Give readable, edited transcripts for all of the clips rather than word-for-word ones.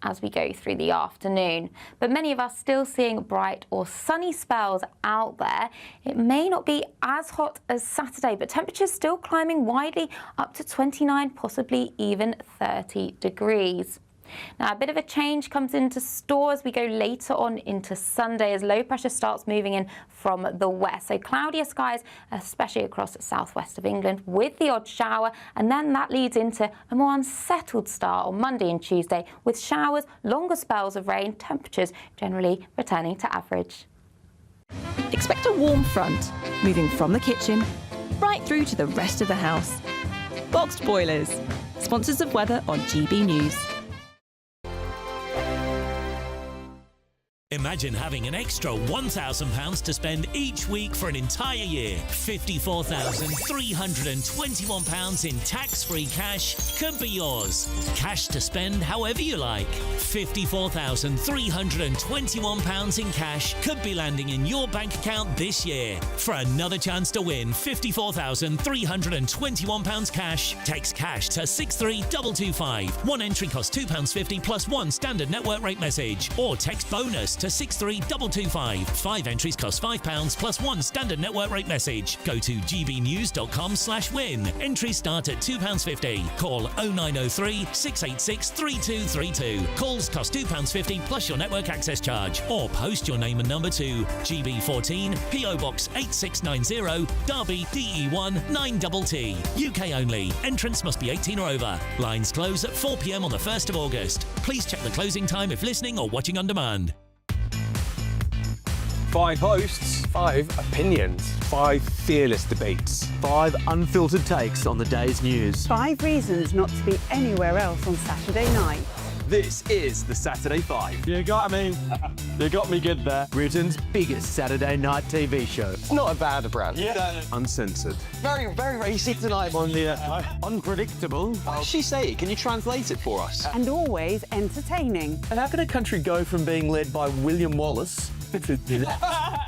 as we go through the afternoon. But many of us still seeing bright or sunny spells out there. It may not be as hot as Saturday, but temperatures still climbing widely up to 29, possibly even 30 degrees. Now, a bit of a change comes into store as we go later on into Sunday as low pressure starts moving in from the west. So cloudier skies, especially across the southwest of England, with the odd shower. And then that leads into a more unsettled start on Monday and Tuesday with showers, longer spells of rain, temperatures generally returning to average. Expect a warm front moving from the kitchen right through to the rest of the house. Boxed boilers, sponsors of weather on GB News. Imagine having an extra £1,000 to spend each week for an entire year. £54,321 in tax-free cash could be yours. Cash to spend however you like. £54,321 in cash could be landing in your bank account this year. For another chance to win £54,321 cash, text cash to 63225. One entry costs £2.50 plus one standard network rate message. Or text bonus to 63225. 5 entries cost £5 plus one standard network rate message. Go to gbnews.com/win. Entries start at £2.50. Call 0903 686 3232. Calls cost £2.50 plus your network access charge. Or post your name and number to GB14 PO Box 8690 Derby DE1 9TT. UK only. Entrance must be 18 or over. Lines close at 4 p.m. on the 1st of August. Please check the closing time if listening or watching on demand. 5 hosts, 5 opinions, 5 fearless debates, 5 unfiltered takes on the day's news. 5 reasons not to be anywhere else on Saturday night. This is the Saturday 5. You got me good there. Britain's biggest Saturday night TV show. It's not a bad brand. Yeah. Uncensored. Very, very racy tonight. On the unpredictable. What does she say? Can you translate it for us? And always entertaining. And how can a country go from being led by William Wallace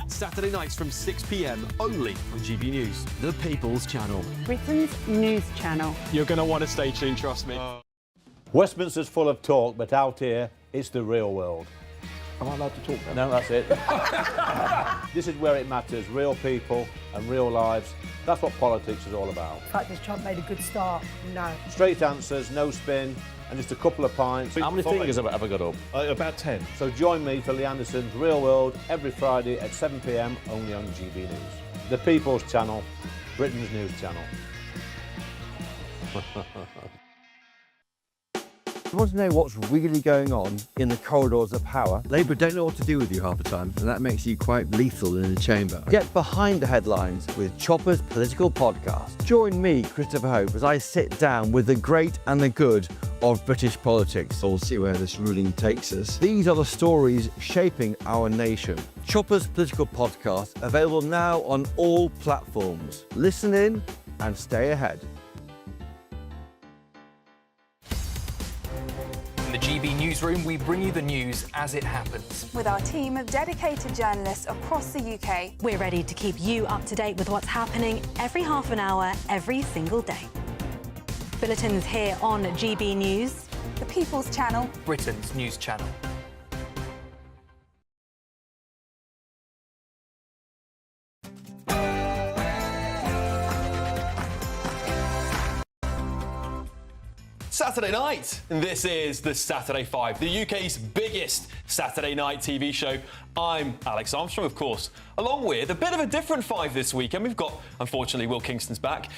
Saturday nights from 6 p.m. only on GB News. The People's Channel. Britain's news channel. You're going to want to stay tuned, trust me. Westminster's full of talk, but out here, it's the real world. Am I allowed to talk then? No, that's it. This is where it matters, real people and real lives. That's what politics is all about. In fact, has Trump made a good start? No. Straight answers, no spin, and just a couple of pints. How many fingers have I got up? About 10. So join me for Lee Anderson's Real World every Friday at 7 p.m. only on GB News. The People's Channel, Britain's news channel. You want to know what's really going on in the corridors of power? Labour don't know what to do with you half the time, and that makes you quite lethal in the chamber. Get behind the headlines with Chopper's Political Podcast. Join me, Christopher Hope, as I sit down with the great and the good of British politics. We'll see where this ruling takes us. These are the stories shaping our nation. Chopper's Political Podcast, available now on all platforms. Listen in and stay ahead. In the GB Newsroom, we bring you the news as it happens. With our team of dedicated journalists across the UK. We're ready to keep you up to date with what's happening every half an hour, every single day. Bulletins here on GB News. The People's Channel. Britain's news channel. Saturday night. This is the Saturday 5, the UK's biggest Saturday night TV show. I'm Alex Armstrong, of course, along with a bit of a different 5 this weekend. We've got, unfortunately, Will Kingston's back,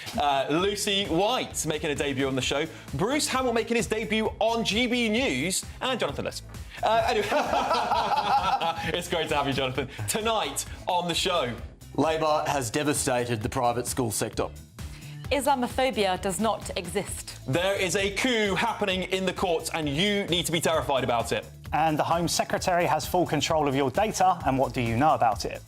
Lucy White making a debut on the show, Bruce Hamill making his debut on GB News, and Jonathan Liss. Anyway, it's great to have you, Jonathan. Tonight on the show, Labour has devastated the private school sector. Islamophobia does not exist. There is a coup happening in the courts and you need to be terrified about it. And the Home Secretary has full control of your data, and what do you know about it?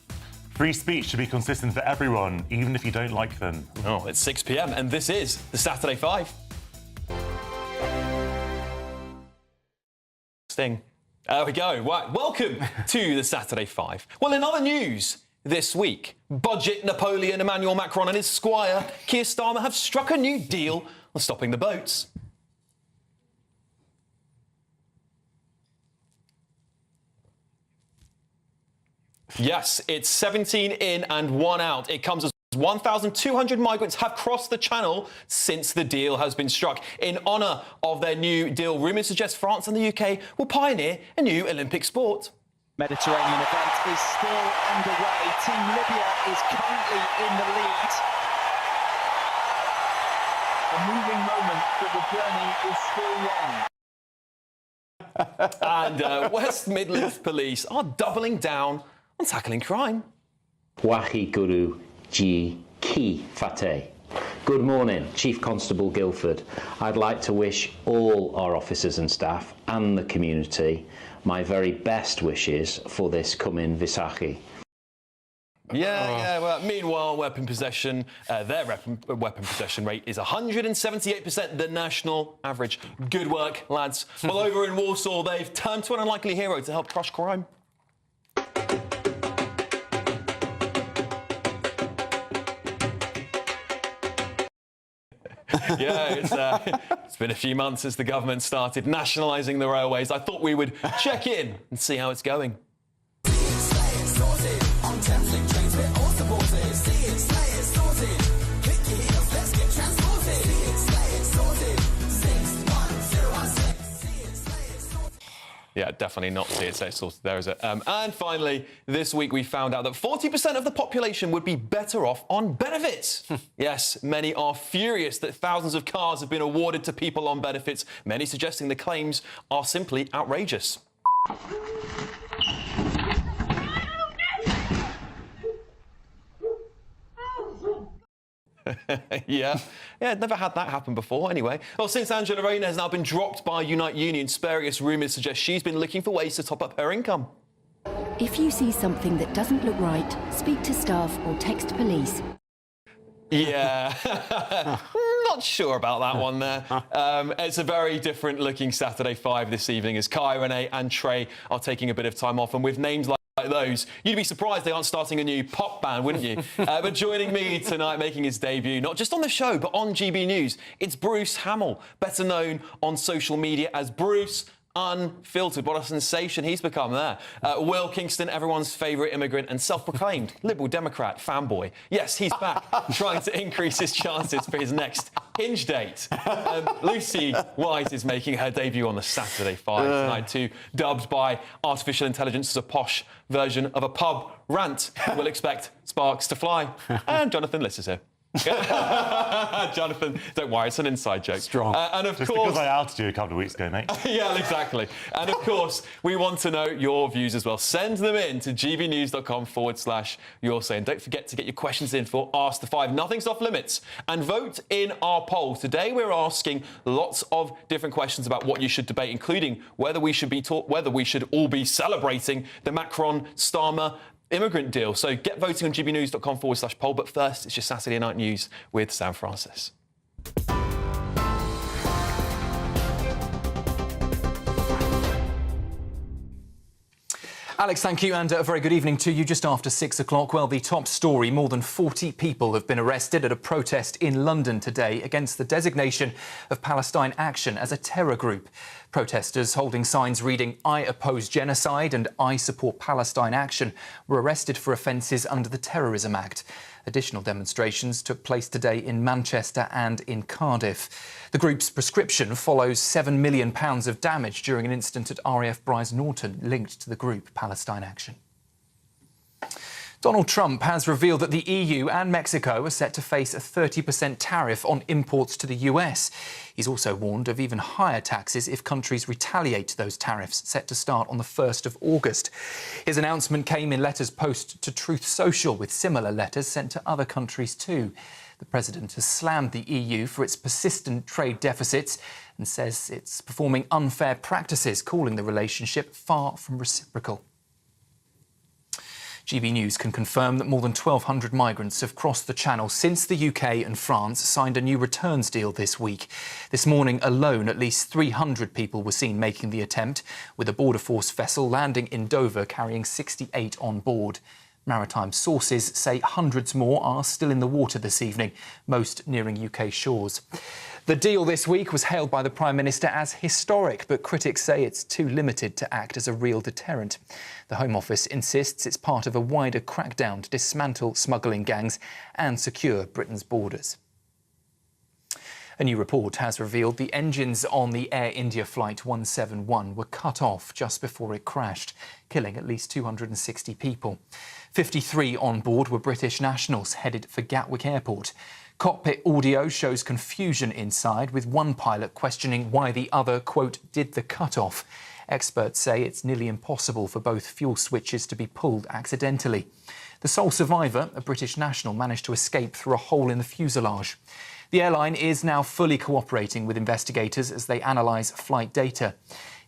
Free speech should be consistent for everyone, even if you don't like them. Oh, it's 6 p.m. and this is the Saturday 5. Sting. There we go. Right, welcome to the Saturday 5. Well, in other news this week, budget Napoleon Emmanuel Macron and his squire Keir Starmer have struck a new deal on stopping the boats. Yes, it's 17 in and 1 out. It comes as 1,200 migrants have crossed the channel since the deal has been struck. In honour of their new deal, rumours suggest France and the UK will pioneer a new Olympic sport. Mediterranean event is still underway. Team Libya is currently in the lead. A moving moment, but the journey is still long. And West Midlands Police are doubling down on tackling crime. Wahi Guru G. Ki Fateh. Good morning, Chief Constable Guildford. I'd like to wish all our officers and staff and the community my very best wishes for this coming Vaisakhi. Yeah. Well, meanwhile, weapon possession, their weapon possession rate is 178%, the national average. Good work, lads. Well, over in Warsaw, they've turned to an unlikely hero to help crush crime. It's been a few months since the government started nationalising the railways. I thought we would check in and see how it's going. Yeah, definitely not see it sorted there, is it? And finally, this week we found out that 40% of the population would be better off on benefits. Yes, many are furious that thousands of cars have been awarded to people on benefits, many suggesting the claims are simply outrageous. Yeah, never had that happen before anyway. Well, since Angela Rayner has now been dropped by Unite Union, spurious rumours suggest she's been looking for ways to top up her income. If you see something that doesn't look right, speak to staff or text police. Yeah, not sure about that one there. It's a very different looking Saturday 5 this evening as Kai, Renee and Trey are taking a bit of time off, and with names like those, you'd be surprised they aren't starting a new pop band, wouldn't you? But joining me tonight, making his debut, not just on the show, but on GB News, it's Bruce Hamill, better known on social media as Bruce Unfiltered. What a sensation he's become there. Will Kingston, everyone's favourite immigrant and self-proclaimed Liberal Democrat fanboy. Yes, he's back, trying to increase his chances for his next Hinge date. Lucy White is making her debut on the Saturday 5 tonight too, dubbed by artificial intelligence as a posh version of a pub rant. We'll expect sparks to fly. And Jonathan Liss is here. Jonathan, don't worry, it's an inside joke. Strong. And of Just course, because I outed you a couple of weeks ago, mate. Yeah, exactly. And of course, we want to know your views as well. Send them in to gbnews.com/yoursay. And don't forget to get your questions in for Ask the Five. Nothing's off limits. And vote in our poll. Today, we're asking lots of different questions about what you should debate, including whether we should all be celebrating the Macron-Starmer immigrant deal. So get voting on gbnews.com/poll. But first, it's your Saturday night news with Sam Francis. Alex, thank you, and a very good evening to you. Just after 6 o'clock, well, the top story, more than 40 people have been arrested at a protest in London today against the designation of Palestine Action as a terror group. Protesters holding signs reading, "I oppose genocide" and "I support Palestine Action" were arrested for offences under the Terrorism Act. Additional demonstrations took place today in Manchester and in Cardiff. The group's prescription follows £7 million of damage during an incident at RAF Brize Norton linked to the group Palestine Action. Donald Trump has revealed that the EU and Mexico are set to face a 30% tariff on imports to the US. He's also warned of even higher taxes if countries retaliate those tariffs, set to start on the 1st of August. His announcement came in letters posted to Truth Social, with similar letters sent to other countries too. The president has slammed the EU for its persistent trade deficits and says it's performing unfair practices, calling the relationship far from reciprocal. GB News can confirm that more than 1,200 migrants have crossed the Channel since the UK and France signed a new returns deal this week. This morning alone, at least 300 people were seen making the attempt, with a Border Force vessel landing in Dover carrying 68 on board. Maritime sources say hundreds more are still in the water this evening, most nearing UK shores. The deal this week was hailed by the Prime Minister as historic, but critics say it's too limited to act as a real deterrent. The Home Office insists it's part of a wider crackdown to dismantle smuggling gangs and secure Britain's borders. A new report has revealed the engines on the Air India Flight 171 were cut off just before it crashed, killing at least 260 people. 53 on board were British nationals headed for Gatwick Airport. Cockpit audio shows confusion inside, with one pilot questioning why the other, quote, did the cut-off. Experts say it's nearly impossible for both fuel switches to be pulled accidentally. The sole survivor, a British national, managed to escape through a hole in the fuselage. The airline is now fully cooperating with investigators as they analyse flight data.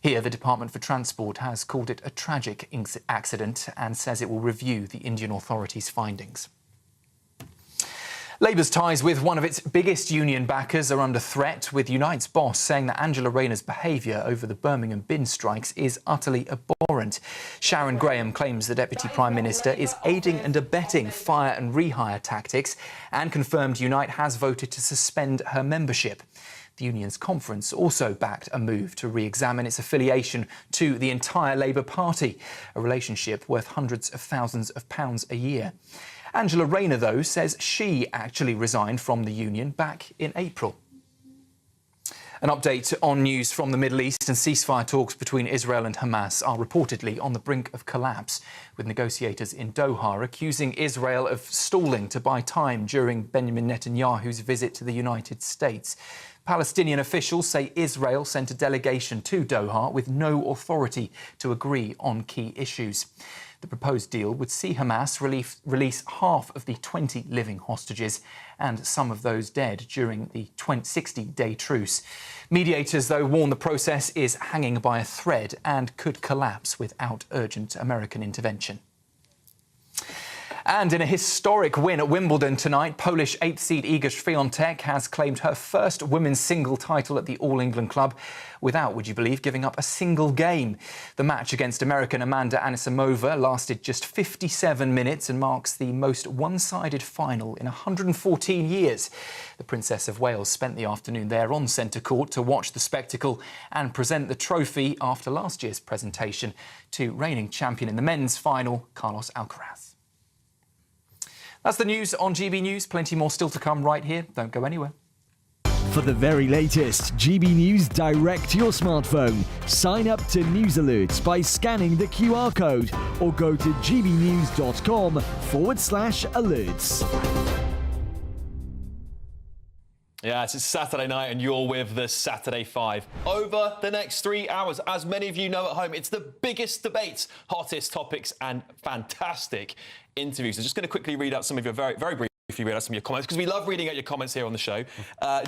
Here, the Department for Transport has called it a tragic accident and says it will review the Indian authorities' findings. Labour's ties with one of its biggest union backers are under threat, with Unite's boss saying that Angela Rayner's behaviour over the Birmingham bin strikes is utterly abhorrent. Sharon Graham claims the Deputy Prime Minister is aiding and abetting fire and rehire tactics and confirmed Unite has voted to suspend her membership. The union's conference also backed a move to re-examine its affiliation to the entire Labour Party, a relationship worth hundreds of thousands of pounds a year. Angela Rayner, though, says she actually resigned from the union back in April. An update on news from the Middle East, and ceasefire talks between Israel and Hamas are reportedly on the brink of collapse, with negotiators in Doha accusing Israel of stalling to buy time during Benjamin Netanyahu's visit to the United States. Palestinian officials say Israel sent a delegation to Doha with no authority to agree on key issues. The proposed deal would see Hamas release half of the 20 living hostages and some of those dead during the 60-day truce. Mediators, though, warn the process is hanging by a thread and could collapse without urgent American intervention. And in a historic win at Wimbledon tonight, Polish 8th seed Iga Świątek has claimed her first women's single title at the All England club without, would you believe, giving up a single game. The match against American Amanda Anisimova lasted just 57 minutes and marks the most one-sided final in 114 years. The Princess of Wales spent the afternoon there on centre court to watch the spectacle and present the trophy after last year's presentation to reigning champion in the men's final, Carlos Alcaraz. That's the news on GB News. Plenty more still to come right here. Don't go anywhere. For the very latest GB News direct to your smartphone, sign up to News Alerts by scanning the QR code or go to gbnews.com/alerts. Yes, it's Saturday night and you're with the Saturday 5. Over the next 3 hours, as many of you know at home, it's the biggest debates, hottest topics and fantastic interviews. I'm just going to quickly read out some of your very briefly read out some of your comments, because we love reading out your comments here on the show.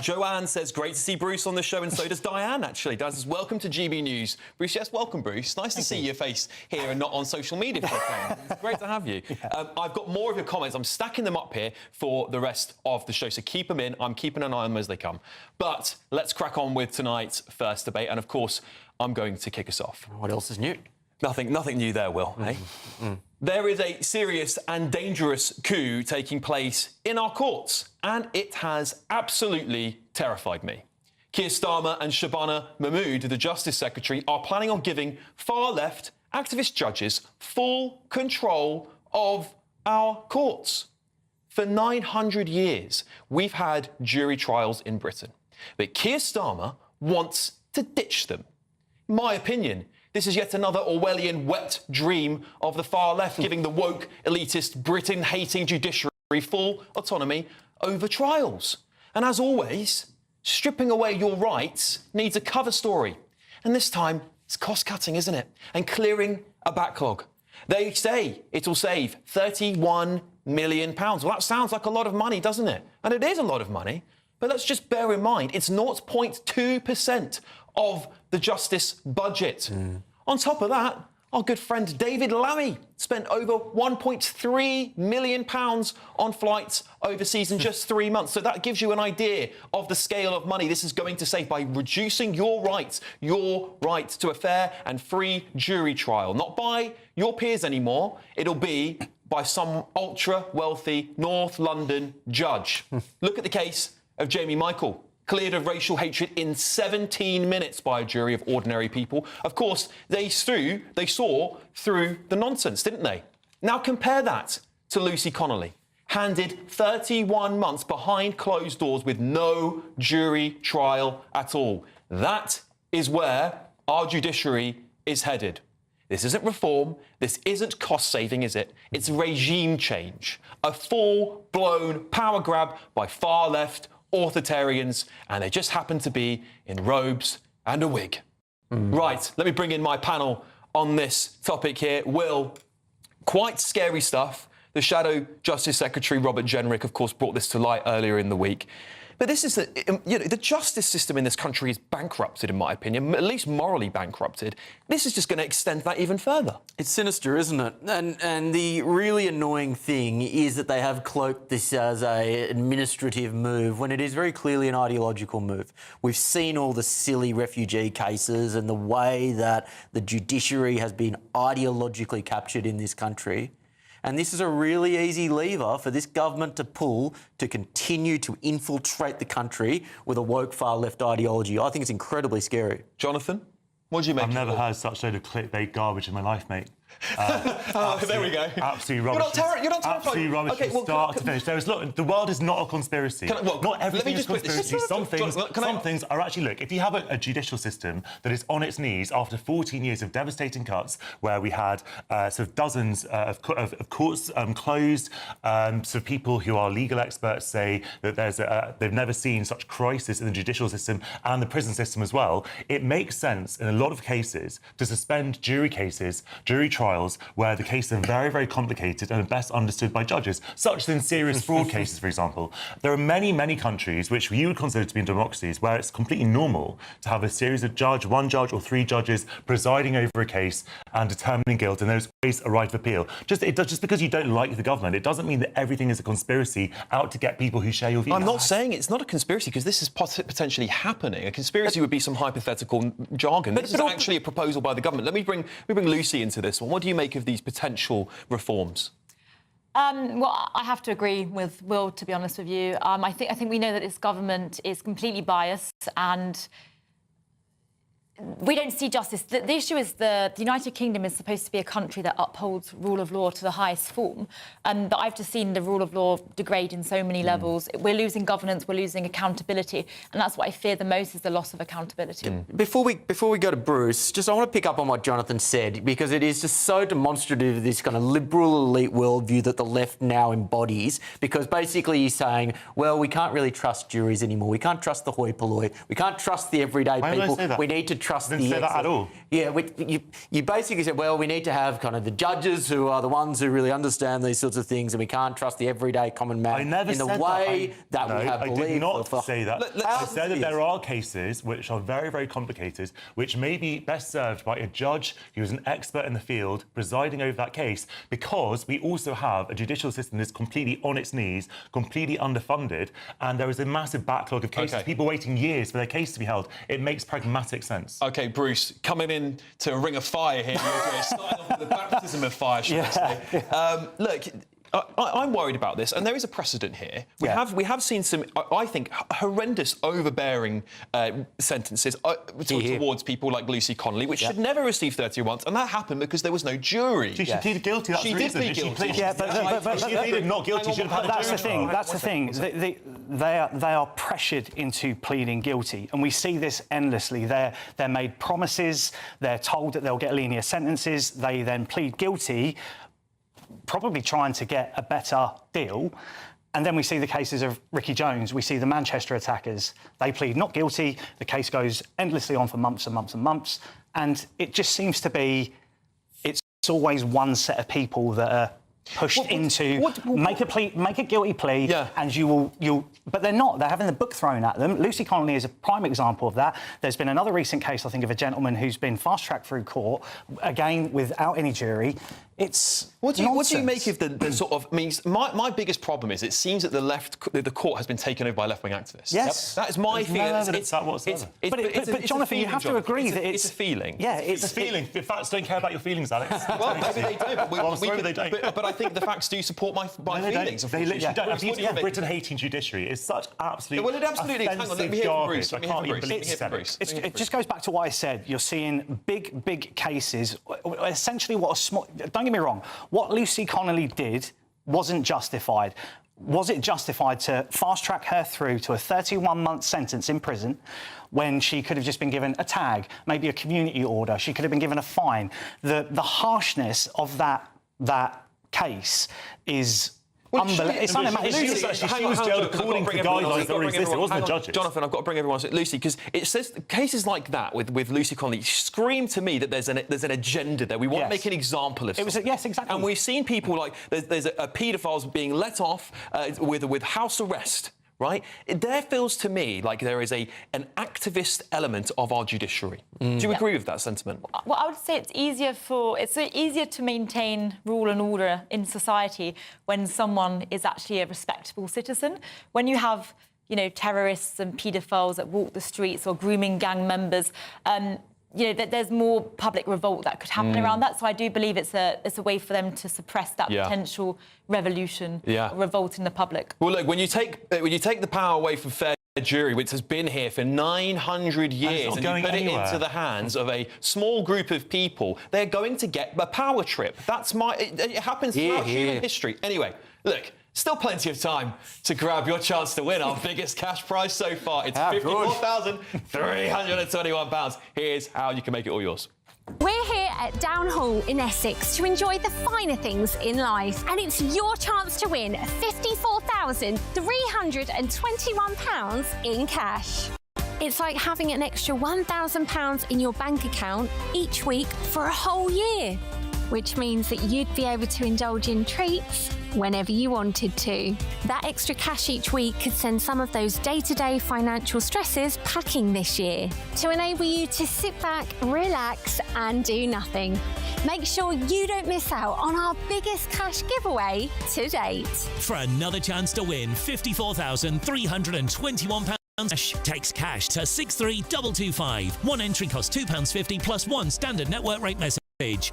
Joanne says, great to see Bruce on the show, and so does Diane, actually. Diane says, welcome to GB News. Bruce, yes, welcome, Bruce. Nice to see your face here and not on social media for a change. It's great to have you. Yeah. I've got more of your comments. I'm stacking them up here for the rest of the show, so keep them in. I'm keeping an eye on them as they come. But let's crack on with tonight's first debate, and of course, I'm going to kick us off. What else is new? Nothing new there, Will. Eh? There is a serious and dangerous coup taking place in our courts, and it has absolutely terrified me. Keir Starmer and Shabana Mahmood, the Justice Secretary, are planning on giving far-left activist judges full control of our courts. For 900 years, we've had jury trials in Britain, but Keir Starmer wants to ditch them. In my opinion, this is yet another Orwellian wet dream of the far left, giving the woke, elitist, Britain-hating judiciary full autonomy over trials. And as always, stripping away your rights needs a cover story. And this time, it's cost-cutting, isn't it? And clearing a backlog. They say it'll save £31 million. Well, that sounds like a lot of money, doesn't it? And it is a lot of money. But let's just bear in mind, it's 0.2% of the justice budget. On top of that, our good friend David Lammy spent over £1.3 million on flights overseas in just 3 months. So that gives you an idea of the scale of money this is going to save by reducing your right to a fair and free jury trial. Not by your peers anymore. It'll be by some ultra-wealthy North London judge. Look at the case of Jamie Michael, cleared of racial hatred in 17 minutes by a jury of ordinary people. Of course, they saw through the nonsense, didn't they? Now compare that to Lucy Connolly, handed 31 months behind closed doors with no jury trial at all. That is where our judiciary is headed. This isn't reform, this isn't cost-saving, is it? It's regime change, a full-blown power grab by far-left authoritarians, and they just happen to be in robes and a wig. Right, let me bring in my panel on this topic here. Will, quite scary stuff. The Shadow Justice Secretary, Robert Jenrick, of course, brought this to light earlier in the week. But this is the justice system in this country is bankrupted, in my opinion, at least morally bankrupted. This is just going to extend that even further. It's sinister, isn't it? And the really annoying thing is that they have cloaked this as an administrative move when it is very clearly an ideological move. We've seen all the silly refugee cases and the way that the judiciary has been ideologically captured in this country. And this is a really easy lever for this government to pull to continue to infiltrate the country with a woke far-left ideology. I think it's incredibly scary. Jonathan, what do you make of it? I've never heard such a load of clickbait garbage in my life, mate. There we go. Absolutely rubbish. You're not terrified. Absolutely rubbish Okay, from start to finish. Look, the world is not a conspiracy. Not everything is a conspiracy. Some things are actually... Look, if you have a judicial system that is on its knees after 14 years of devastating cuts, where we had sort of dozens of courts closed, sort of people who are legal experts say that they've never seen such crisis in the judicial system and the prison system as well, it makes sense in a lot of cases to suspend jury cases, jury trials, where the cases are very, very complicated and are best understood by judges, such as in serious fraud cases, for example. There are many, many countries which you would consider to be democracies where it's completely normal to have a series of one judge or three judges presiding over a case and determining guilt, and there's always a right of appeal. Just because you don't like the government, it doesn't mean that everything is a conspiracy out to get people who share your views. I'm not saying it's not a conspiracy, because this is potentially happening. A conspiracy would be some hypothetical jargon. This is actually a proposal by the government. Let me bring Lucy into this one. What do you make of these potential reforms? Well, I have to agree with Will, to be honest with you. I think we know that this government is completely biased, and we don't see justice. The issue is the United Kingdom is supposed to be a country that upholds rule of law to the highest form. But I've just seen the rule of law degrade in so many levels. We're losing governance, we're losing accountability, and that's what I fear the most, is the loss of accountability. Before we go to Bruce, I want to pick up on what Jonathan said, because it is just so demonstrative of this kind of liberal elite worldview that the left now embodies, because basically he's saying, well, we can't really trust juries anymore, we can't trust the hoi polloi, we can't trust the everyday people, we need to trust the... Didn't say that at all. Yeah, you basically said, well, we need to have kind of the judges who are the ones who really understand these sorts of things, and we can't trust the everyday common man in the way that we have believed. I did not say that. I said that there are cases which are very, very complicated, which may be best served by a judge who is an expert in the field presiding over that case, because we also have a judicial system that's completely on its knees, completely underfunded, and there is a massive backlog of cases, people waiting years for their case to be held. It makes pragmatic sense. OK, Bruce, coming in to a ring of fire here, starting off with the baptism of fire, should I say. Look, I'm worried about this, and there is a precedent here. We have seen some, I think, horrendous overbearing sentences towards people like Lucy Connolly, which should never receive 30 months, and that happened because there was no jury. She pleaded guilty. That's the reason. She did plead guilty. But she pleaded not guilty. She should have had a jury. That's the thing. They are pressured into pleading guilty, and we see this endlessly. They're made promises. They're told that they'll get linear sentences. They then plead guilty, probably trying to get a better deal. And then we see the cases of Ricky Jones. We see the Manchester attackers. They plead not guilty. The case goes endlessly on for months and months and months. And it just seems to be, it's always one set of people that are pushed into make a guilty plea, and you'll. But they're not. They're having the book thrown at them. Lucy Connolly is a prime example of that. There's been another recent case, I think, of a gentleman who's been fast-tracked through court, again without any jury. It's what do you make of the sort of? I mean, my biggest problem is it seems that the court has been taken over by left-wing activists. Yes, that is my feeling. But Jonathan, you have to agree that it's a feeling. Yeah, it's a feeling. Facts don't care about your feelings, Alex. Well, maybe they don't. Maybe they don't. But I think the facts do support my feelings. They literally don't. If you have Britain-hating judiciary, it's such absolute well, it absolutely is. Hang on, let me hear from Bruce. It just goes back to what I said. You're seeing big cases. Essentially, what a small... Don't get me wrong. What Lucy Connolly did wasn't justified. Was it justified to fast-track her through to a 31-month sentence in prison when she could have just been given a tag, maybe a community order? She could have been given a fine. The harshness of that case is... It's unimaginable. She was jailed according to guidelines that already existed. It wasn't the judges. Jonathan, I've got to bring everyone... Lucy, because it says cases like that with Lucy Connolly scream to me that there's an agenda there. We want to make an example of something. Yes, exactly. And we've seen people like... There's a paedophiles being let off with house arrest. Right? There feels to me like there is an activist element of our judiciary. Do you agree with that sentiment? Well, I would say it's easier to maintain rule and order in society when someone is actually a respectable citizen. When you have, terrorists and paedophiles that walk the streets or grooming gang members, that there's more public revolt that could happen around that. So I do believe it's a way for them to suppress that potential revolution, or revolt in the public. Well, look, when you take the power away from fair jury, which has been here for 900 years, and you put it into the hands of a small group of people, they're going to get a power trip. It happens throughout human history. Anyway, look. Still plenty of time to grab your chance to win our biggest cash prize so far. It's £54,321. Here's how you can make it all yours. We're here at Down Hall in Essex to enjoy the finer things in life. And it's your chance to win £54,321 in cash. It's like having an extra £1,000 in your bank account each week for a whole year, which means that you'd be able to indulge in treats whenever you wanted to. That extra cash each week could send some of those day-to-day financial stresses packing this year to enable you to sit back, relax and do nothing. Make sure you don't miss out on our biggest cash giveaway to date. For another chance to win £54,321 text cash to 63225. One entry costs £2.50 plus one standard network rate message.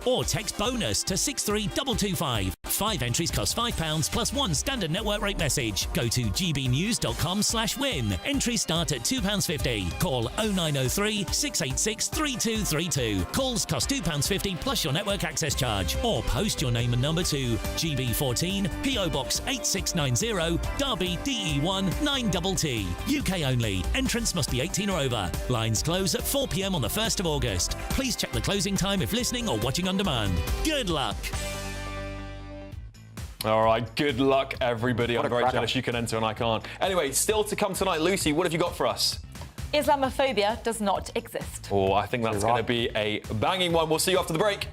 Or text bonus to 63225. 5 entries cost £5 plus one standard network rate message. Go to gbnews.com/win. Entries start at £2.50. Call 0903 686 3232. Calls cost £2.50 plus your network access charge. Or post your name and number to GB14 PO Box 8690 Derby DE1 9TT. UK only. Entrance must be 18 or over. Lines close at 4 p.m. on the 1st of August. Please check the closing time if listening or watching on demand. Good luck. All right, good luck, everybody. I'm very jealous you can enter and I can't. Anyway, still to come tonight, Lucy, what have you got for us? Islamophobia does not exist. Oh, I think that's going to be a banging one. We'll see you after the break.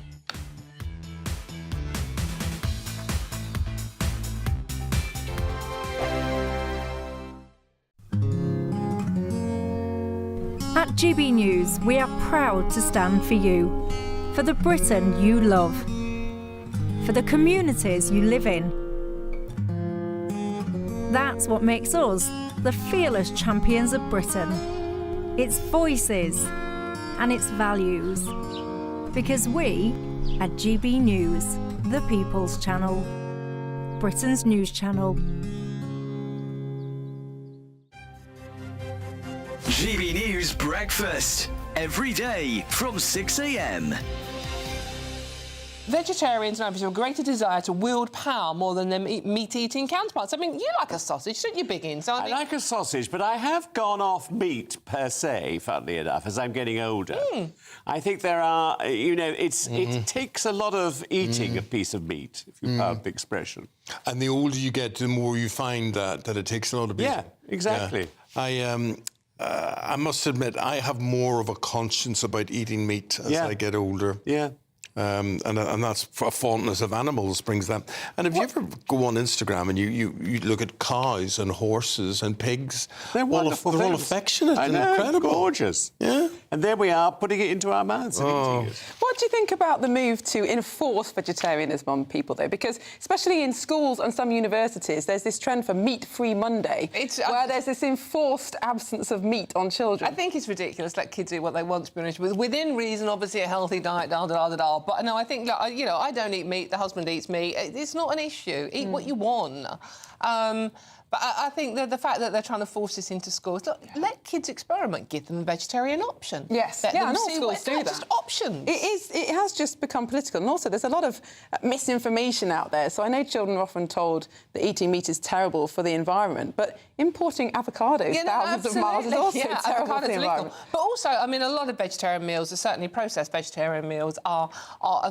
At GB News, we are proud to stand for you, for the Britain you love, for the communities you live in. That's what makes us the fearless champions of Britain. Its voices and its values. Because we, at GB News, the People's Channel, Britain's news channel. GB News Breakfast, every day from 6 a.m. Vegetarians now have a greater desire to wield power more than their meat-eating counterparts. I mean, you like a sausage, don't you, Biggins? I like a sausage, but I have gone off meat per se, funnily enough, as I'm getting older. I think there are, it takes a lot of eating a piece of meat, if you pardon the expression. And the older you get, the more you find that it takes a lot of meat. Yeah, exactly. Yeah. I must admit, I have more of a conscience about eating meat as I get older. Yeah. And that's a fondness of animals brings that. And if you ever go on Instagram and you look at cows and horses and pigs, they're wonderful they're all affectionate and know, incredible. Gorgeous. Yeah. And there we are, putting it into our mouths and eating it. What do you think about the move to enforce vegetarianism on people, though? Because especially in schools and some universities, there's this trend for Meat-Free Monday, where there's this enforced absence of meat on children. I think it's ridiculous. Let kids do what they want, to be honest with. Within reason, obviously, a healthy diet, da-da-da-da-da. but no, I think, you know, I don't eat meat, the husband eats meat. It's not an issue. Eat what you want. But I think the fact that they're trying to force this into schools, look, let kids experiment, give them a vegetarian option. Yes, let yeah, them I know see schools do that. Just options. It has just become political, and also there's a lot of misinformation out there. So I know children are often told that eating meat is terrible for the environment, but importing avocados thousands of miles is also terrible for the environment. But also, I mean, a lot of vegetarian meals, certainly processed vegetarian meals, have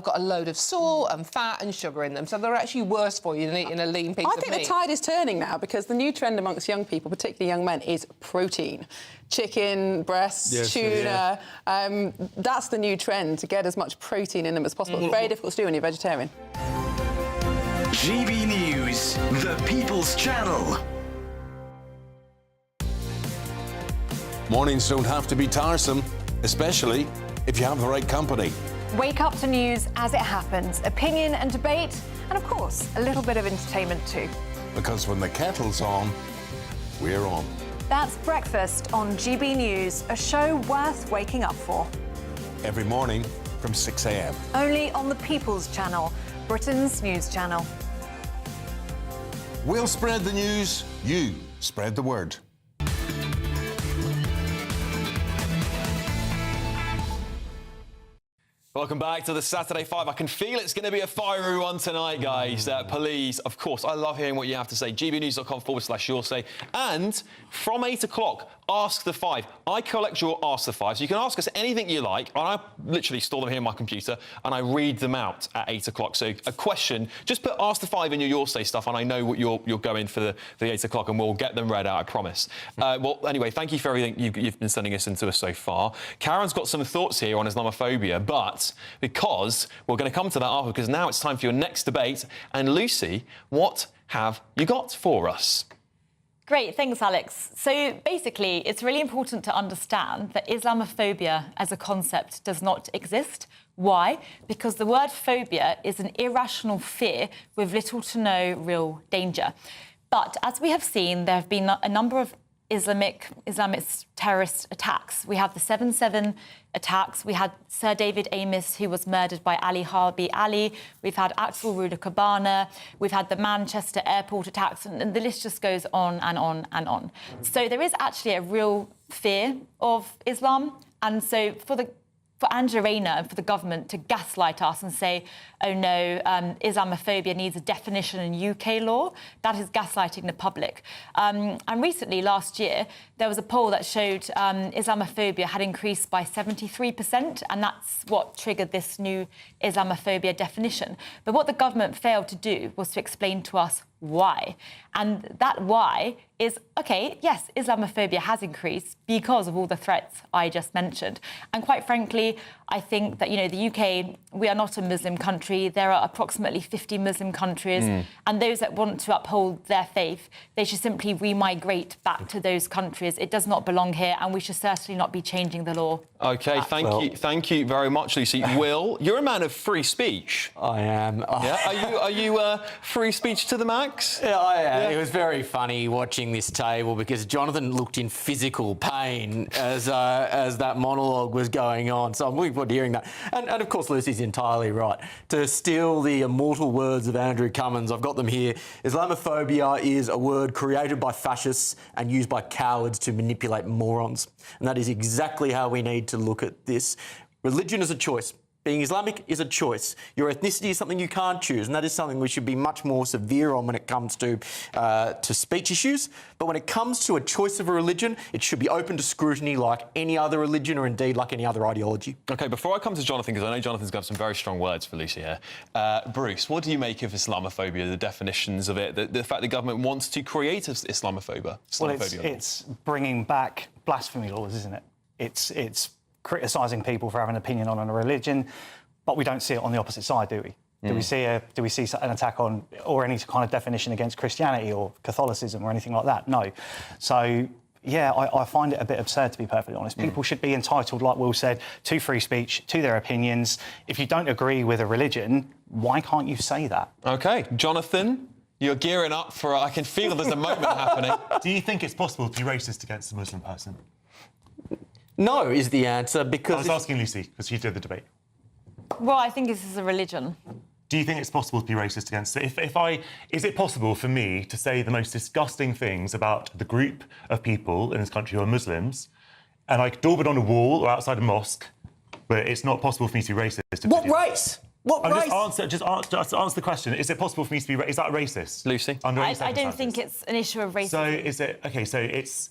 got a load of salt and fat and sugar in them, so they're actually worse for you than eating a lean piece of meat. I think the tide is turning now, because the new trend amongst young people, particularly young men, is protein. Chicken, breasts, tuna. That's the new trend, to get as much protein in them as possible. It's very difficult to do when you're vegetarian. GB News, the People's Channel. Mornings don't have to be tiresome, especially if you have the right company. Wake up to news as it happens, opinion and debate, and of course, a little bit of entertainment too. Because when the kettle's on, we're on. That's Breakfast on GB News, a show worth waking up for. Every morning from 6 a.m. Only on the People's Channel, Britain's news channel. We'll spread the news, you spread the word. Welcome back to the Saturday 5. I can feel it's going to be a fiery one tonight, guys. Please, of course, I love hearing what you have to say. gbnews.com/your say. And from 8 o'clock, Ask the 5. I collect your Ask the 5, so you can ask us anything you like, and I literally store them here on my computer, and I read them out at 8 o'clock. So a question, just put Ask the 5 in your say stuff, and I know what you're going for the 8 o'clock, and we'll get them read out, I promise. Well, anyway, thank you for everything you've been sending us into us so far. Karen's got some thoughts here on Islamophobia, but because we're going to come to that after, because now it's time for your next debate. And Lucy, what have you got for us? Great, thanks, Alex. So basically, it's really important to understand that Islamophobia as a concept does not exist. Why? Because the word phobia is an irrational fear with little to no real danger. But as we have seen, there have been a number of Islamist terrorist attacks. We have the 7/7 attacks. We had Sir David Amess, who was murdered by Ali Harbi Ali. We've had Axel Ruda Cabana. We've had the Manchester airport attacks, and the list just goes on and on and on. So there is actually a real fear of Islam, and so for Angela Rayner and for the government to gaslight us and say, oh no, Islamophobia needs a definition in UK law, that is gaslighting the public. And recently, last year, there was a poll that showed Islamophobia had increased by 73%, and that's what triggered this new Islamophobia definition. But what the government failed to do was to explain to us why. And that why is, OK, yes, Islamophobia has increased because of all the threats I just mentioned. And quite frankly, I think that, you know, the UK, we are not a Muslim country. There are approximately 50 Muslim countries. And those that want to uphold their faith, they should simply remigrate back to those countries. It does not belong here, and we should certainly not be changing the law. OK, thank you very much, Lucy. Will, you're a man of free speech. I am. Yeah? Are you free speech to the max? Yeah, I am. Yeah. It was very funny watching this table because Jonathan looked in physical pain as that monologue was going on. So I'm looking forward to hearing that. And of course, Lucy's entirely right. To steal the immortal words of Andrew Cummins, I've got them here. Islamophobia is a word created by fascists and used by cowards to manipulate morons. And that is exactly how we need to look at this. Religion is a choice. Being Islamic is a choice. Your ethnicity is something you can't choose, and that is something we should be much more severe on when it comes to speech issues. But when it comes to a choice of a religion, it should be open to scrutiny like any other religion, or indeed like any other ideology. OK, before I come to Jonathan, because I know Jonathan's got some very strong words for Lucy here. Bruce, what do you make of Islamophobia, the definitions of it, the fact the government wants to create Islamophobia? Well, it's bringing back blasphemy laws, isn't it? It's criticising people for having an opinion on a religion, but we don't see it on the opposite side, do we? Do we see an attack on, or any kind of definition against Christianity or Catholicism or anything like that? No. So, yeah, I find it a bit absurd, to be perfectly honest. People should be entitled, like Will said, to free speech, to their opinions. If you don't agree with a religion, why can't you say that? OK. Jonathan, you're gearing up for... I can feel there's a moment happening. Do you think it's possible to be racist against a Muslim person? No is the answer, because... I was asking Lucy, because she did the debate. Well, I think this is a religion. Do you think it's possible to be racist against it? Is it possible for me to say the most disgusting things about the group of people in this country who are Muslims, and I could daub it on a wall or outside a mosque, but it's not possible for me to be racist? What race? What race? Just answer the question. Is it possible for me to be? Is that racist, Lucy? I don't think it's an issue of racism. So is it okay? So it's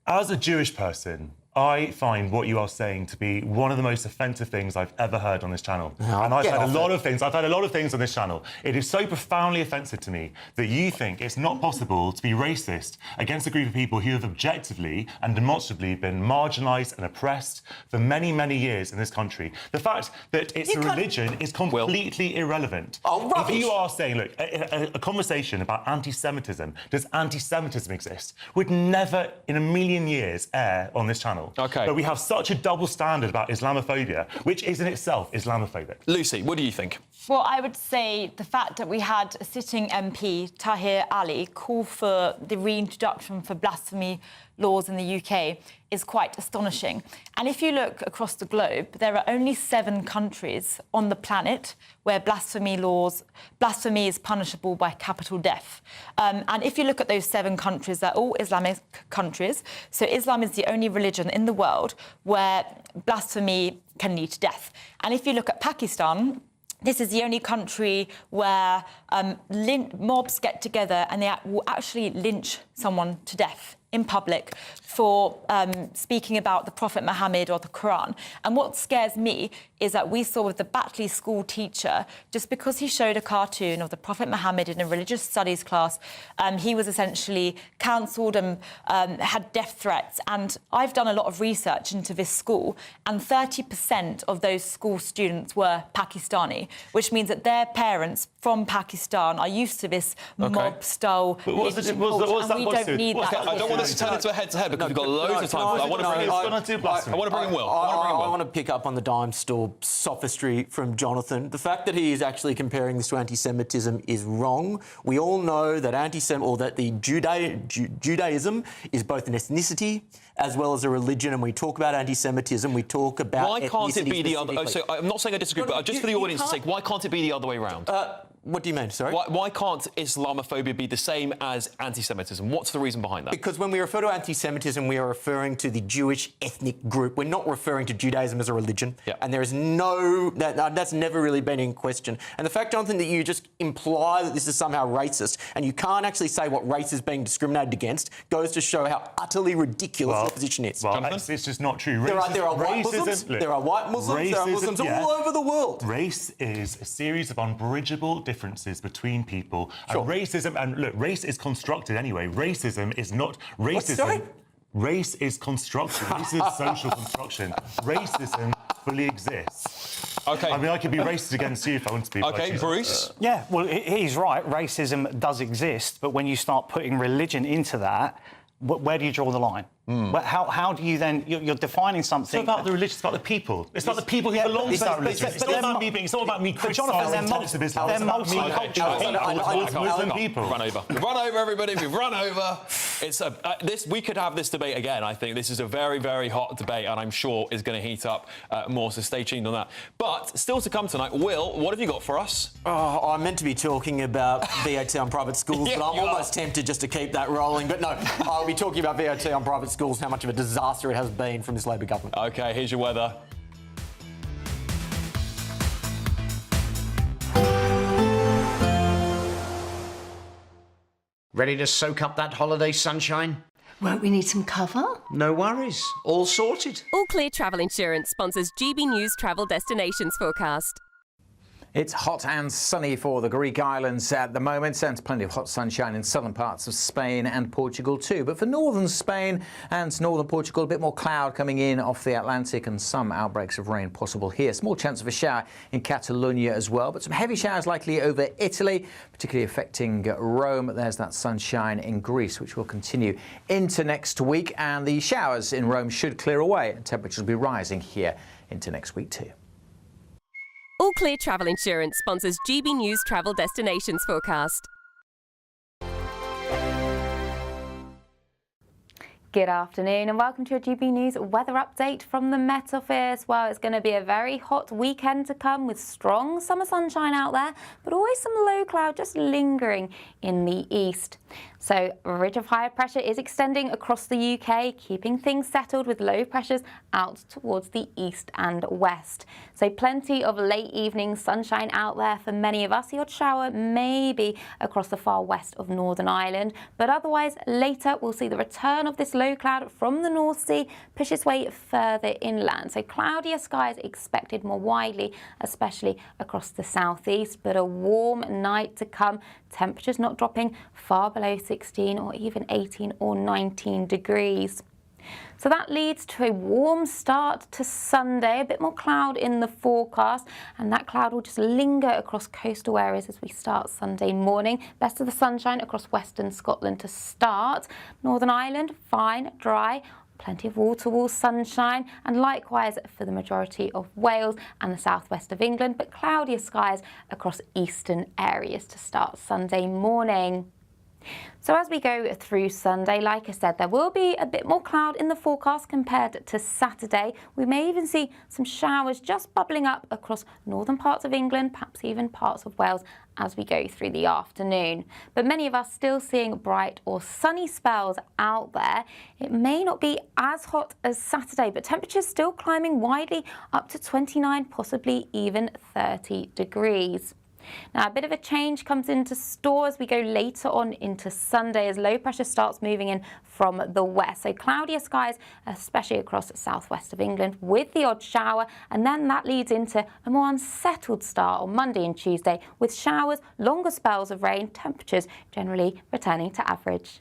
as a Jewish person, I find what you are saying to be one of the most offensive things I've ever heard on this channel. And I've had a lot of things. I've had a lot of things on this channel. It is so profoundly offensive to me that you think it's not possible to be racist against a group of people who have objectively and demonstrably been marginalised and oppressed for many, many years in this country. The fact that it's a religion is completely irrelevant. Oh, rubbish. If you are saying, look, a conversation about anti-Semitism, does anti-Semitism exist, would never in a million years air on this channel. OK. But we have such a double standard about Islamophobia, which is in itself Islamophobic. Lucy, what do you think? Well, I would say the fact that we had a sitting MP, Tahir Ali, call for the reintroduction for blasphemy laws in the UK is quite astonishing. And if you look across the globe, there are only 7 countries on the planet where blasphemy is punishable by capital death. And if you look at those 7 countries, they're all Islamic countries. So Islam is the only religion in the world where blasphemy can lead to death. And if you look at Pakistan, this is the only country where mobs get together and they will actually lynch someone to death in public for speaking about the Prophet Muhammad or the Quran. And what scares me is that we saw with the Batley school teacher, just because he showed a cartoon of the Prophet Muhammad in a religious studies class, he was essentially cancelled and had death threats. And I've done a lot of research into this school, and 30% of those school students were Pakistani, which means that their parents from Pakistan are used to this mob-style lynching culture, and we don't need that. I don't want us to turn into a head-to-head because we've got loads of time. I want to bring in Will. I want to pick up on the dime store sophistry from Jonathan. The fact that he is actually comparing this to anti-Semitism is wrong. We all know that Judaism is both an ethnicity as well as a religion, and we talk about anti-Semitism, we talk about why can't it be the other? So I'm not saying I disagree, but just for the audience's sake, why can't it be the other way around? What do you mean, sorry? Why can't Islamophobia be the same as anti-Semitism? What's the reason behind that? Because when we refer to anti-Semitism, we are referring to the Jewish ethnic group. We're not referring to Judaism as a religion. Yep. And there is that's never really been in question. And the fact, Jonathan, that you just imply that this is somehow racist and you can't actually say what race is being discriminated against goes to show how utterly ridiculous the position is. Well, it's just not true. There are white Muslims, there are white Muslims, there are Muslims all over the world. Race is a series of unbridgeable differences between people. Sure. And racism, and look, race is constructed anyway. Racism is not... Race is constructed. This is social construction. Racism fully exists. OK. I mean, I could be racist against you if I want to be. OK, Bruce? Yeah, well, he's right. Racism does exist, but when you start putting religion into that, where do you draw the line? How do you then... You're defining something... It's not about the religion, it's about the people. It's about the people who belong to that religion. It's not about me being... It's not about me criticising tenets of Islam. It's about me Muslim people. Run over, everybody. We've run over. It's we could have this debate again, I think. This is a very, very hot debate, and I'm sure is going to heat up more, so stay tuned on that. But still to come tonight, Will, what have you got for us? Oh, I'm meant to be talking about VAT on private schools, but I'm almost tempted just to keep that rolling. But no, I'll be talking about VAT on private schools, how much of a disaster it has been from this Labor government. OK, here's your weather. Ready to soak up that holiday sunshine? Won't we need some cover? No worries. All sorted. All Clear Travel Insurance sponsors GB News Travel Destinations Forecast. It's hot and sunny for the Greek islands at the moment, and plenty of hot sunshine in southern parts of Spain and Portugal too. But for northern Spain and northern Portugal, a bit more cloud coming in off the Atlantic and some outbreaks of rain possible here. Small chance of a shower in Catalonia as well, but some heavy showers likely over Italy, particularly affecting Rome. There's that sunshine in Greece, which will continue into next week, and the showers in Rome should clear away, and temperatures will be rising here into next week too. All Clear Travel Insurance sponsors GB News Travel Destinations Forecast. Good afternoon and welcome to your GB News weather update from the Met Office. Well, it's going to be a very hot weekend to come with strong summer sunshine out there, but always some low cloud just lingering in the east. So a ridge of higher pressure is extending across the UK, keeping things settled with low pressures out towards the east and west. So plenty of late evening sunshine out there for many of us. The odd shower maybe across the far west of Northern Ireland, but otherwise later we'll see the return of this low cloud from the North Sea push its way further inland. So cloudier skies expected more widely, especially across the southeast, but a warm night to come. Temperatures not dropping far below 16 or even 18 or 19 degrees. So that leads to a warm start to Sunday, a bit more cloud in the forecast, and that cloud will just linger across coastal areas as we start Sunday morning. Best of the sunshine across western Scotland to start. Northern Ireland, fine, dry. Plenty of wall-to-wall sunshine, and likewise for the majority of Wales and the southwest of England, but cloudier skies across eastern areas to start Sunday morning. So as we go through Sunday, like I said, there will be a bit more cloud in the forecast compared to Saturday. We may even see some showers just bubbling up across northern parts of England, perhaps even parts of Wales as we go through the afternoon. But many of us still seeing bright or sunny spells out there. It may not be as hot as Saturday, but temperatures still climbing widely up to 29, possibly even 30 degrees. Now, a bit of a change comes into store as we go later on into Sunday as low pressure starts moving in from the west. So cloudier skies, especially across the southwest of England with the odd shower. And then that leads into a more unsettled start on Monday and Tuesday with showers, longer spells of rain, temperatures generally returning to average.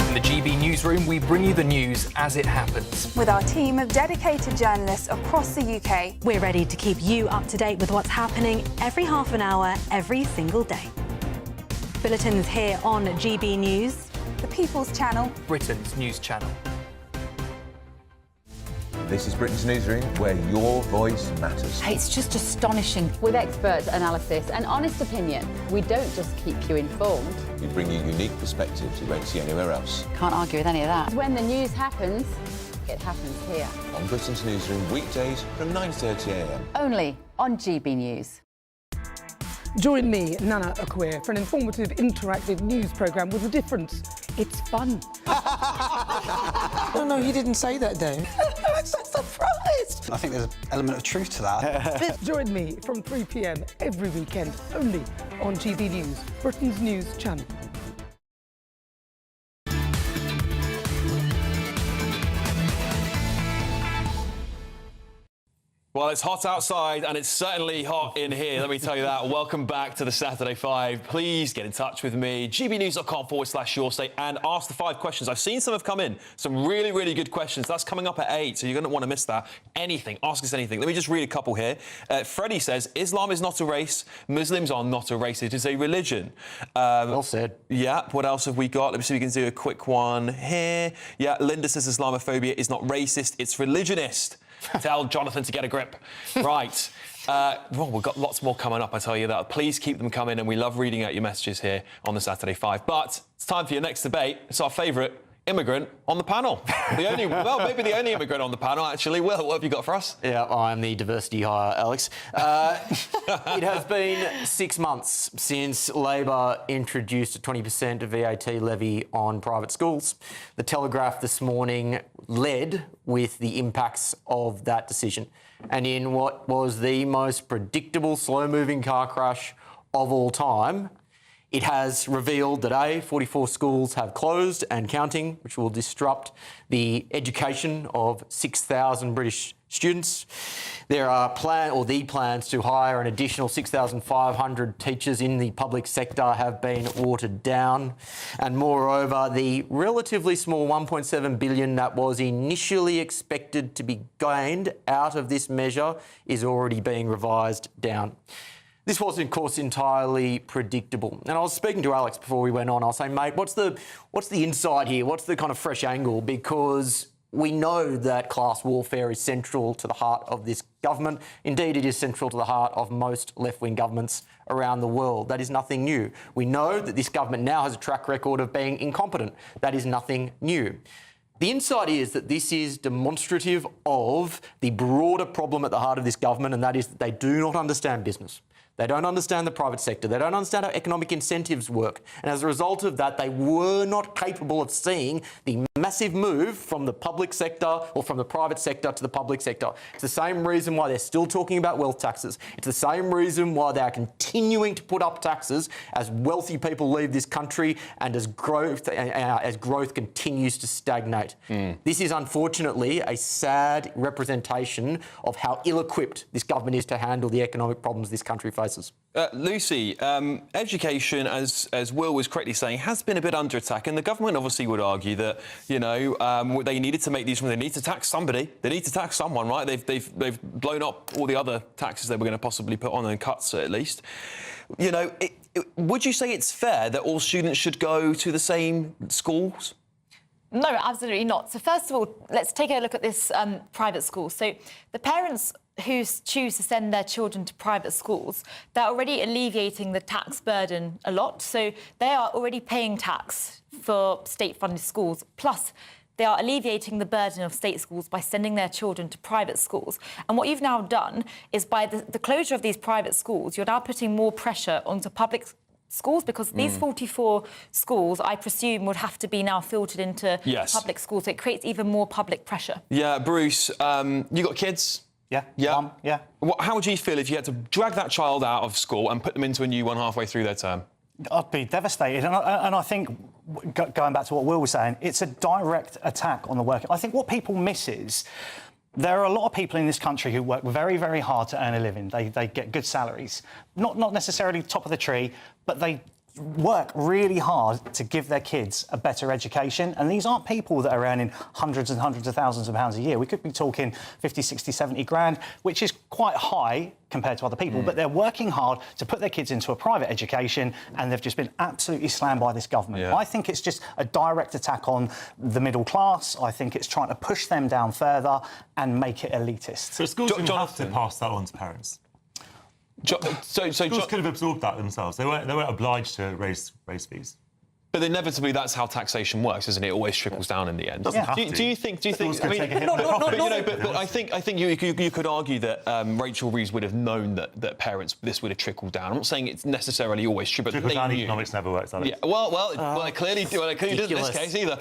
In the GB Newsroom, we bring you the news as it happens. With our team of dedicated journalists across the UK, we're ready to keep you up to date with what's happening every half an hour, every single day. Bulletins here on GB News, the People's Channel, Britain's news channel. This is Britain's Newsroom, where your voice matters. It's just astonishing. With expert analysis and honest opinion, we don't just keep you informed. We bring you unique perspectives you won't see anywhere else. Can't argue with any of that. When the news happens, it happens here. On Britain's Newsroom, weekdays from 9:30 a.m. Only on GB News. Join me, Nana Okoye, for an informative, interactive news programme with a difference. It's fun. No, he didn't say that, though. I'm so surprised. I think there's an element of truth to that. Join me from 3 p.m. every weekend, only on GB News, Britain's news channel. Well, it's hot outside and it's certainly hot in here, let me tell you that. Welcome back to the Saturday 5. Please get in touch with me, gbnews.com/yourstate, and ask the 5 questions. I've seen some have come in, some really, really good questions. That's coming up at 8, so you're going to want to miss that. Anything, ask us anything. Let me just read a couple here. Freddie says, Islam is not a race, Muslims are not a race, it is a religion. Well said. Yeah, what else have we got? Let me see if we can do a quick one here. Yeah, Linda says Islamophobia is not racist, it's religionist. Tell Jonathan to get a grip. Right. Well, we've got lots more coming up, I tell you that. Please keep them coming, and we love reading out your messages here on the Saturday 5. But it's time for your next debate. It's our favourite immigrant on the panel. The only, well, maybe the only immigrant on the panel, actually. Will, what have you got for us? Yeah, I'm the diversity hire, Alex. It has been 6 months since Labor introduced a 20% VAT levy on private schools. The Telegraph this morning led with the impacts of that decision. And in what was the most predictable, slow-moving car crash of all time, it has revealed that 44 schools have closed and counting, which will disrupt the education of 6,000 British students. There are plans to hire an additional 6,500 teachers in the public sector have been watered down. And moreover, the relatively small $1.7 billion that was initially expected to be gained out of this measure is already being revised down. This was, of course, entirely predictable. And I was speaking to Alex before we went on. I was saying, mate, what's the insight here? What's the kind of fresh angle? Because We know that class warfare is central to the heart of this government. Indeed, it is central to the heart of most left-wing governments around the world. That is nothing new. We know that this government now has a track record of being incompetent. That is nothing new. The insight is that this is demonstrative of the broader problem at the heart of this government, and that is that they do not understand business. They don't understand the private sector. They don't understand how economic incentives work. And as a result of that, they were not capable of seeing the massive move from the public sector or from the private sector to the public sector. It's the same reason why they're still talking about wealth taxes. It's the same reason why they are continuing to put up taxes as wealthy people leave this country and as growth continues to stagnate. This is unfortunately a sad representation of how ill-equipped this government is to handle the economic problems this country faces. Lucy, education, as Will was correctly saying, has been a bit under attack, and the government obviously would argue that, you know, they needed to make these. They need to tax somebody. They need to tax someone, right? They've blown up all the other taxes they were going to possibly put on, and cuts at least. You know, would you say it's fair that all students should go to the same schools? No, absolutely not. So first of all, let's take a look at this private school. So the parents who choose to send their children to private schools, they're already alleviating the tax burden a lot. So they are already paying tax for state-funded schools. Plus, they are alleviating the burden of state schools by sending their children to private schools. And what you've now done is by the closure of these private schools, you're now putting more pressure onto public schools, because these 44 schools, I presume, would have to be now filtered into public schools. So it creates even more public pressure. Yeah, Bruce, you got kids? Yeah. How would you feel if you had to drag that child out of school and put them into a new one halfway through their term? I'd be devastated. And I think, going back to what Will was saying, it's a direct attack on the work. I think what people miss is there are a lot of people in this country who work very, very hard to earn a living. They get good salaries. Not necessarily top of the tree, but they work really hard to give their kids a better education. And these aren't people that are earning hundreds and hundreds of thousands of pounds a year. We could be talking 50, 60, 70 grand, which is quite high compared to other people. But they're working hard to put their kids into a private education, and they've just been absolutely slammed by this government. I think it's just a direct attack on the middle class. I think it's trying to push them down further and make it elitist. So schools don't have to pass that on to parents. Schools could have absorbed that themselves. They weren't obliged to raise fees. But inevitably, that's how taxation works, isn't it? It always trickles down in the end. Do you think? I mean, but I think you could argue that Rachel Reeves would have known that parents this would have trickled down. I'm not saying it's necessarily always true, but trickle down knew. Economics never works, Alex. Yeah. Well, it clearly didn't in this case either.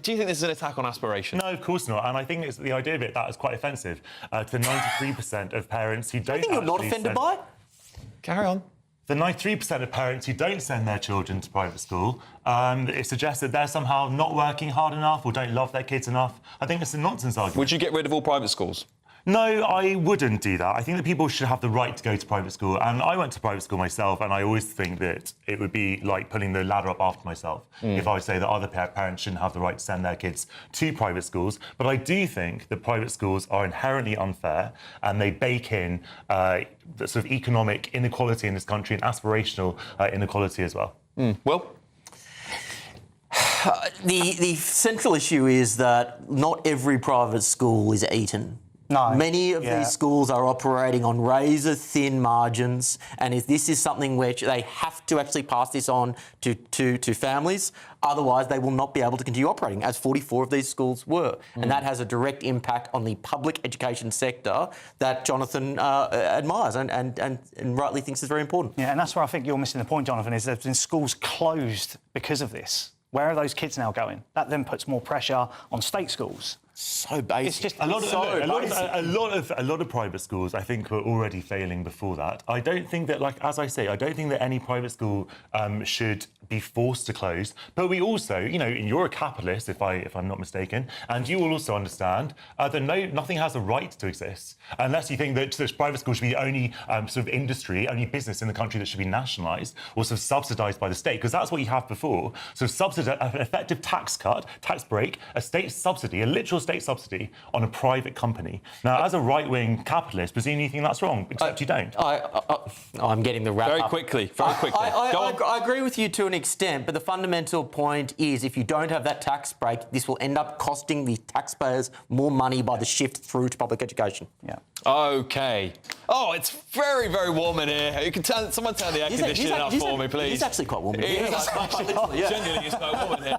Do you think this is an attack on aspiration? No, of course not. And I think it's the idea of it that is quite offensive to the 93% of parents who don't. I think you're not offended by it. Carry on. The 93% of parents who don't send their children to private school, it suggests that they're somehow not working hard enough or don't love their kids enough. I think it's a nonsense argument. Would you get rid of all private schools? No, I wouldn't do that. I think that people should have the right to go to private school. And I went to private school myself, and I always think that it would be like pulling the ladder up after myself if I would say that other parents shouldn't have the right to send their kids to private schools. But I do think that private schools are inherently unfair, and they bake in the sort of economic inequality in this country and aspirational inequality as well. Well? The central issue is that not every private school is Eton. No. Many of these schools are operating on razor-thin margins, and if this is something which they have to actually pass this on to families, otherwise they will not be able to continue operating, as 44 of these schools were. And that has a direct impact on the public education sector that Jonathan admires and rightly thinks is very important. Yeah, and that's where I think you're missing the point, Jonathan, is there's been schools closed because of this. Where are those kids now going? That then puts more pressure on state schools. So basic. It's just a lot of private schools, I think, were already failing before that. I don't think that, as I say, I don't think that any private school should be forced to close. But we also, you're a capitalist, if I'm not mistaken, and you will also understand that nothing has a right to exist unless you think that private schools should be the only sort of industry, only business in the country that should be nationalised or sort of subsidised by the state, because that's what you have before. So an effective tax cut, tax break, a state subsidy, a literal single state subsidy on a private company. Now, as a right-wing capitalist, presumably you think that's wrong, except you don't. I'm getting the wrap Very up. quickly, very quickly. I agree with you to an extent, but the fundamental point is if you don't have that tax break, this will end up costing the taxpayers more money by the shift through to public education. Yeah. OK. Oh, it's very, very warm in here. You can someone turn the air conditioning up for me, please. It's actually quite warm in here. Genuinely, it's quite warm in here.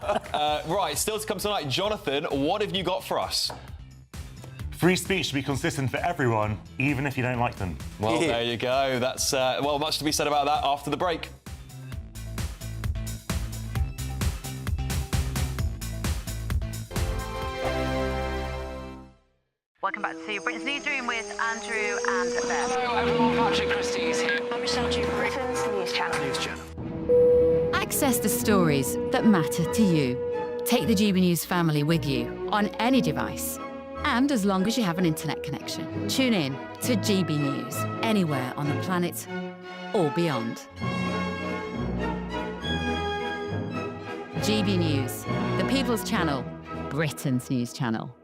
Right, still to come tonight. Jonathan, what have you got for us? Free speech should be consistent for everyone, even if you don't like them. Well, there you go. That's, well, much to be said about that after the break. Welcome back to Britain's Newsroom with Andrew and Beth. Hello everyone, Patrick Christie is here. I'm Michelle Duke, Britain's News Channel. Access the stories that matter to you. Take the GB News family with you on any device. And as long as you have an internet connection, tune in to GB News anywhere on the planet or beyond. GB News, the People's Channel, Britain's news channel.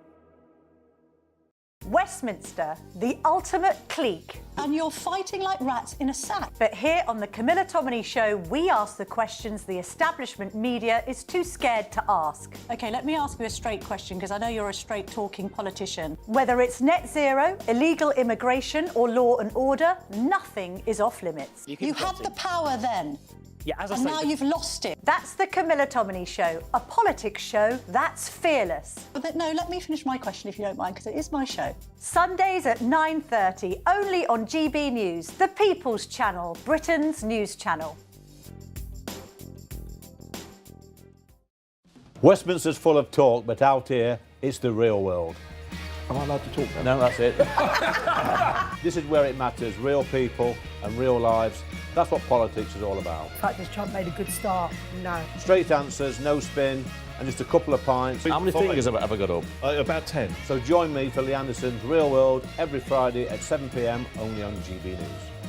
Westminster, the ultimate clique. And you're fighting like rats in a sack. But here on the Camilla Tominey Show, we ask the questions the establishment media is too scared to ask. OK, let me ask you a straight question, because I know you're a straight-talking politician. Whether it's net zero, illegal immigration or law and order, nothing is off limits. You had the power then. Yeah, as I and say, now you've lost it. That's the Camilla Tominey Show, a politics show that's fearless. But no, let me finish my question if you don't mind, because it is my show. Sundays at 9:30, only on GB News, the People's Channel, Britain's news channel. Westminster's full of talk, but out here, it's the real world. Am I allowed to talk now? No, that's it. This is where it matters, real people and real lives. That's what politics is all about. In fact, has Trump made a good start? No. Straight answers, no spin, and just a couple of pints. How many fingers have I got up? About 10. So join me for Lee Anderson's Real World every Friday at 7 p.m. only on GB News.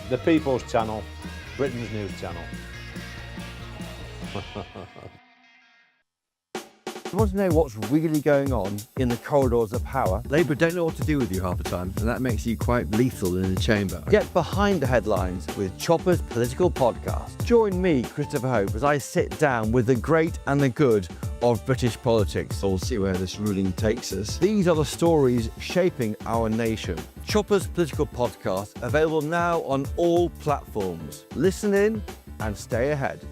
The People's Channel, Britain's news channel. You want to know what's really going on in the corridors of power? Labour don't know what to do with you half the time, and that makes you quite lethal in the chamber. Get behind the headlines with Chopper's Political Podcast. Join me, Christopher Hope, as I sit down with the great and the good of British politics. We'll see where this ruling takes us. These are the stories shaping our nation. Chopper's Political Podcast, available now on all platforms. Listen in and stay ahead.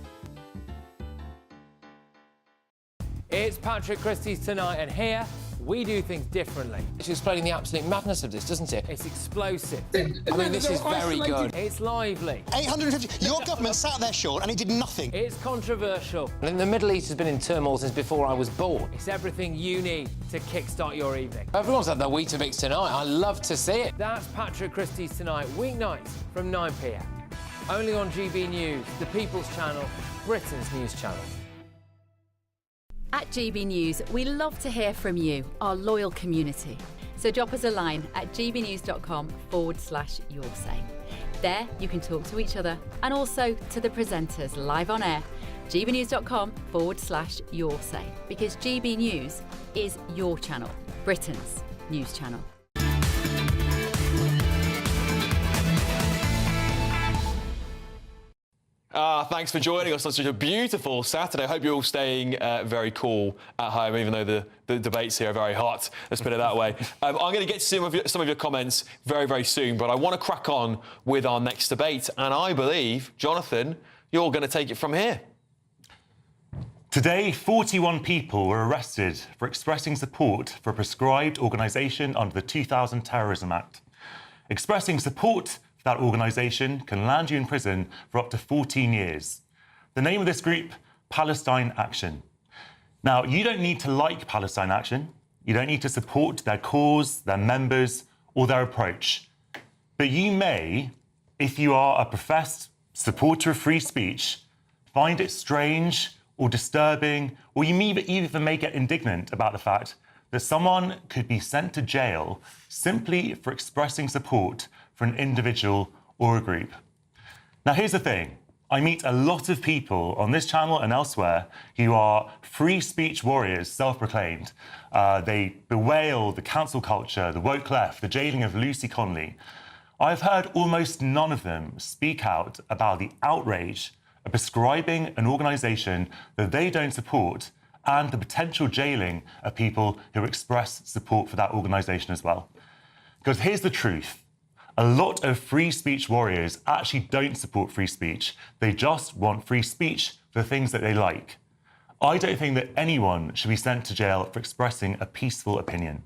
It's Patrick Christie's Tonight, and here we do things differently. It's explaining the absolute madness of this, doesn't it? It's explosive. I mean, this is very good. It's lively. 850. Your government sat there, Sean, and it did nothing. It's controversial. And the Middle East has been in turmoil since before I was born. It's everything you need to kickstart your evening. Everyone's had their Weetabix tonight. I love to see it. That's Patrick Christie's Tonight, weeknights from 9 p.m. Only on GB News, the People's Channel, Britain's news channel. At GB News, we love to hear from you, our loyal community. So drop us a line at gbnews.com/yoursay. There you can talk to each other and also to the presenters live on air. gbnews.com/yoursay, because GB News is your channel, Britain's news channel. Thanks for joining us on such a beautiful Saturday. I hope you're all staying very cool at home, even though the debates here are very hot. Let's put it that way. I'm going to get to some of your comments very, very soon, but I want to crack on with our next debate. And I believe, Jonathan, you're going to take it from here. Today, 41 people were arrested for expressing support for a prescribed organisation under the 2000 Terrorism Act. Expressing support that organisation can land you in prison for up to 14 years. The name of this group, Palestine Action. Now, you don't need to like Palestine Action. You don't need to support their cause, their members, or their approach. But you may, if you are a professed supporter of free speech, find it strange or disturbing, or you even may get indignant about the fact that someone could be sent to jail simply for expressing support for an individual or a group. Now, here's the thing. I meet a lot of people on this channel and elsewhere who are free speech warriors, self-proclaimed. They bewail the cancel culture, the woke left, the jailing of Lucy Conley. I've heard almost none of them speak out about the outrage of prescribing an organisation that they don't support and the potential jailing of people who express support for that organisation as well. Because here's the truth. A lot of free speech warriors actually don't support free speech. They just want free speech for the things that they like. I don't think that anyone should be sent to jail for expressing a peaceful opinion.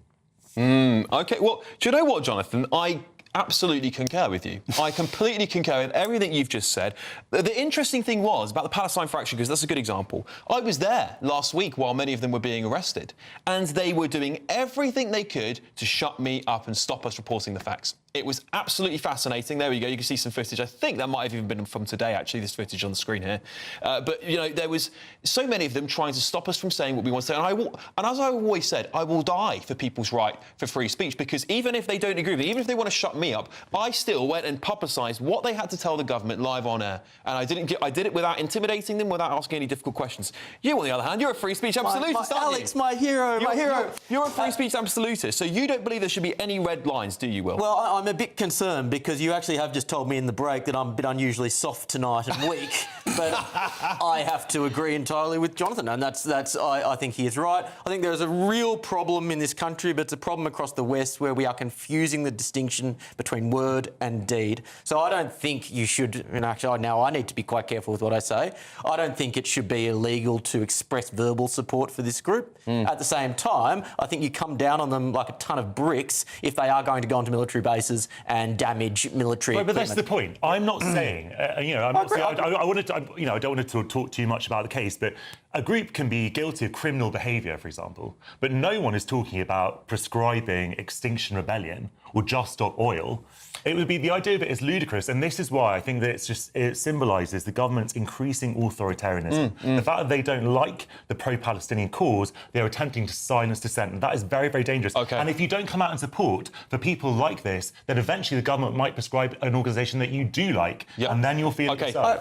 OK, well, do you know what, Jonathan? I absolutely concur with you. I completely concur with everything you've just said. The interesting thing was about the Palestine Action, because that's a good example. I was there last week while many of them were being arrested, and they were doing everything they could to shut me up and stop us reporting the facts. It was absolutely fascinating. There we go. You can see some footage. I think that might have even been from today, actually, this footage on the screen here. But, you know, there was so many of them trying to stop us from saying what we want to say. And as I've always said, I will die for people's right for free speech, because even if they don't agree with me, even if they want to shut me up, I still went and publicised what they had to tell the government live on air. And I did it without intimidating them, without asking any difficult questions. You, on the other hand, you're a free speech absolutist, aren't you? Alex, my hero, my hero. You're a free speech absolutist, so you don't believe there should be any red lines, do you, Will? Well, I'm a bit concerned because you actually have just told me in the break that I'm a bit unusually soft tonight and weak, but I have to agree entirely with Jonathan, and I think he is right. I think there's a real problem in this country, but it's a problem across the West where we are confusing the distinction between word and deed. So I don't think you should, and actually now I need to be quite careful with what I say. I don't think it should be illegal to express verbal support for this group. At the same time, I think you come down on them like a ton of bricks if they are going to go onto military bases and damage military equipment. But that's the point. I'm not saying, I wanted to, I don't want to talk too much about the case, but a group can be guilty of criminal behaviour, for example, but no one is talking about prescribing Extinction Rebellion or Just Stop Oil. It would be, the idea of it is ludicrous, and this is why I think that it symbolises the government's increasing authoritarianism. The fact that they don't like the pro-Palestinian cause, they're attempting to silence dissent, and that is very, very dangerous. And if you don't come out in support for people like this, then eventually the government might prescribe an organisation that you do like, and then you'll feel yourself.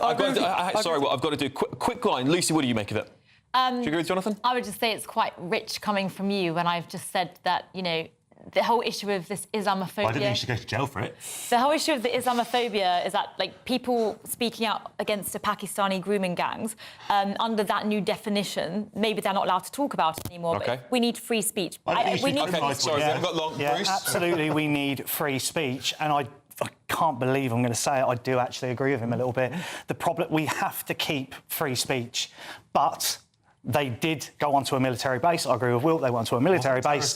Sorry, I've got to do a quick line. Lucy, what do you make of it? Do you agree with Jonathan? I would just say it's quite rich coming from you when I've just said that, you know, the whole issue of this Islamophobia... I don't think you should go to jail for it. The whole issue of the Islamophobia is that, like, people speaking out against the Pakistani grooming gangs, under that new definition, maybe they're not allowed to talk about it anymore. Okay. But we need free speech. Sorry, I've got long. Bruce? Absolutely, we need free speech, and I can't believe I'm going to say it. I do actually agree with him a little bit. The problem, we have to keep free speech, but they did go onto a military base. I agree with Will. They went onto a military base.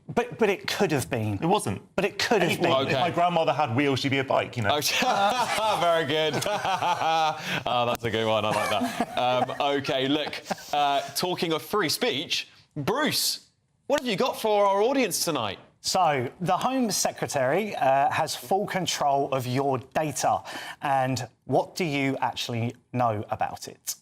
But it could have been. It wasn't. But it could have been. If my grandmother had wheels, she'd be a bike, you know. Very good. Oh, that's a good one. I like that. OK, look, talking of free speech, Bruce, what have you got for our audience tonight? So, the Home Secretary has full control of your data. And what do you actually know about it?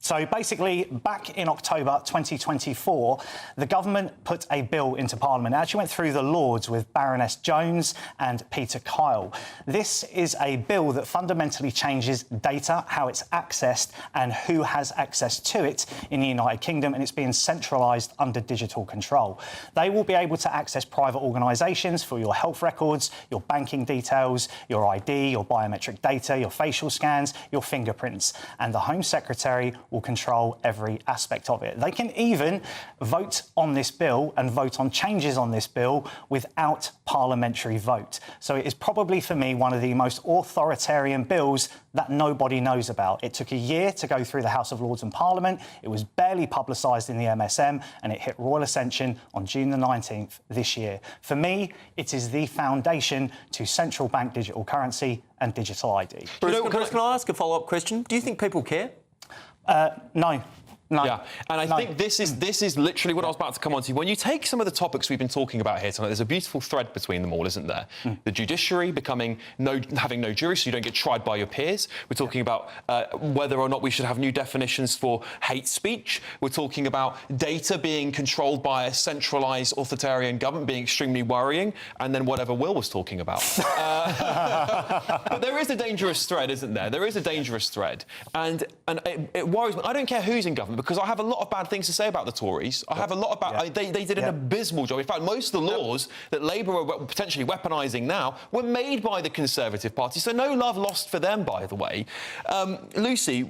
So basically, back in October 2024, the government put a bill into Parliament. It actually went through the Lords with Baroness Jones and Peter Kyle. This is a bill that fundamentally changes data, how it's accessed and who has access to it in the United Kingdom, and it's being centralised under digital control. They will be able to access private organisations for your health records, your banking details, your ID, your biometric data, your facial scans, your fingerprints, and the Home Secretary will control every aspect of it. They can even vote on this bill and vote on changes on this bill without parliamentary vote. So it is probably, for me, one of the most authoritarian bills that nobody knows about. It took a year to go through the House of Lords and Parliament. It was barely publicised in the MSM, and it hit royal ascension on June the 19th this year. For me, it is the foundation to central bank digital currency and digital ID. Bruce, can I ask a follow-up question? Do you think people care? No. No. Yeah, and I think this is literally what I was about to come on to. When you take some of the topics we've been talking about here tonight, there's a beautiful thread between them all, isn't there? The judiciary having no jury, so you don't get tried by your peers. We're talking about whether or not we should have new definitions for hate speech. We're talking about data being controlled by a centralised authoritarian government being extremely worrying, and then whatever Will was talking about. But there is a dangerous thread, isn't there? There is a dangerous thread, and it worries me. I don't care who's in government, because I have a lot of bad things to say about the Tories. I have a lot about... They did an abysmal job. In fact, most of the laws that Labour are potentially weaponising now were made by the Conservative Party, so no love lost for them, by the way. Lucy...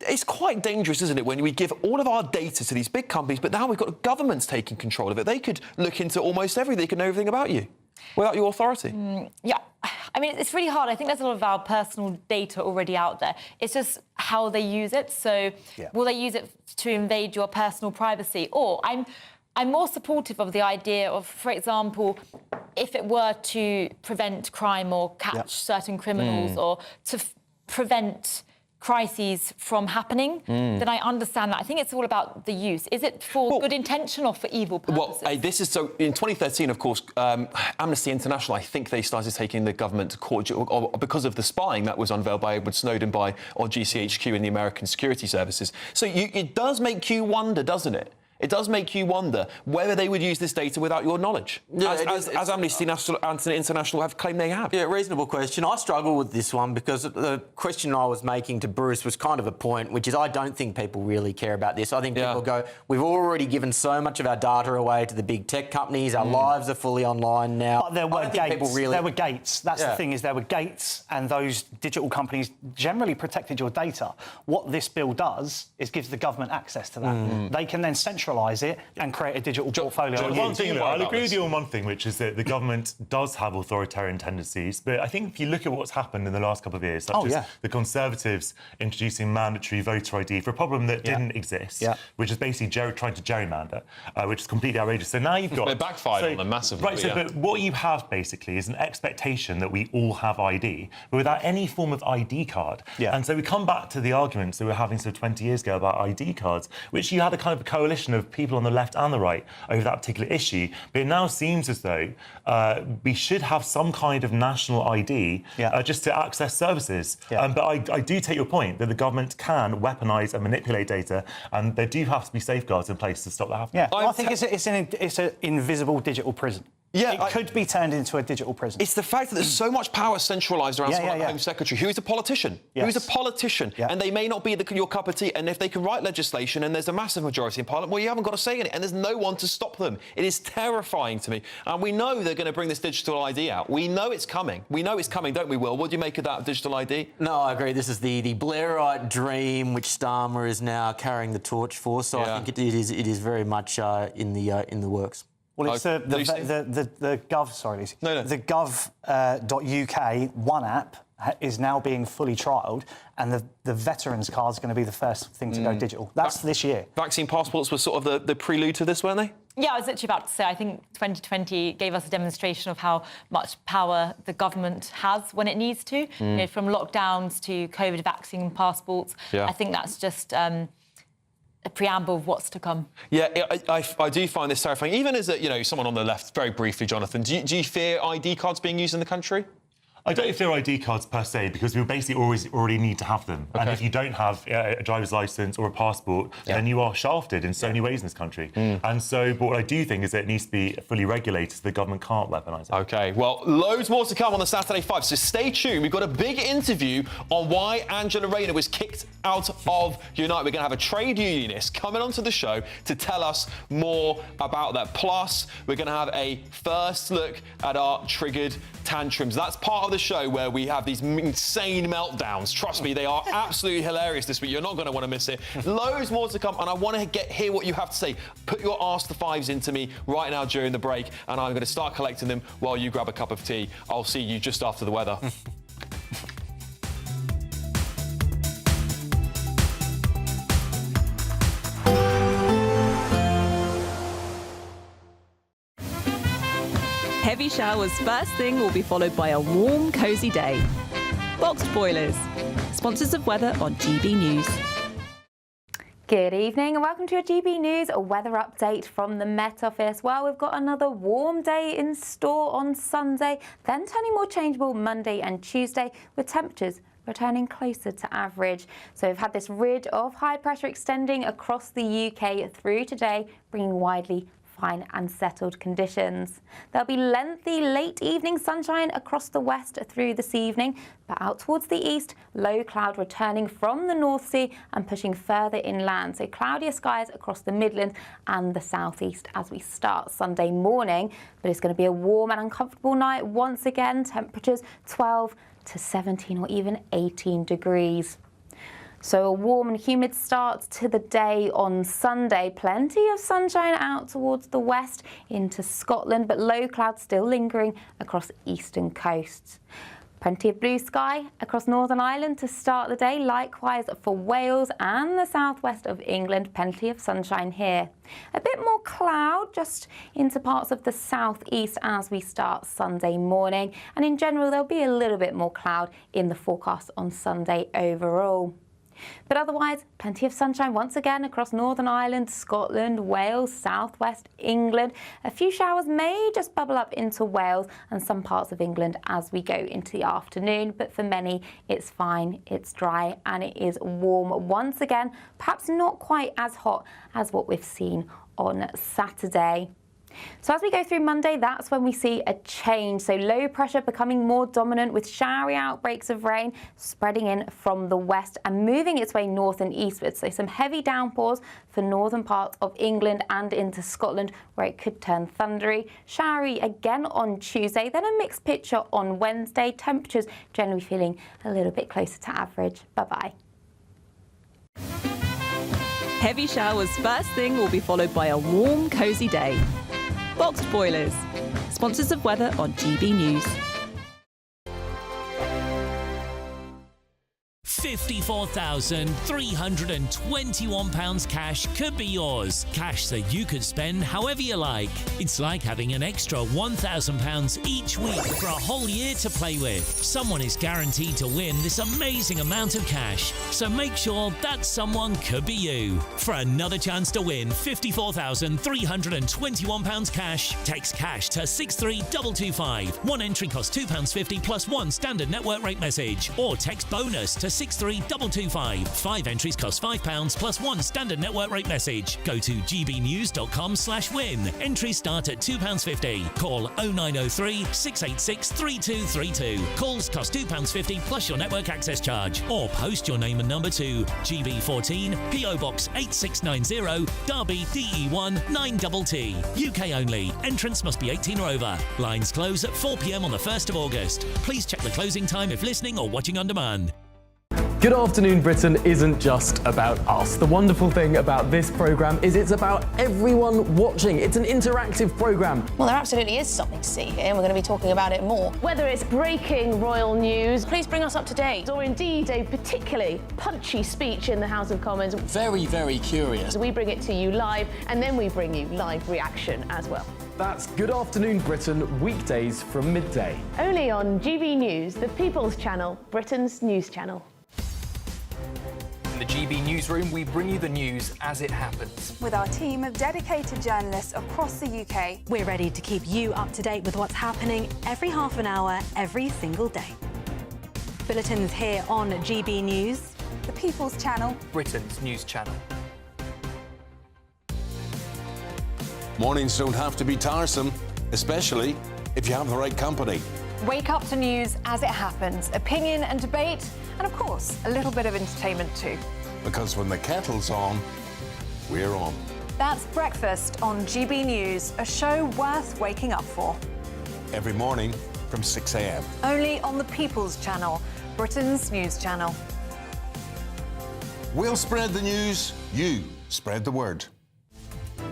It's quite dangerous, isn't it, when we give all of our data to these big companies, but now we've got governments taking control of it. They could look into almost everything. They could know everything about you without your authority. Yeah. I mean, it's really hard. I think there's a lot of our personal data already out there. It's just how they use it. So will they use it to invade your personal privacy? Or I'm more supportive of the idea of, for example, if it were to prevent crime or catch certain criminals or to prevent crises from happening, then I understand that. I think it's all about the use. Is it for good intention or for evil purposes? Well, this is so... In 2013, of course, Amnesty International, I think they started taking the government to court because of the spying that was unveiled by Edward Snowden or GCHQ and the American Security Services. So it does make you wonder, doesn't it? It does make you wonder whether they would use this data without your knowledge, as Amnesty International have claimed they have. Yeah, reasonable question. I struggle with this one because the question I was making to Bruce was kind of a point, which is I don't think people really care about this. I think people go, we've already given so much of our data away to the big tech companies, our lives are fully online now. But there were gates. There were gates. That's the thing, is there were gates, and those digital companies generally protected your data. What this bill does is gives the government access to that. They can then centralise it and create a digital portfolio. One thing, I'll agree with you on one thing, which is that the government does have authoritarian tendencies. But I think if you look at what's happened in the last couple of years, such as the Conservatives introducing mandatory voter ID for a problem that didn't exist, which is basically trying to gerrymander, which is completely outrageous. So now you've got... They backfired on them massively. Right, but what you have, basically, is an expectation that we all have ID, but without any form of ID card. And so we come back to the arguments that we were having 20 years ago about ID cards, which you had a kind of a coalition of people on the left and the right over that particular issue. But it now seems as though we should have some kind of national ID just to access services. But I do take your point that the government can weaponise and manipulate data, and there do have to be safeguards in place to stop that happening. I think it's an invisible digital prison. It could be turned into a digital prison. It's the fact that there's so much power centralised around someone like the Home Secretary, who is a politician. Who's a politician. And they may not be your cup of tea. And if they can write legislation and there's a massive majority in Parliament, well, you haven't got a say in it. And there's no one to stop them. It is terrifying to me. And we know they're going to bring this digital ID out. We know it's coming. We know it's coming, don't we, Will? What do you make of that digital ID? No, I agree. This is the Blairite dream, which Starmer is now carrying the torch for. So I think it is very much in the works. Well, it's the Gov. Sorry, Lucy. The Gov.uk One app is now being fully trialled, and the veterans card is going to be the first thing to go digital. That's this year. Vaccine passports were sort of the prelude to this, weren't they? Yeah, I was literally about to say, I think 2020 gave us a demonstration of how much power the government has when it needs to. You know, from lockdowns to COVID vaccine passports. I think that's just... a preamble of what's to come. Yeah, I do find this terrifying. Even as someone on the left, very briefly, Jonathan, do you fear ID cards being used in the country? I don't fear ID cards per se, because we basically already need to have them. And if you don't have a driver's licence or a passport, then you are shafted in so many ways in this country. And so, but what I do think is that it needs to be fully regulated so the government can't weaponise it. OK, well, loads more to come on the Saturday 5, so stay tuned. We've got a big interview on why Angela Rayner was kicked out of Unite. We're going to have a trade unionist coming onto the show to tell us more about that. Plus, we're going to have a first look at our triggered tantrums. That's part of the show where we have these insane meltdowns. Trust me, they are absolutely hilarious this week. You're not going to want to miss it. Loads more to come, and I want to hear what you have to say. Put your Ask the Fives into me right now during the break, and I'm going to start collecting them while you grab a cup of tea. I'll see you just after the weather. Heavy showers first thing will be followed by a warm, cosy day. Boxed boilers, sponsors of weather on GB News. Good evening and welcome to a GB News weather update from the Met Office. Well, we've got another warm day in store on Sunday, then turning more changeable Monday and Tuesday with temperatures returning closer to average. So we've had this ridge of high pressure extending across the UK through today, bringing widely fine and settled conditions. There'll be lengthy late evening sunshine across the west through this evening, but out towards the east, low cloud returning from the North Sea and pushing further inland. So cloudier skies across the Midlands and the southeast as we start Sunday morning. But it's going to be a warm and uncomfortable night once again. Temperatures 12 to 17 or even 18 degrees. So a warm and humid start to the day on Sunday. Plenty of sunshine out towards the west into Scotland, but low clouds still lingering across eastern coasts. Plenty of blue sky across Northern Ireland to start the day. Likewise for Wales and the southwest of England, plenty of sunshine here. A bit more cloud just into parts of the southeast as we start Sunday morning. And in general, there'll be a little bit more cloud in the forecast on Sunday overall. But otherwise, plenty of sunshine once again across Northern Ireland, Scotland, Wales, southwest England. A few showers may just bubble up into Wales and some parts of England as we go into the afternoon. But for many, it's fine, it's dry and it is warm once again. Perhaps not quite as hot as what we've seen on Saturday. So as we go through Monday, that's when we see a change. So low pressure becoming more dominant with showery outbreaks of rain spreading in from the west and moving its way north and eastward. So some heavy downpours for northern parts of England and into Scotland where it could turn thundery. Showery again on Tuesday, then a mixed picture on Wednesday. Temperatures generally feeling a little bit closer to average. Bye-bye. Heavy showers first thing will be followed by a warm, cosy day. Boxed boilers, sponsors of weather on GB News. £54,321 cash could be yours. Cash that you could spend however you like. It's like having an extra £1,000 each week for a whole year to play with. Someone is guaranteed to win this amazing amount of cash. So make sure that someone could be you. For another chance to win £54,321 cash, text cash to 63225. One entry costs £2.50 plus one standard network rate message. Or text bonus to 63225. 5 entries cost £5 plus one standard network rate message. Go to gbnews.com/win. Entries start at £2.50. Call 0903 686 3232. Calls cost £2.50 plus your network access charge. Or post your name and number to GB14 PO Box 8690 Derby DE1 9TT. UK only. Entrance must be 18 or over. Lines close at 4 p.m. on the 1st of August. Please check the closing time if listening or watching on demand. Good Afternoon Britain isn't just about us. The wonderful thing about this programme is it's about everyone watching. It's an interactive programme. Well, there absolutely is something to see here, and we're going to be talking about it more. Whether it's breaking royal news, please bring us up to date. Or indeed a particularly punchy speech in the House of Commons. Very, very curious. We bring it to you live, and then we bring you live reaction as well. That's Good Afternoon Britain, weekdays from midday. Only on GB News, the People's Channel, Britain's news channel. In the GB Newsroom, we bring you the news as it happens. With our team of dedicated journalists across the UK, we're ready to keep you up to date with what's happening every half an hour, every single day. Bulletins here on GB News, the People's Channel, Britain's news channel. Mornings don't have to be tiresome, especially if you have the right company. Wake up to news as it happens, opinion and debate, and of course, a little bit of entertainment too. Because when the kettle's on, we're on. That's Breakfast on GB News, a show worth waking up for. Every morning from 6 a.m. Only on the People's Channel, Britain's news channel. We'll spread the news, you spread the word.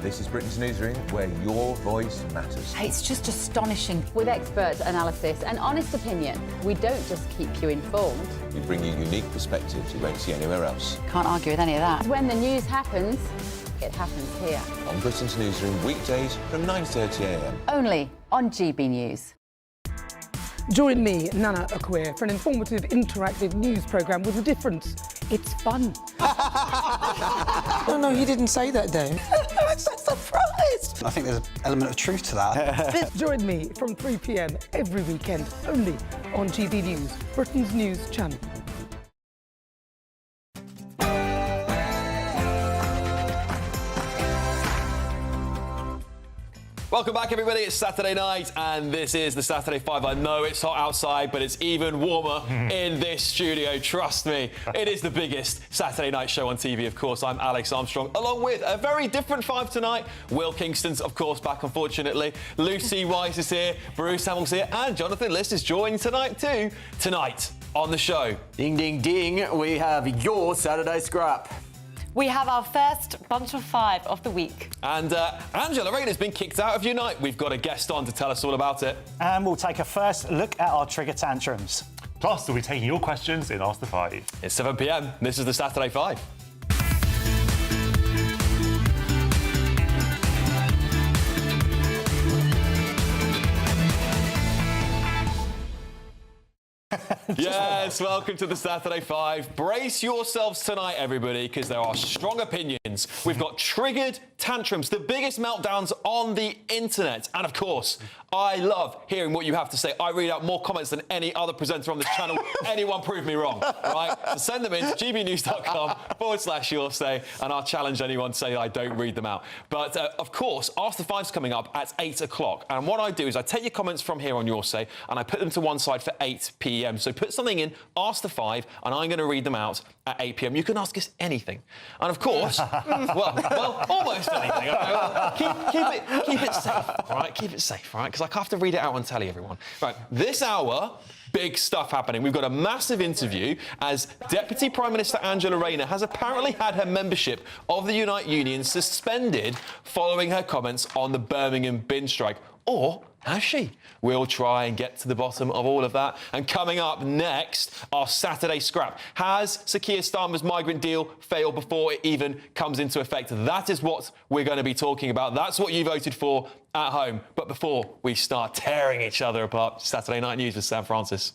This is Britain's Newsroom, where your voice matters. It's just astonishing. With expert analysis and honest opinion, we don't just keep you informed. We bring you unique perspectives you won't see anywhere else. Can't argue with any of that. When the news happens, it happens here. On Britain's Newsroom, weekdays from 9:30 a.m. Only on GB News. Join me, Nana Akwe, for an informative, interactive news programme with a difference It's fun. No, you didn't say that, Dave. I'm so surprised. I think there's an element of truth to that. Join me from 3 p.m. every weekend, only on GB News, Britain's news channel. Welcome back, everybody. It's Saturday night, and this is the Saturday 5. I know it's hot outside, but it's even warmer in this studio. Trust me, it is the biggest Saturday night show on TV, of course. I'm Alex Armstrong, along with a very different 5 tonight. Will Kingston's, of course, back, unfortunately. Lucy Weiss is here, Bruce Hamill's here, and Jonathan List is joining tonight, too. Tonight on the show. Ding, ding, ding. We have your Saturday Scrap. We have our first bunch of 5 of the week. And Angela Rayner's been kicked out of Unite. We've got a guest on to tell us all about it. And we'll take a first look at our trigger tantrums. Plus, we'll be taking your questions in Ask the 5. It's 7 p.m. This is the Saturday 5. Yes, welcome to the Saturday 5. Brace yourselves tonight, everybody, because there are strong opinions. We've got triggered tantrums, the biggest meltdowns on the internet. And of course, I love hearing what you have to say. I read out more comments than any other presenter on this channel. Anyone prove me wrong, right? So send them in to gbnews.com/your say, and I'll challenge anyone to say I don't read them out. But of course, Ask the 5's coming up at 8 o'clock. And what I do is I take your comments from here on your say, and I put them to one side for 8 p.m. So put something in, Ask the 5, and I'm going to read them out at 8 p.m. You can ask us anything. And of course, well, almost anything. Okay? Well, keep it safe, all right? Keep it safe, all right? Because I have to read it out on telly, everyone. Right, this hour, big stuff happening. We've got a massive interview as Deputy Prime Minister Angela Rayner has apparently had her membership of the Unite Union suspended following her comments on the Birmingham bin strike. Or has she? We'll try and get to the bottom of all of that. And coming up next, our Saturday Scrap. Has Sir Keir Starmer's migrant deal failed before it even comes into effect? That is what we're going to be talking about. That's what you voted for at home. But before we start tearing each other apart, Saturday Night News with Sam Francis.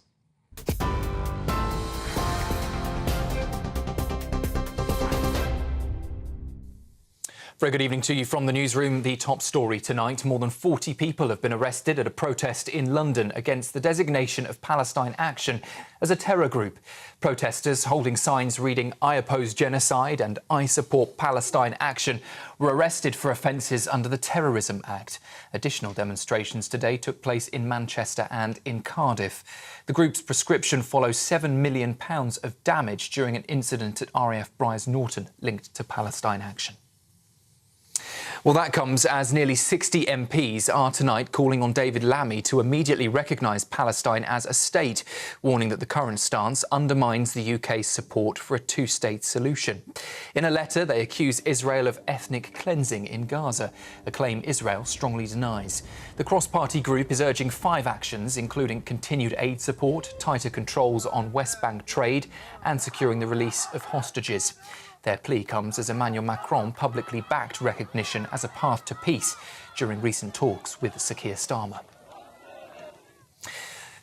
Very good evening to you from the newsroom. The top story tonight. More than 40 people have been arrested at a protest in London against the designation of Palestine Action as a terror group. Protesters holding signs reading "I oppose genocide" and "I support Palestine Action" were arrested for offences under the Terrorism Act. Additional demonstrations today took place in Manchester and in Cardiff. The group's prescription follows £7 million of damage during an incident at RAF Briars Norton linked to Palestine Action. Well, that comes as nearly 60 MPs are tonight calling on David Lammy to immediately recognise Palestine as a state, warning that the current stance undermines the UK's support for a two-state solution. In a letter, they accuse Israel of ethnic cleansing in Gaza, a claim Israel strongly denies. The cross-party group is urging 5 actions, including continued aid support, tighter controls on West Bank trade and securing the release of hostages. Their plea comes as Emmanuel Macron publicly backed recognition as a path to peace during recent talks with Sir Keir Starmer.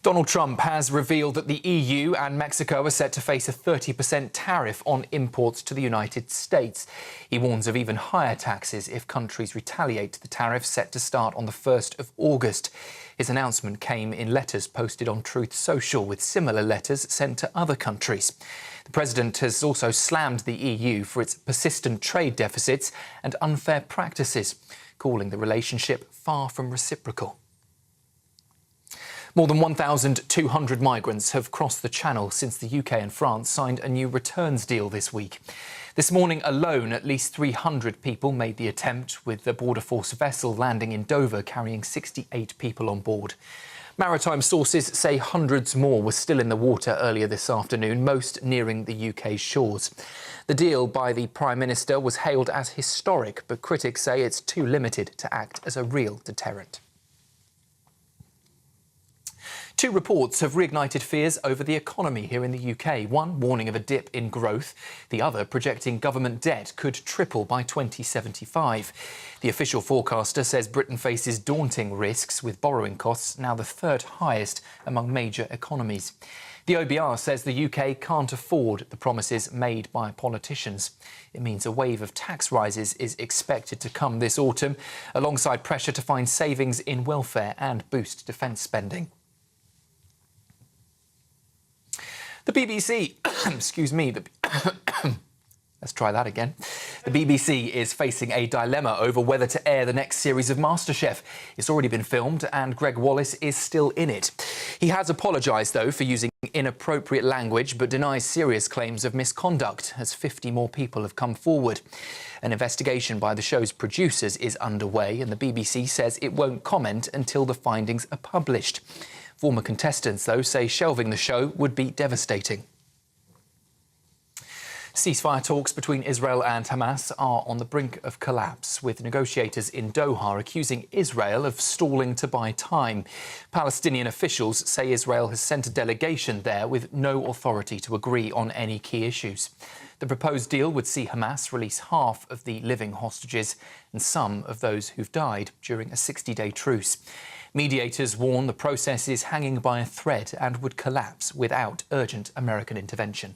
Donald Trump has revealed that the EU and Mexico are set to face a 30% tariff on imports to the United States. He warns of even higher taxes if countries retaliate. The tariff set to start on the 1st of August. His announcement came in letters posted on Truth Social, with similar letters sent to other countries. The president has also slammed the EU for its persistent trade deficits and unfair practices, calling the relationship far from reciprocal. More than 1,200 migrants have crossed the Channel since the UK and France signed a new returns deal this week. This morning alone, at least 300 people made the attempt, with the Border Force vessel landing in Dover carrying 68 people on board. Maritime sources say hundreds more were still in the water earlier this afternoon, most nearing the UK's shores. The deal by the Prime Minister was hailed as historic, but critics say it's too limited to act as a real deterrent. Two reports have reignited fears over the economy here in the UK. One warning of a dip in growth, the other projecting government debt could triple by 2075. The official forecaster says Britain faces daunting risks, with borrowing costs now the third highest among major economies. The OBR says the UK can't afford the promises made by politicians. It means a wave of tax rises is expected to come this autumn, alongside pressure to find savings in welfare and boost defence spending. The BBC, excuse me, let's try that again. The BBC is facing a dilemma over whether to air the next series of MasterChef. It's already been filmed and Greg Wallace is still in it. He has apologised, though, for using inappropriate language, but denies serious claims of misconduct, as 50 more people have come forward. An investigation by the show's producers is underway, and the BBC says it won't comment until the findings are published. Former contestants, though, say shelving the show would be devastating. Ceasefire talks between Israel and Hamas are on the brink of collapse, with negotiators in Doha accusing Israel of stalling to buy time. Palestinian officials say Israel has sent a delegation there with no authority to agree on any key issues. The proposed deal would see Hamas release half of the living hostages and some of those who've died during a 60-day truce. Mediators warn the process is hanging by a thread and would collapse without urgent American intervention.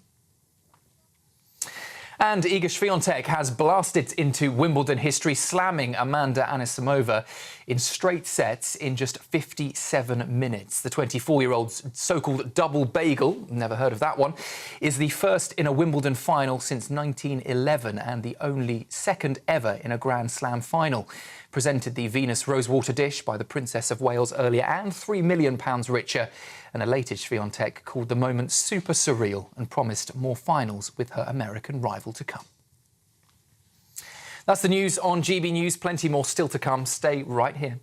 And Iga Swiatek has blasted into Wimbledon history, slamming Amanda Anisimova in straight sets in just 57 minutes. The 24-year-old's so-called double bagel, never heard of that one, is the first in a Wimbledon final since 1911 and the only second ever in a Grand Slam final. Presented the Venus Rosewater dish by the Princess of Wales earlier and £3 million richer. And elated Swiatek called the moment super surreal and promised more finals with her American rival to come. That's the news on GB News. Plenty more still to come. Stay right here.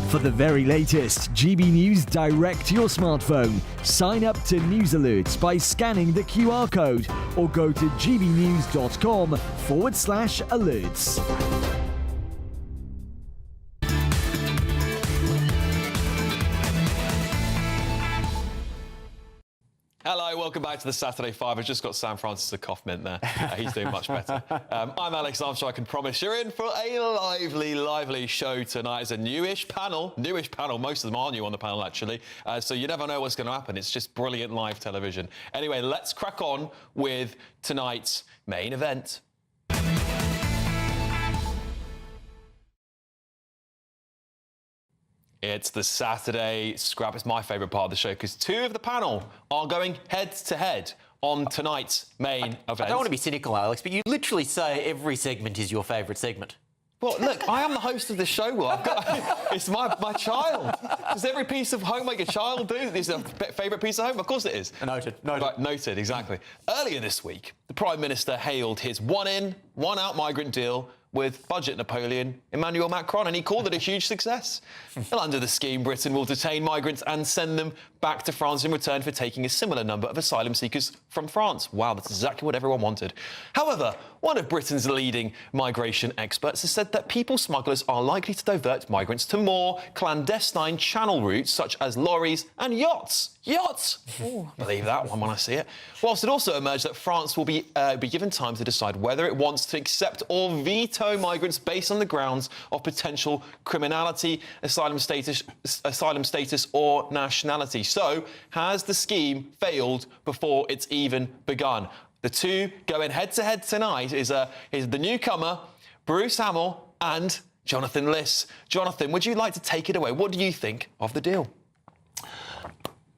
For the very latest GB News direct to your smartphone, sign up to News Alerts by scanning the QR code or go to gbnews.com/alerts. Hello, welcome back to the Saturday 5. I've just got Sam Francis a cough mint there. He's doing much better. I'm Alex Armstrong. I can promise you're in for a lively show tonight. It's a newish panel. Most of them are new on the panel, actually. So you never know what's going to happen. It's just brilliant live television. Anyway, let's crack on with tonight's main event. It's the Saturday scrap. It's my favourite part of the show because two of the panel are going head-to-head on tonight's main event. I don't want to be cynical, Alex, but you literally say every segment is your favourite segment. Well, look, I am the host of the show. Well, it's my child. Does every piece of homework a child do? Is it a favourite piece of homework? Of course it is. Noted. Right, noted, exactly. Earlier this week, the Prime Minister hailed his one-in, one-out migrant deal with budget Napoleon Emmanuel Macron, and he called it a huge success. Well, under the scheme, Britain will detain migrants and send them back to France in return for taking a similar number of asylum seekers from France. Wow, that's exactly what everyone wanted. However, one of Britain's leading migration experts has said that people smugglers are likely to divert migrants to more clandestine channel routes, such as lorries and yachts. Yachts! Ooh, believe that one when I see it. Whilst it also emerged that France will be given time to decide whether it wants to accept or veto migrants based on the grounds of potential criminality, asylum status, or nationality. So, has the scheme failed before it's even begun? The two going head-to-head tonight is the newcomer, Bruce Hamill, and Jonathan Liss. Jonathan, would you like to take it away? What do you think of the deal?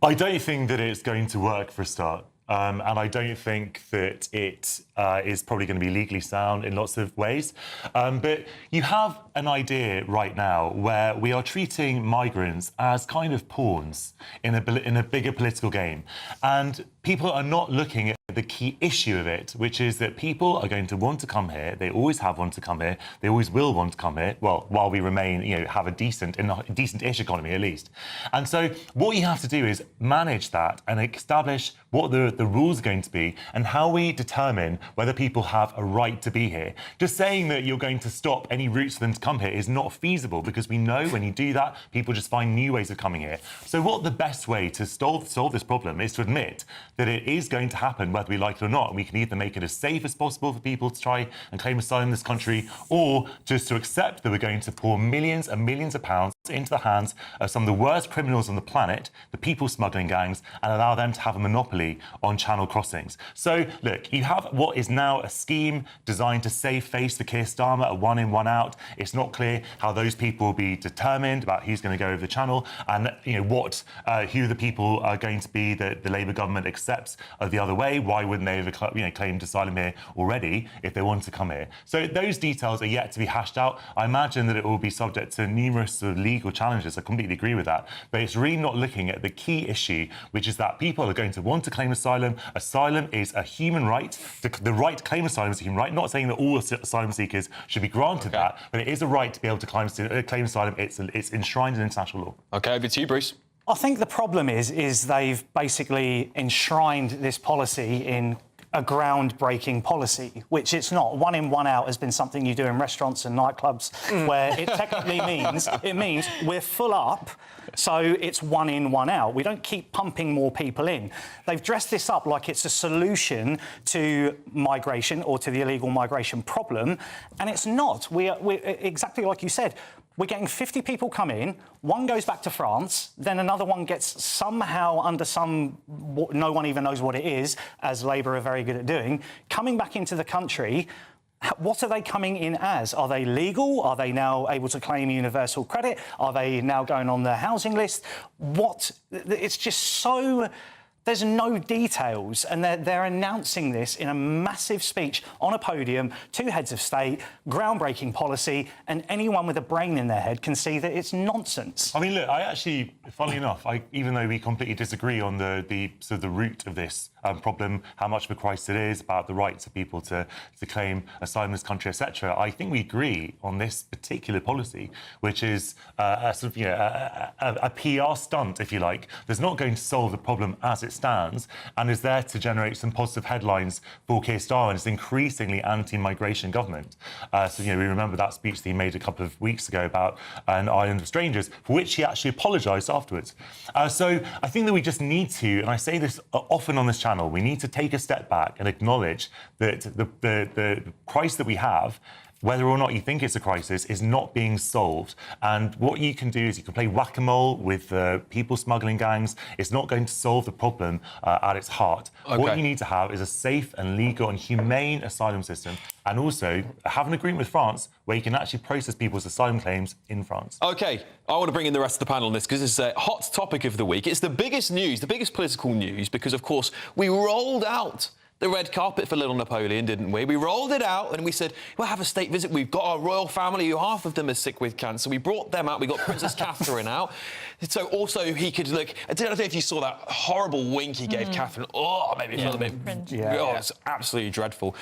I don't think that it's going to work for a start. And I don't think that it is probably going to be legally sound in lots of ways. But you have an idea right now where we are treating migrants as kind of pawns in a bigger political game. And people are not looking at the key issue of it, which is that people are going to want to come here. They always have wanted to come here. They always will want to come here. Well, while we remain, have a decent-ish economy at least. And so what you have to do is manage that and establish what the rules are going to be and how we determine whether people have a right to be here. Just saying that you're going to stop any routes for them to come here is not feasible, because we know when you do that, people just find new ways of coming here. So what the best way to solve this problem is to admit that it is going to happen whether we like it or not. We can either make it as safe as possible for people to try and claim asylum in this country, or just to accept that we're going to pour millions and millions of pounds into the hands of some of the worst criminals on the planet, the people smuggling gangs, and allow them to have a monopoly on channel crossings. So, look, you have what is now a scheme designed to save face for Keir Starmer, a one in, one out. It's not clear how those people will be determined about who's going to go over the channel, and who the people are going to be that the Labour government accepts the other way. Why wouldn't they have claimed asylum here already if they want to come here? So those details are yet to be hashed out. I imagine that it will be subject to numerous sort of legal challenges. I completely agree with that. But it's really not looking at the key issue, which is that people are going to want to claim asylum. Asylum is a human right. The right to claim asylum is a human right. Not saying that all asylum seekers should be granted that, but it is a right to be able to claim asylum. It's enshrined in international law. OK, over to you, Bruce. I think the problem is they've basically enshrined this policy in a groundbreaking policy, which it's not. One in, one out has been something you do in restaurants and nightclubs, where it technically means we're full up, so it's one in, one out. We don't keep pumping more people in. They've dressed this up like it's a solution to migration or to the illegal migration problem, and it's not. We're exactly like you said. We're getting 50 people come in, one goes back to France, then another one gets somehow under no one even knows what it is, as Labour are very good at doing, coming back into the country. What are they coming in as? Are they legal? Are they now able to claim universal credit? Are they now going on the housing list? It's just so... There's no details, and they're announcing this in a massive speech on a podium, two heads of state, groundbreaking policy, and anyone with a brain in their head can see that it's nonsense. I mean, look, I actually, funnily enough, even though we completely disagree on the root of this problem, how much of a crisis it is, about the rights of people to claim asylum in this country, etc., I think we agree on this particular policy, which is a PR stunt, if you like, that's not going to solve the problem as it stands, and is there to generate some positive headlines for Keir Starmer and his increasingly anti-migration government. We remember that speech that he made a couple of weeks ago about an island of strangers, for which he actually apologised afterwards. So I think that we just need to, and I say this often on this channel, we need to take a step back and acknowledge that the crisis that we have, whether or not you think it's a crisis, is not being solved. And what you can do is you can play whack-a-mole with people smuggling gangs. It's not going to solve the problem at its heart. Okay. What you need to have is a safe and legal and humane asylum system, and also have an agreement with France where you can actually process people's asylum claims in France. OK, I want to bring in the rest of the panel on this, because it's a hot topic of the week. It's the biggest news, the biggest political news, because, of course, we rolled out the red carpet for little Napoleon, didn't we? We rolled it out and we said, we'll have a state visit. We've got our royal family, who half of them are sick with cancer. We brought them out. We got Princess Catherine out. So also he could look... I don't know if you saw that horrible wink he gave Catherine. Oh, maybe it felt a bit... Oh, it's absolutely dreadful.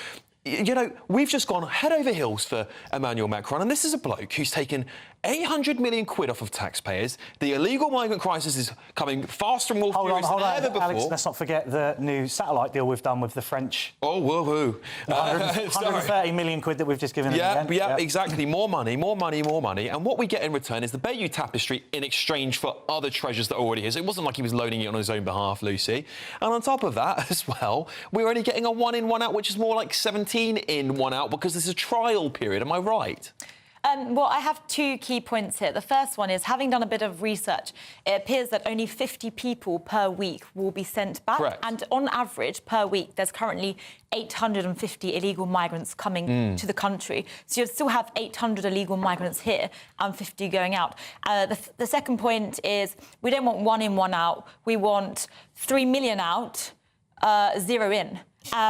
You know, we've just gone head over heels for Emmanuel Macron, and this is a bloke who's taken 800 million quid off of taxpayers. The illegal migrant crisis is coming faster and more furious than ever before. Alex, let's not forget the new satellite deal we've done with the French. Oh, woohoo. 130 million quid that we've just given them. Yeah, exactly. More money, more money, more money. And what we get in return is the Bayeux Tapestry in exchange for other treasures that are already his. It wasn't like he was loaning it on his own behalf, Lucy. And on top of that, as well, we're only getting a one in, one out, which is more like 17 in, one out, because there's a trial period. Am I right? Well, I have two key points here. The first one is, having done a bit of research, it appears that only 50 people per week will be sent back. Correct. And on average, per week, there's currently 850 illegal migrants coming to the country. So you'll still have 800 illegal migrants here and 50 going out. The second point is, we don't want one in, one out. We want 3 million out, 0 in.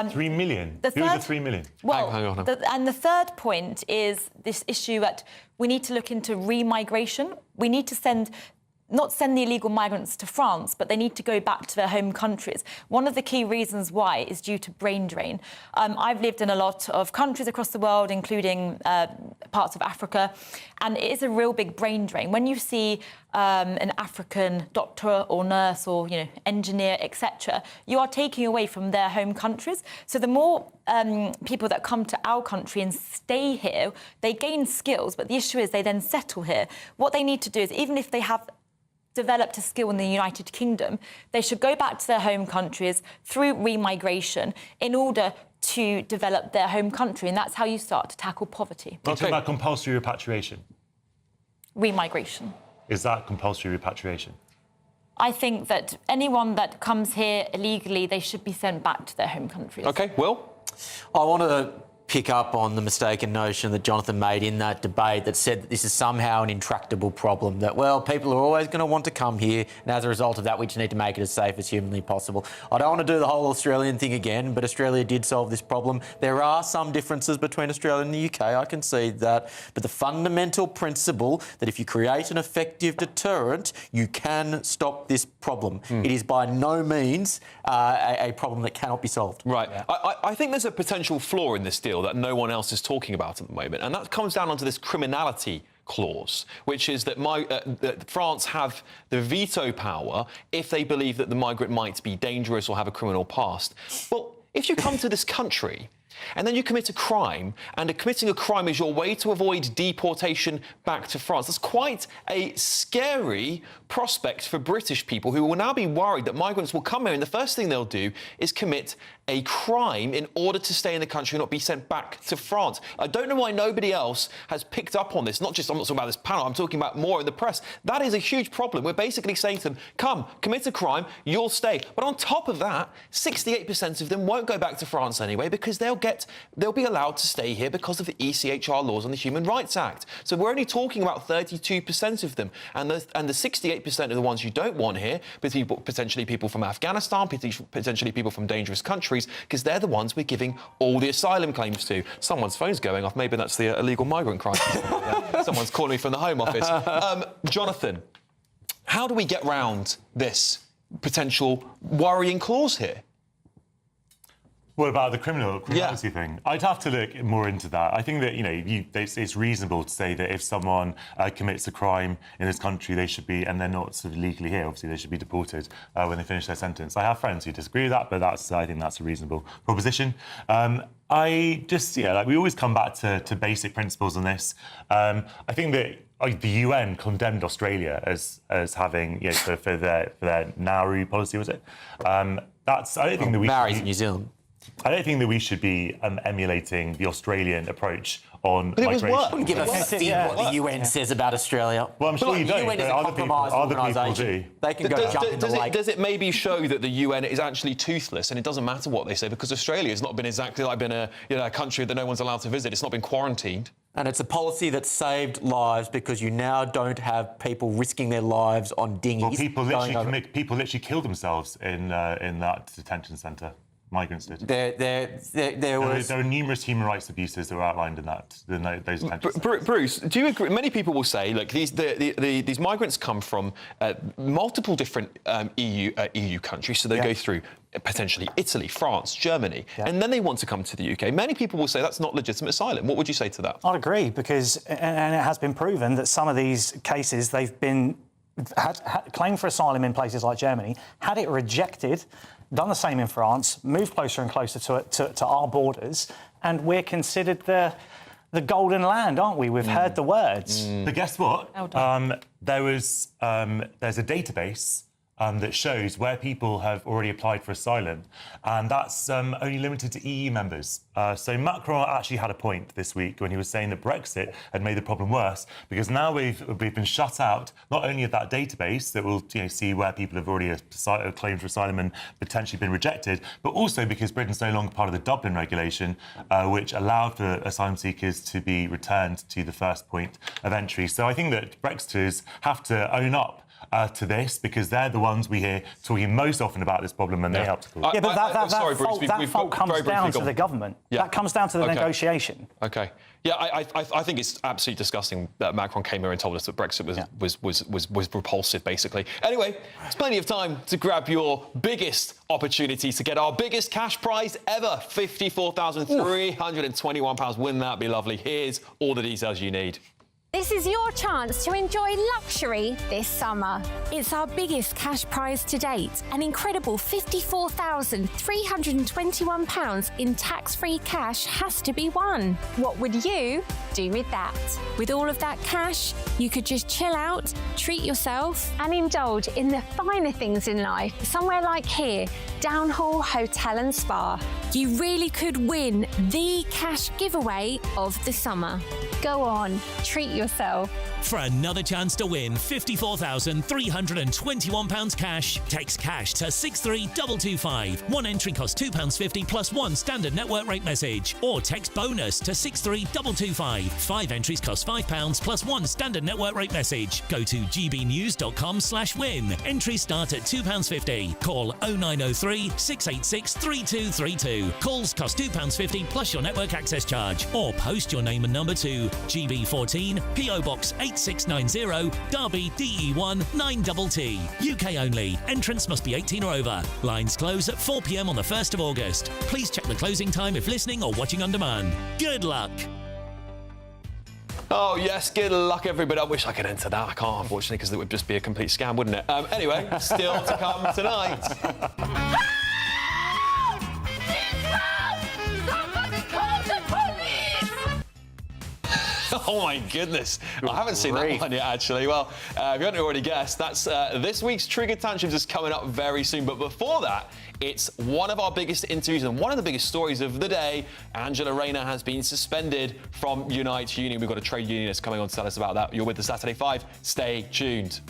3 million? Who are the 3 million? Well, hang on. And the third point is this issue that we need to look into remigration. We need to send not send the illegal migrants to France, but they need to go back to their home countries. One of the key reasons why is due to brain drain. I've lived in a lot of countries across the world, including parts of Africa, and it is a real big brain drain. When you see an African doctor or nurse or engineer, etc., you are taking away from their home countries. So the more people that come to our country and stay here, they gain skills, but the issue is they then settle here. What they need to do is, even if they have developed a skill in the United Kingdom, they should go back to their home countries through remigration in order to develop their home country, and that's how you start to tackle poverty. We're talking about compulsory repatriation. Remigration. Is that compulsory repatriation? I think that anyone that comes here illegally, they should be sent back to their home countries. OK, Will? I want to pick up on the mistaken notion that Jonathan made in that debate that said that this is somehow an intractable problem, that, well, people are always going to want to come here, and as a result of that, we just need to make it as safe as humanly possible. I don't want to do the whole Australian thing again, but Australia did solve this problem. There are some differences between Australia and the UK, I concede that, but the fundamental principle that if you create an effective deterrent, you can stop this problem. It is by no means a problem that cannot be solved. Right. Yeah. I think there's a potential flaw in this deal that no one else is talking about at the moment, and that comes down onto this criminality clause, which is that that France have the veto power if they believe that the migrant might be dangerous or have a criminal past. Well, if you come to this country and then you commit a crime, and committing a crime is your way to avoid deportation back to France, that's quite a scary prospect for British people who will now be worried that migrants will come here and the first thing they'll do is commit a crime in order to stay in the country and not be sent back to France. I don't know why nobody else has picked up on this. I'm not talking about this panel, I'm talking about more in the press. That is a huge problem. We're basically saying to them, come, commit a crime, you'll stay. But on top of that, 68% of them won't go back to France anyway because they'll be allowed to stay here because of the ECHR laws and the Human Rights Act. So we're only talking about 32% of them. And the 68% of the ones you don't want here, potentially people from Afghanistan, potentially people from dangerous countries, because they're the ones we're giving all the asylum claims to. Someone's phone's going off. Maybe that's the illegal migrant crisis. Someone's calling me from the Home Office. Jonathan, how do we get round this potential worrying clause here? What about the criminality thing? I'd have to look more into that. I think that, it's reasonable to say that if someone commits a crime in this country, they should be, and they're not sort of legally here, obviously they should be deported when they finish their sentence. I have friends who disagree with that, but I think that's a reasonable proposition. We always come back to basic principles on this. I think that the UN condemned Australia as having, for their Nauru policy, was it? I don't think that we Maori's in New Zealand. I don't think that we should be emulating the Australian approach on migration. I wouldn't give a fig what the UN says about Australia. Well, I'm sure you don't, but other people do. They can go jump in the lake. Does it maybe show that the UN is actually toothless and it doesn't matter what they say, because Australia has not been exactly like a country that no one's allowed to visit. It's not been quarantined. And it's a policy that saved lives because you now don't have people risking their lives on dinghies. Well, people literally killed themselves in that detention centre. Migrants did. There are numerous human rights abuses that were outlined in those detentions. Bruce, do you agree? Many people will say, look, these migrants come from multiple different EU countries, so they go through potentially Italy, France, Germany, and then they want to come to the UK. Many people will say that's not legitimate asylum. What would you say to that? I'd agree, because, and it has been proven that some of these cases, they've been claimed for asylum in places like Germany, had it rejected, done the same in France, moved closer and closer to our borders, and we're considered the golden land, aren't we? We've heard the words. But guess what? There's a database that shows where people have already applied for asylum, and that's only limited to EU members. So Macron actually had a point this week when he was saying that Brexit had made the problem worse, because now we've been shut out not only of that database that will see where people have already claimed for asylum and potentially been rejected, but also because Britain's no longer part of the Dublin regulation, which allowed for asylum seekers to be returned to the first point of entry. So I think that Brexiters have to own up to this, because they're the ones we hear talking most often about this problem, and they help to cause it. Yeah, but sorry, Bruce, that fault comes down to the government. Yeah. That comes down to the negotiation. Okay. Yeah, I think it's absolutely disgusting that Macron came here and told us that Brexit was repulsive, basically. Anyway, there's plenty of time to grab your biggest opportunities to get our biggest cash prize ever, £54,321. Wouldn't that be lovely? Here's all the details you need. This is your chance to enjoy luxury this summer. It's our biggest cash prize to date, an incredible £54,321 in tax-free cash has to be won. What would you do with that? With all of that cash, you could just chill out, treat yourself and indulge in the finer things in life, somewhere like here, Downhall Hotel and Spa. You really could win the cash giveaway of the summer. Go on, treat yourself. For another chance to win £54,321 cash, text cash to 63225. One entry costs £2.50 plus one standard network rate message. Or text bonus to 63225. 5 entries cost £5 plus one standard network rate message. Go to gbnews.com/win. Entries start at £2.50. Call 0903 686 3232. Calls cost £2.50 plus your network access charge. Or post your name and number to GB14 PO Box 8690 Derby DE1 9TT. UK only. Entrance must be 18 or over. Lines close at 4 p.m. on the 1st of August. Please check the closing time if listening or watching on demand. Good luck. Oh, yes, good luck, everybody. I wish I could enter that. I can't, unfortunately, because it would just be a complete scam, wouldn't it? Anyway, still to come tonight. Oh my goodness, I haven't seen that one yet, actually. Well, if you haven't already guessed, that's this week's Trigger Tantrums is coming up very soon. But before that, it's one of our biggest interviews and one of the biggest stories of the day. Angela Rayner has been suspended from Unite Union. We've got a trade unionist coming on to tell us about that. You're with the Saturday 5. Stay tuned.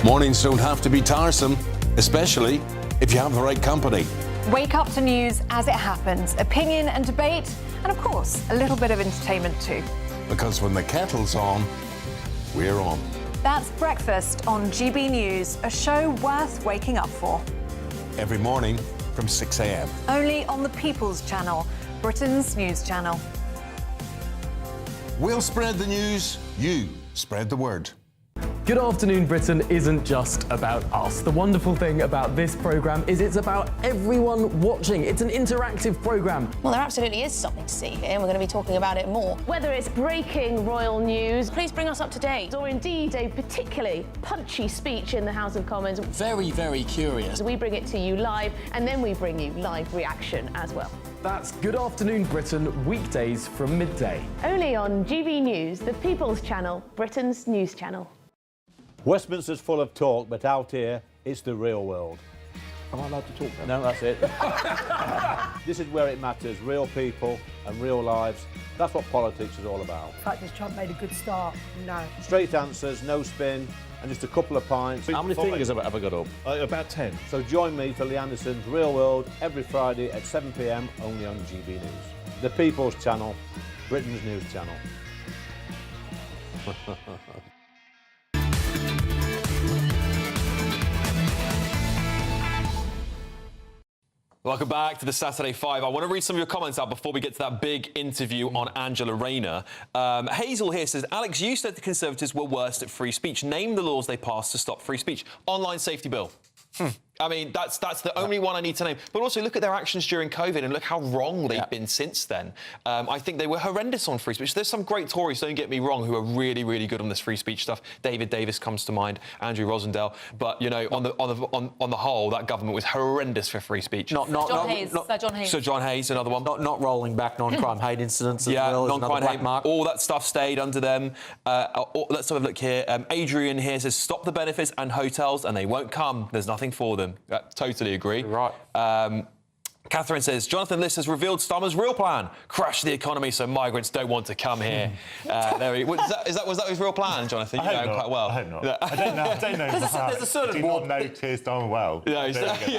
Mornings don't have to be tiresome, especially if you have the right company. Wake up to news as it happens, opinion and debate, and of course, a little bit of entertainment too. Because when the kettle's on, we're on. That's Breakfast on GB News, a show worth waking up for. Every morning from 6 a.m. Only on the People's Channel, Britain's news channel. We'll spread the news, you spread the word. Good Afternoon Britain isn't just about us. The wonderful thing about this programme is it's about everyone watching. It's an interactive programme. Well, there absolutely is something to see here, and we're going to be talking about it more. Whether it's breaking royal news, please bring us up to date, or indeed a particularly punchy speech in the House of Commons. Very, very curious. We bring it to you live, and then we bring you live reaction as well. That's Good Afternoon Britain, weekdays from midday. Only on GB News, the People's Channel, Britain's news channel. Westminster's full of talk, but out here, it's the real world. Am I allowed to talk now? No, that's it. This is where it matters, real people and real lives. That's what politics is all about. The fact has Trump made a good start? No. Straight answers, no spin, and just a couple of pints. How many fingers have I got up? About 10. So join me for Lee Anderson's Real World every Friday at 7 p.m. only on GB News. The People's Channel, Britain's news channel. Welcome back to the Saturday 5. I want to read some of your comments out before we get to that big interview on Angela Rayner. Hazel here says, Alex, you said the Conservatives were worst at free speech. Name the laws they passed to stop free speech. Online safety bill. I mean, that's the only one I need to name. But also look at their actions during COVID and look how wrong they've been since then. I think they were horrendous on free speech. There's some great Tories, don't get me wrong, who are really, really good on this free speech stuff. David Davis comes to mind, Andrew Rosendale. But, you know, on the whole, that government was horrendous for free speech. Sir John Hayes. Sir John Hayes, another one. Not rolling back non-crime hate incidents as well as another black mark. All that stuff stayed under them. Let's have a look here. Adrian here says, stop the benefits and hotels and they won't come. There's nothing for them. Totally agree. Right. Catherine says, Jonathan List has revealed Starmer's real plan: crash the economy so migrants don't want to come here. Was that his real plan, Jonathan? You know him quite well. I hope not. I don't know. There's a certain warped. Know Keir Starmer well. Yeah,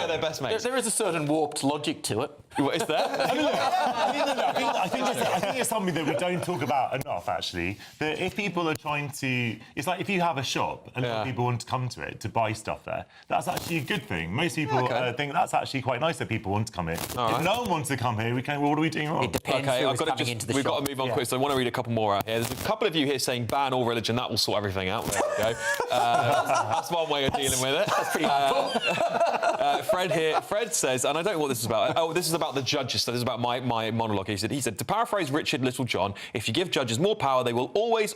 they're best mates. There is a certain warped logic to it. What is there? I think it's something that we don't talk about enough, actually. That if people are trying to... It's like if you have a shop and people want to come to it to buy stuff there, that's actually a good thing. Most people think that's actually quite nice that people want to come here. If no one wants to come here, well, what are we doing wrong? It depends who's coming into the shop. We've got to move on quick, so I want to read a couple more out here. There's a couple of you here saying ban all religion. That will sort everything out. There we go. That's one way of dealing with it. That's pretty hardcore. Fred here. Fred says, and I don't know what this is about. Oh, this is about the judges. So this is about my monologue. He said, to paraphrase Richard Littlejohn, if you give judges more power, they will always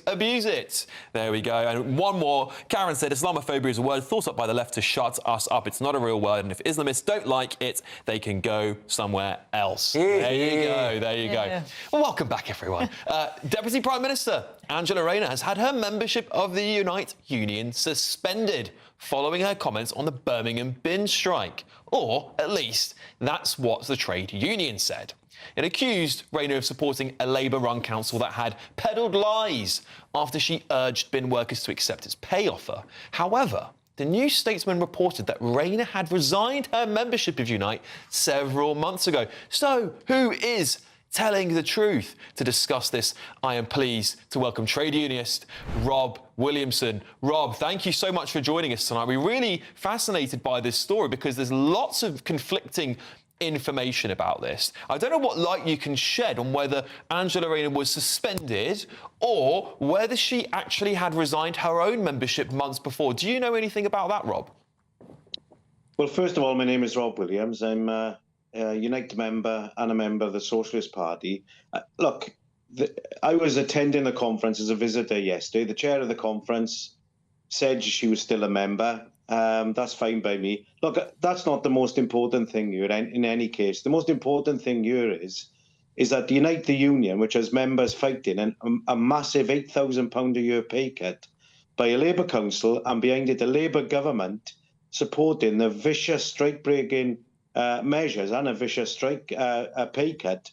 abuse it. There we go. And one more. Karen said, Islamophobia is a word thought up by the left to shut us up. It's not a real word, and if Islamists don't like it, they can go somewhere else. There you go. Well, welcome back, everyone. Deputy Prime Minister Angela Rayner has had her membership of the Unite Union suspended following her comments on the Birmingham bin strike. Or, at least, that's what the trade union said. It accused Rayner of supporting a Labour-run council that had peddled lies after she urged bin workers to accept its pay offer. However, the New Statesman reported that Rayner had resigned her membership of Unite several months ago. So, who is telling the truth? To discuss this, I am pleased to welcome trade unionist Rob Williamson. Rob, thank you so much for joining us tonight. We're really fascinated by this story because there's lots of conflicting information about this. I don't know what light you can shed on whether Angela Rayner was suspended or whether she actually had resigned her own membership months before. Do you know anything about that, Rob? Well, first of all, my name is Rob Williams. I'm a Unite member and a member of the Socialist Party. Look, I was attending the conference as a visitor yesterday. The chair of the conference said she was still a member. That's fine by me. Look, that's not the most important thing here in any case. The most important thing here is that Unite the Union, which has members fighting a massive £8,000 a year pay cut by a Labour council, and behind it a Labour government supporting the vicious strike-breaking measures and a vicious strike pay cut.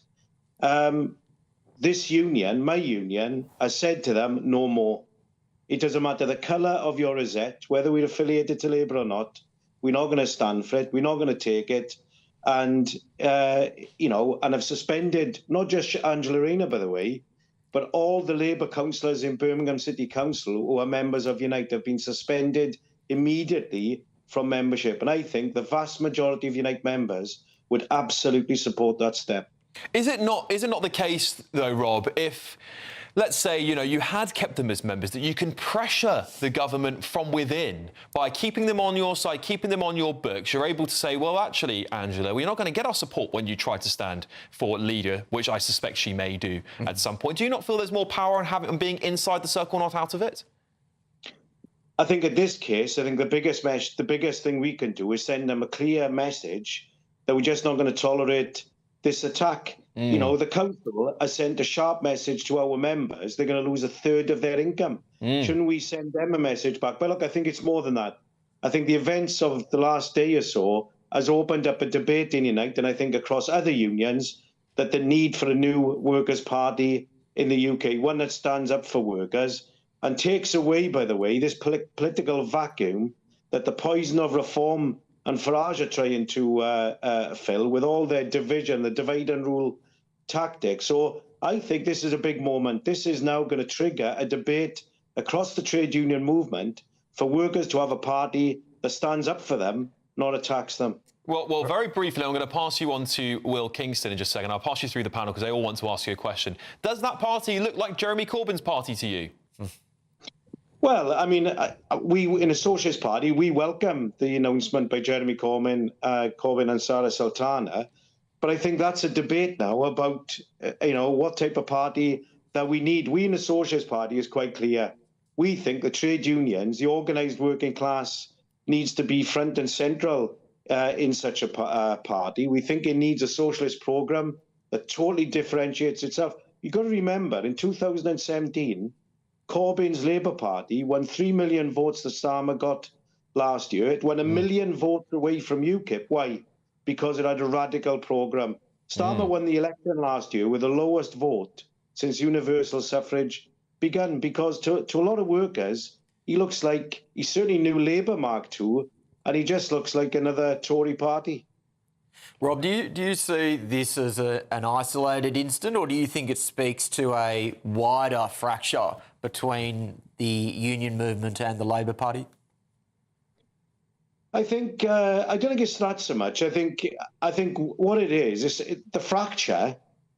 This union, my union, has said to them, no more. It doesn't matter the colour of your rosette, whether we're affiliated to Labour or not. We're not going to stand for it. We're not going to take it. And, and have suspended not just Angela Rayner, by the way, but all the Labour councillors in Birmingham City Council who are members of Unite have been suspended immediately from membership. And I think the vast majority of Unite members would absolutely support that step. Is it not the case, though, Rob, if, let's say, you had kept them as members, that you can pressure the government from within by keeping them on your side, keeping them on your books? You're able to say, well, actually, Angela, we're not going to get our support when you try to stand for leader, which I suspect she may do at some point. Do you not feel there's more power in being inside the circle, not out of it? I think in this case, I think the biggest thing we can do is send them a clear message that we're just not going to tolerate this attack. The council has sent a sharp message to our members. They're going to lose a third of their income. Shouldn't we send them a message back? But look, I think it's more than that. I think the events of the last day or so has opened up a debate in Unite, and I think across other unions, that the need for a new Workers' Party in the UK, one that stands up for workers and takes away, by the way, this political vacuum that the poison of reform and Farage are trying to fill with all their division, the divide and rule tactics. So I think this is a big moment. This is now going to trigger a debate across the trade union movement for workers to have a party that stands up for them, not attacks them. Well, very briefly, I'm going to pass you on to Will Kingston in just a second. I'll pass you through the panel because they all want to ask you a question. Does that party look like Jeremy Corbyn's party to you? Well, I mean, we in a Socialist Party, we welcome the announcement by Jeremy Corbyn and Sarah Sultana. But I think that's a debate now about, what type of party that we need. We in the Socialist Party is quite clear. We think the trade unions, the organised working class, needs to be front and central in such a party. We think it needs a socialist programme that totally differentiates itself. You've got to remember, in 2017, Corbyn's Labour Party won 3 million votes that Starmer got last year. It won 1 million votes away from UKIP. Why? Because it had a radical programme. Starmer won the election last year with the lowest vote since universal suffrage began, because to a lot of workers, he looks like, he's certainly new Labour Mark II, and he just looks like another Tory party. Rob, do you see this as an isolated incident, or do you think it speaks to a wider fracture between the union movement and the Labor Party? I think I don't think it's that so much. I think what it is the fracture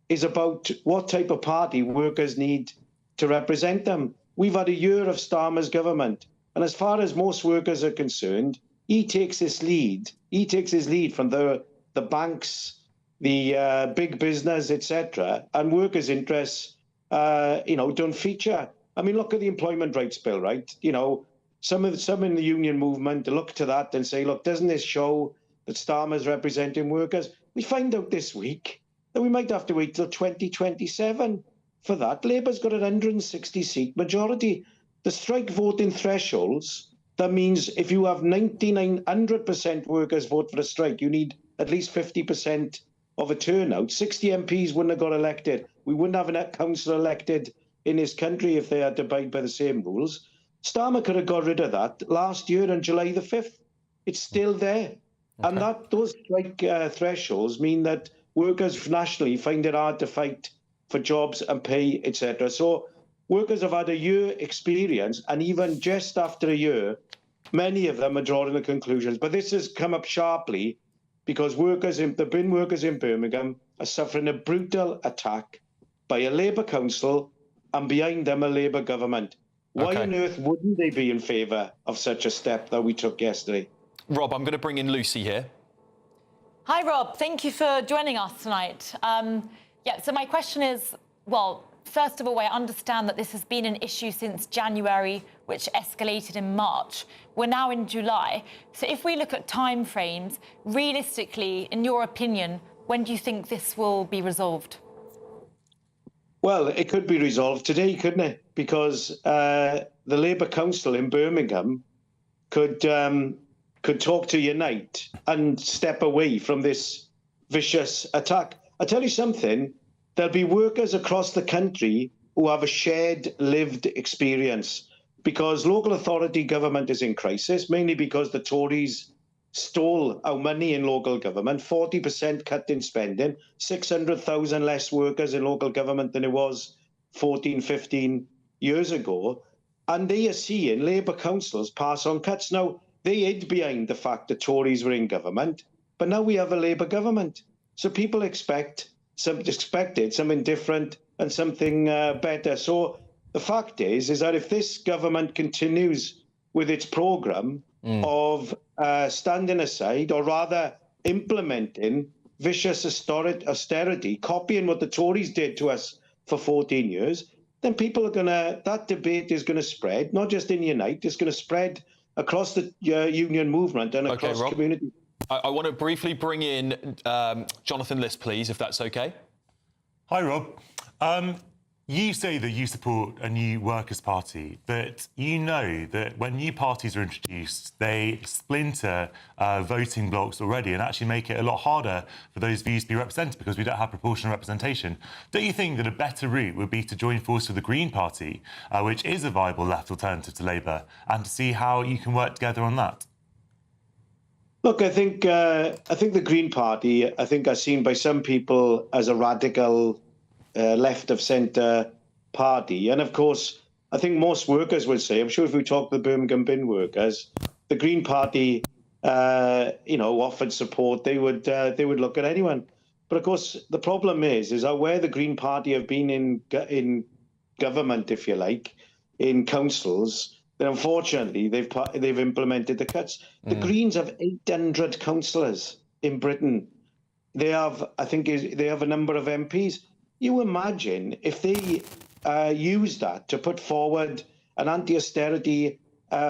is about what type of party workers need to represent them. We've had a year of Starmer's government, and as far as most workers are concerned, he takes his lead. He takes his lead from the banks, the big business, etc., and workers' interests, don't feature. I mean, look at the employment rights bill, right? Some in the union movement look to that and say, look, doesn't this show that Starmer's representing workers? We find out this week that we might have to wait till 2027 for that. Labour's got an 160-seat majority. The strike voting thresholds, that means if you have 100% workers vote for a strike, you need at least 50% of a turnout. 60 MPs wouldn't have got elected. We wouldn't have a council elected in this country if they had to abide by the same rules. Starmer could have got rid of that last year on July the 5th. It's still there. Okay. And those strike thresholds mean that workers nationally find it hard to fight for jobs and pay, etc. So workers have had a year experience, and even just after a year, many of them are drawing the conclusions. But this has come up sharply because the bin workers in Birmingham are suffering a brutal attack by a Labour council and behind them a Labour government. Why on earth wouldn't they be in favour of such a step that we took yesterday? Rob, I'm going to bring in Lucy here. Hi, Rob. Thank you for joining us tonight. So my question is, well, first of all, I understand that this has been an issue since January, which escalated in March. We're now in July. So if we look at timeframes, realistically, in your opinion, when do you think this will be resolved? Well, it could be resolved today, couldn't it? Because the Labour Council in Birmingham could talk to Unite and step away from this vicious attack. I'll tell you something, there'll be workers across the country who have a shared lived experience, because local authority government is in crisis, mainly because the Tories stole our money in local government, 40% cut in spending, 600,000 less workers in local government than it was 14, 15 years ago. And they are seeing Labour councils pass on cuts. Now, they hid behind the fact that Tories were in government, but now we have a Labour government. So people expected something different and something better. So the fact is that if this government continues with its programme of standing aside, or rather implementing vicious austerity, copying what the Tories did to us for 14 years, then that debate is going to spread, not just in Unite, it's going to spread across the union movement and across communities. I want to briefly bring in Jonathan List, please, if that's okay. Hi, Rob. You say that you support a new Workers' Party, but you know that when new parties are introduced, they splinter voting blocks already and actually make it a lot harder for those views to be represented because we don't have proportional representation. Don't you think that a better route would be to join forces with the Green Party, which is a viable left alternative to Labour, and to see how you can work together on that? Look, I think the Green Party, are seen by some people as a radical left of centre party. And of course, I think most workers would say, I'm sure if we talk to the Birmingham bin workers, the Green Party, offered support, they would look at anyone. But of course, the problem is that where the Green Party have been in government, if you like, in councils, then unfortunately they've implemented the cuts. The Greens have 800 councillors in Britain. They have, they have a number of MPs. You imagine if they use that to put forward an anti-austerity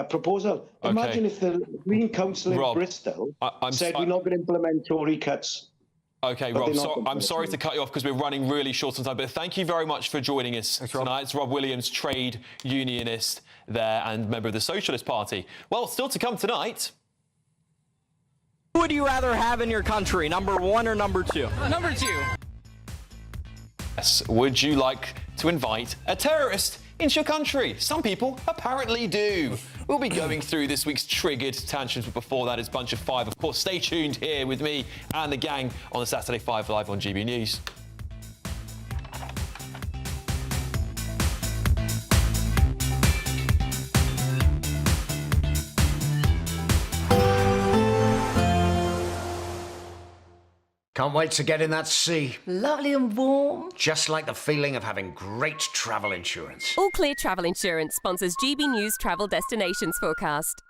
proposal. Okay. Imagine if the Green Council in Bristol said we're not going to implement Tory cuts. OK, Rob, I'm sorry to cut you off because we're running really short on time, but thank you very much for joining us tonight. It's Rob Williams, trade unionist there and member of the Socialist Party. Well, still to come tonight. Who would you rather have in your country, number 1 or number 2? Number 2. Would you like to invite a terrorist into your country? Some people apparently do. We'll be going through this week's triggered tantrums, but before that is Bunch of 5. Of course, stay tuned here with me and the gang on the Saturday 5 Live on GB News. Can't wait to get in that sea. Lovely and warm. Just like the feeling of having great travel insurance. All Clear Travel Insurance sponsors GB News travel destinations forecast.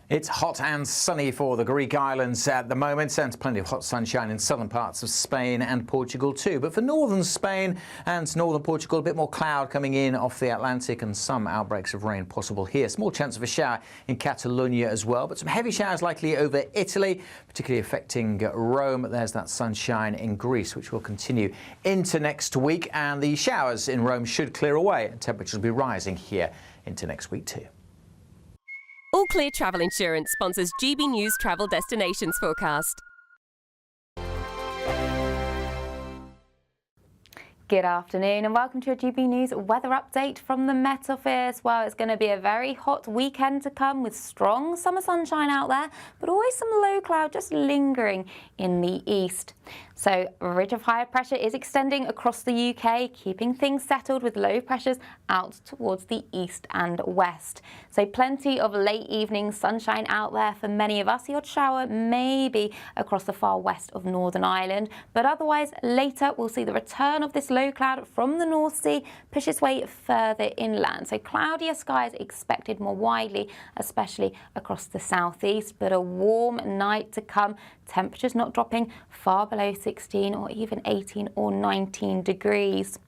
It's hot and sunny for the Greek islands at the moment, and plenty of hot sunshine in southern parts of Spain and Portugal too. But for northern Spain and northern Portugal, a bit more cloud coming in off the Atlantic and some outbreaks of rain possible here. Small chance of a shower in Catalonia as well, but some heavy showers likely over Italy, particularly affecting Rome. There's that sunshine in Greece, which will continue into next week, and the showers in Rome should clear away and temperatures will be rising here into next week too. All Clear Travel Insurance sponsors GB News travel destinations forecast. Good afternoon and welcome to a GB News weather update from the Met Office. Well, it's going to be a very hot weekend to come with strong summer sunshine out there, but always some low cloud just lingering in the east. So a ridge of higher pressure is extending across the UK, keeping things settled with low pressures out towards the east and west. So plenty of late evening sunshine out there for many of us. The odd shower maybe across the far west of Northern Ireland, but otherwise later we'll see the return of this low cloud from the North Sea push its way further inland. So cloudier skies expected more widely, especially across the southeast, but a warm night to come. Temperatures not dropping far below 16 or even 18 or 19 degrees.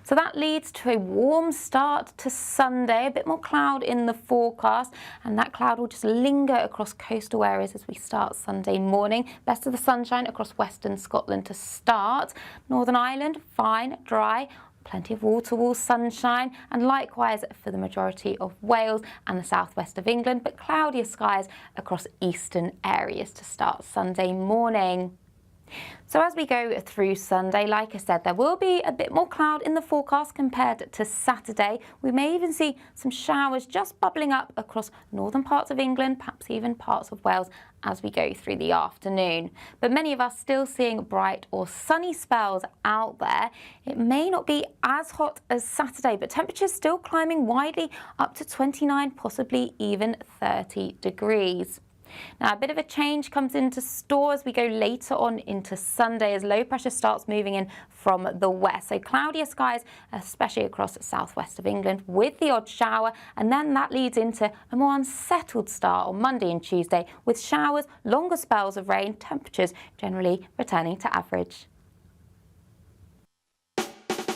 So that leads to a warm start to Sunday, a bit more cloud in the forecast, and that cloud will just linger across coastal areas as we start Sunday morning. Best of the sunshine across western Scotland to start. Northern Ireland, fine, dry. Plenty of wall-to-wall sunshine, and likewise for the majority of Wales and the southwest of England, but cloudier skies across eastern areas to start Sunday morning. So as we go through Sunday, like I said, there will be a bit more cloud in the forecast compared to Saturday. We may even see some showers just bubbling up across northern parts of England, perhaps even parts of Wales as we go through the afternoon. But many of us still seeing bright or sunny spells out there. It may not be as hot as Saturday, but temperatures still climbing widely up to 29, possibly even 30 degrees. Now, a bit of a change comes into store as we go later on into Sunday as low pressure starts moving in from the west. So cloudier skies, especially across the southwest of England with the odd shower. And then that leads into a more unsettled start on Monday and Tuesday with showers, longer spells of rain, temperatures generally returning to average.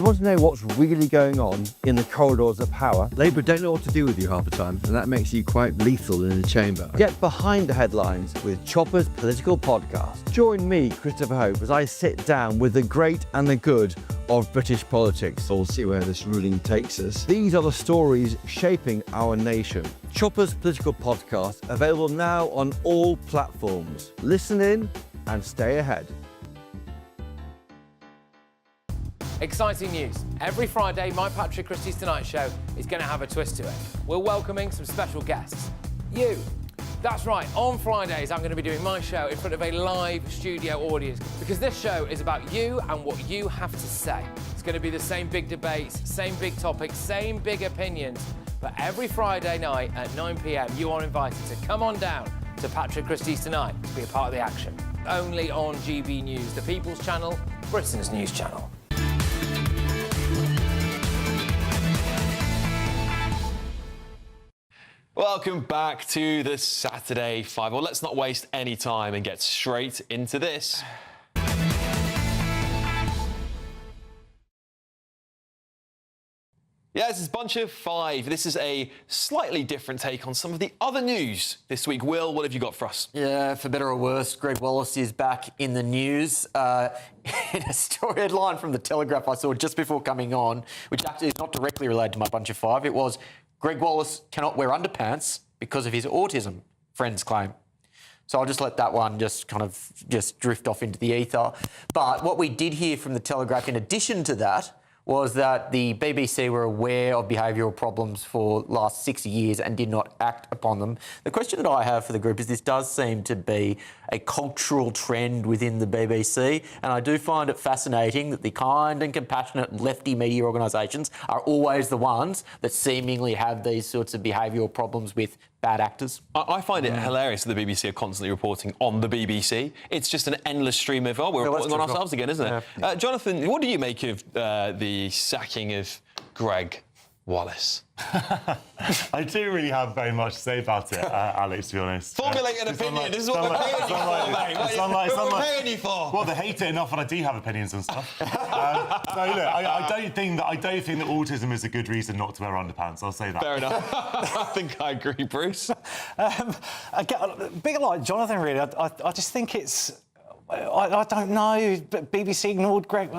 You want to know what's really going on in the corridors of power? Labour don't know what to do with you half the time, and that makes you quite lethal in the chamber. Get behind the headlines with Chopper's Political Podcast. Join me, Christopher Hope, as I sit down with the great and the good of British politics. We'll see where this ruling takes us. These are the stories shaping our nation. Chopper's Political Podcast, available now on all platforms. Listen in and stay ahead. Exciting news. Every Friday, my Patrick Christie's Tonight Show is going to have a twist to it. We're welcoming some special guests. You. That's right, on Fridays I'm going to be doing my show in front of a live studio audience because this show is about you and what you have to say. It's going to be the same big debates, same big topics, same big opinions. But every Friday night at 9 p.m, you are invited to come on down to Patrick Christie's Tonight to be a part of the action. Only on GB News, the People's Channel, Britain's news channel. Welcome back to the Saturday 5. Well, let's not waste any time and get straight into this. Yeah, this is Bunch of 5. This is a slightly different take on some of the other news this week. Will, what have you got for us? Yeah, for better or worse, Greg Wallace is back in the news. In a story headline from The Telegraph I saw just before coming on, which actually is not directly related to my Bunch of 5, it was Greg Wallace cannot wear underpants because of his autism, friends claim. So I'll just let that one just drift off into the ether. But what we did hear from The Telegraph in addition to that was that the BBC were aware of behavioural problems for the last 6 years and did not act upon them. The question that I have for the group is this does seem to be a cultural trend within the BBC, and I do find it fascinating that the kind and compassionate lefty media organisations are always the ones that seemingly have these sorts of behavioural problems with bad actors. I find it hilarious that the BBC are constantly reporting on the BBC. It's just an endless stream of, we're reporting on ourselves again, isn't it? Yeah. Jonathan, what do you make of the sacking of Greg Wallace? I do really have very much to say about it, Alex, to be honest. Formulate an opinion. This is what we're paying you for, mate. What we're paying you for. Well, they hate it enough when I do have opinions and stuff. So, look, I don't think that autism is a good reason not to wear underpants. I'll say that. Fair enough. I think I agree, Bruce. A bit like Jonathan, really. I just think it's... I don't know, but BBC ignored Greg...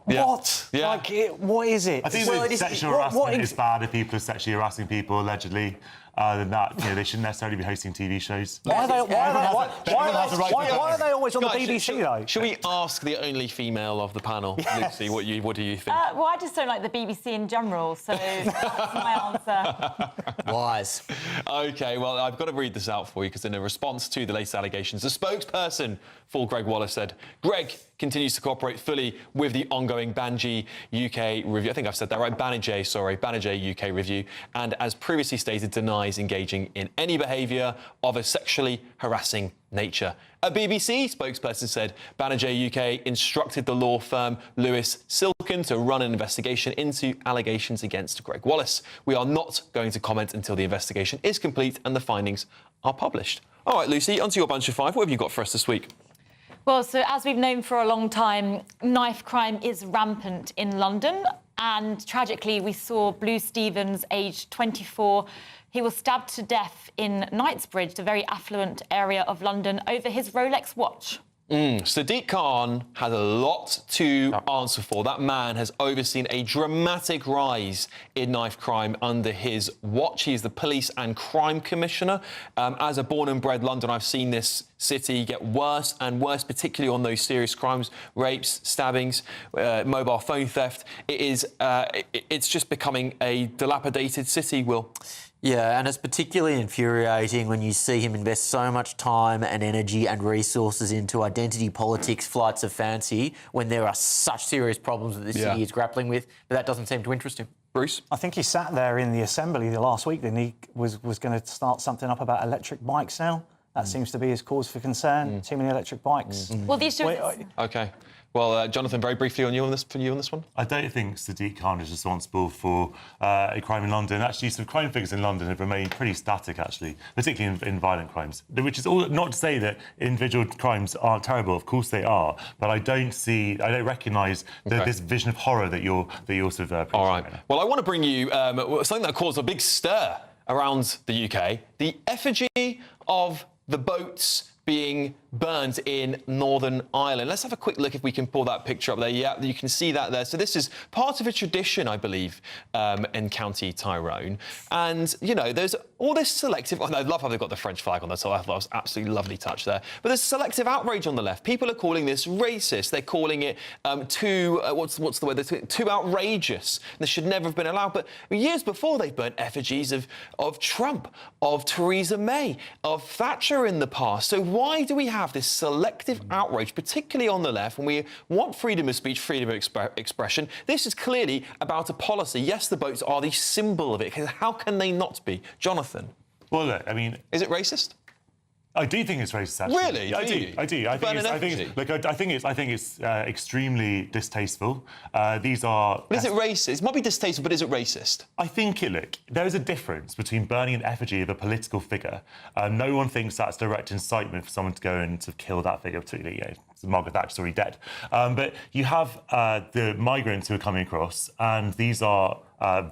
Yeah. What? Yeah. What is it? I think sexual harassment is bad if people are sexually harassing people, allegedly. Than that, they shouldn't necessarily be hosting TV shows. Why are they always on the BBC, though? Should we ask the only female of the panel, yes. Lucy, what do you think? Well, I just don't like the BBC in general, so that's my answer. Wise. OK, well, I've got to read this out for you, because in a response to the latest allegations, the spokesperson for Greg Wallace said, Greg continues to cooperate fully with the ongoing Banijay UK review. I think I've said that right. Banijay UK review. And as previously stated, denies engaging in any behaviour of a sexually harassing nature. A BBC spokesperson said Banijay UK instructed the law firm Lewis Silkin to run an investigation into allegations against Greg Wallace. We are not going to comment until the investigation is complete and the findings are published. All right, Lucy, onto your Bunch of 5. What have you got for us this week? Well, so as we've known for a long time, knife crime is rampant in London. And tragically, we saw Blue Stevens, aged 24. He was stabbed to death in Knightsbridge, the very affluent area of London, over his Rolex watch. Sadiq Khan has a lot to answer for. That man has overseen a dramatic rise in knife crime under his watch. He is the police and crime commissioner. As a born and bred Londoner, I've seen this city get worse and worse, particularly on those serious crimes, rapes, stabbings, mobile phone theft. It's just becoming a dilapidated city, Will. Yeah, and it's particularly infuriating when you see him invest so much time and energy and resources into identity politics, flights of fancy, when there are such serious problems that the city is grappling with, but that doesn't seem to interest him. Bruce? I think he sat there in the Assembly the last week, then he was going to start something up about electric bikes now. That seems to be his cause for concern, too many electric bikes. Well, the issue is... OK. Well, Jonathan, very briefly on you on this one. I don't think Sadiq Khan is responsible for a crime in London. Actually, some crime figures in London have remained pretty static, actually, particularly in violent crimes. Which is all not to say that individual crimes aren't terrible. Of course they are. But I don't recognise this vision of horror that you're sort of. All right. Well, I want to bring you something that caused a big stir around the UK: the effigy of the boats being burned in Northern Ireland. Let's have a quick look if we can pull that picture up there. Yeah, you can see that there. So this is part of a tradition, I believe, in County Tyrone. And, you know, there's all this selective... Oh, I love how they've got the French flag on the top. That was absolutely lovely touch there. But there's selective outrage on the left. People are calling this racist. They're calling it what's the word? They're too outrageous. This should never have been allowed. But years before, they've burnt effigies of Trump, of Theresa May, of Thatcher in the past. So why do we have this selective outrage, particularly on the left, when we want freedom of speech, freedom of expression? This is clearly about a policy. Yes, the boats are the symbol of it. How can they not be? Jonathan? Well, look, I mean... Is it racist? I do think it's racist, actually. Really? I do. I think it's extremely distasteful. These are... Is it racist? It might be distasteful, but is it racist? I think, look, there is a difference between burning an effigy of a political figure. No one thinks that's direct incitement for someone to go and to kill that figure, particularly, you know, Margaret Thatcher's already dead. But you have the migrants who are coming across, and these are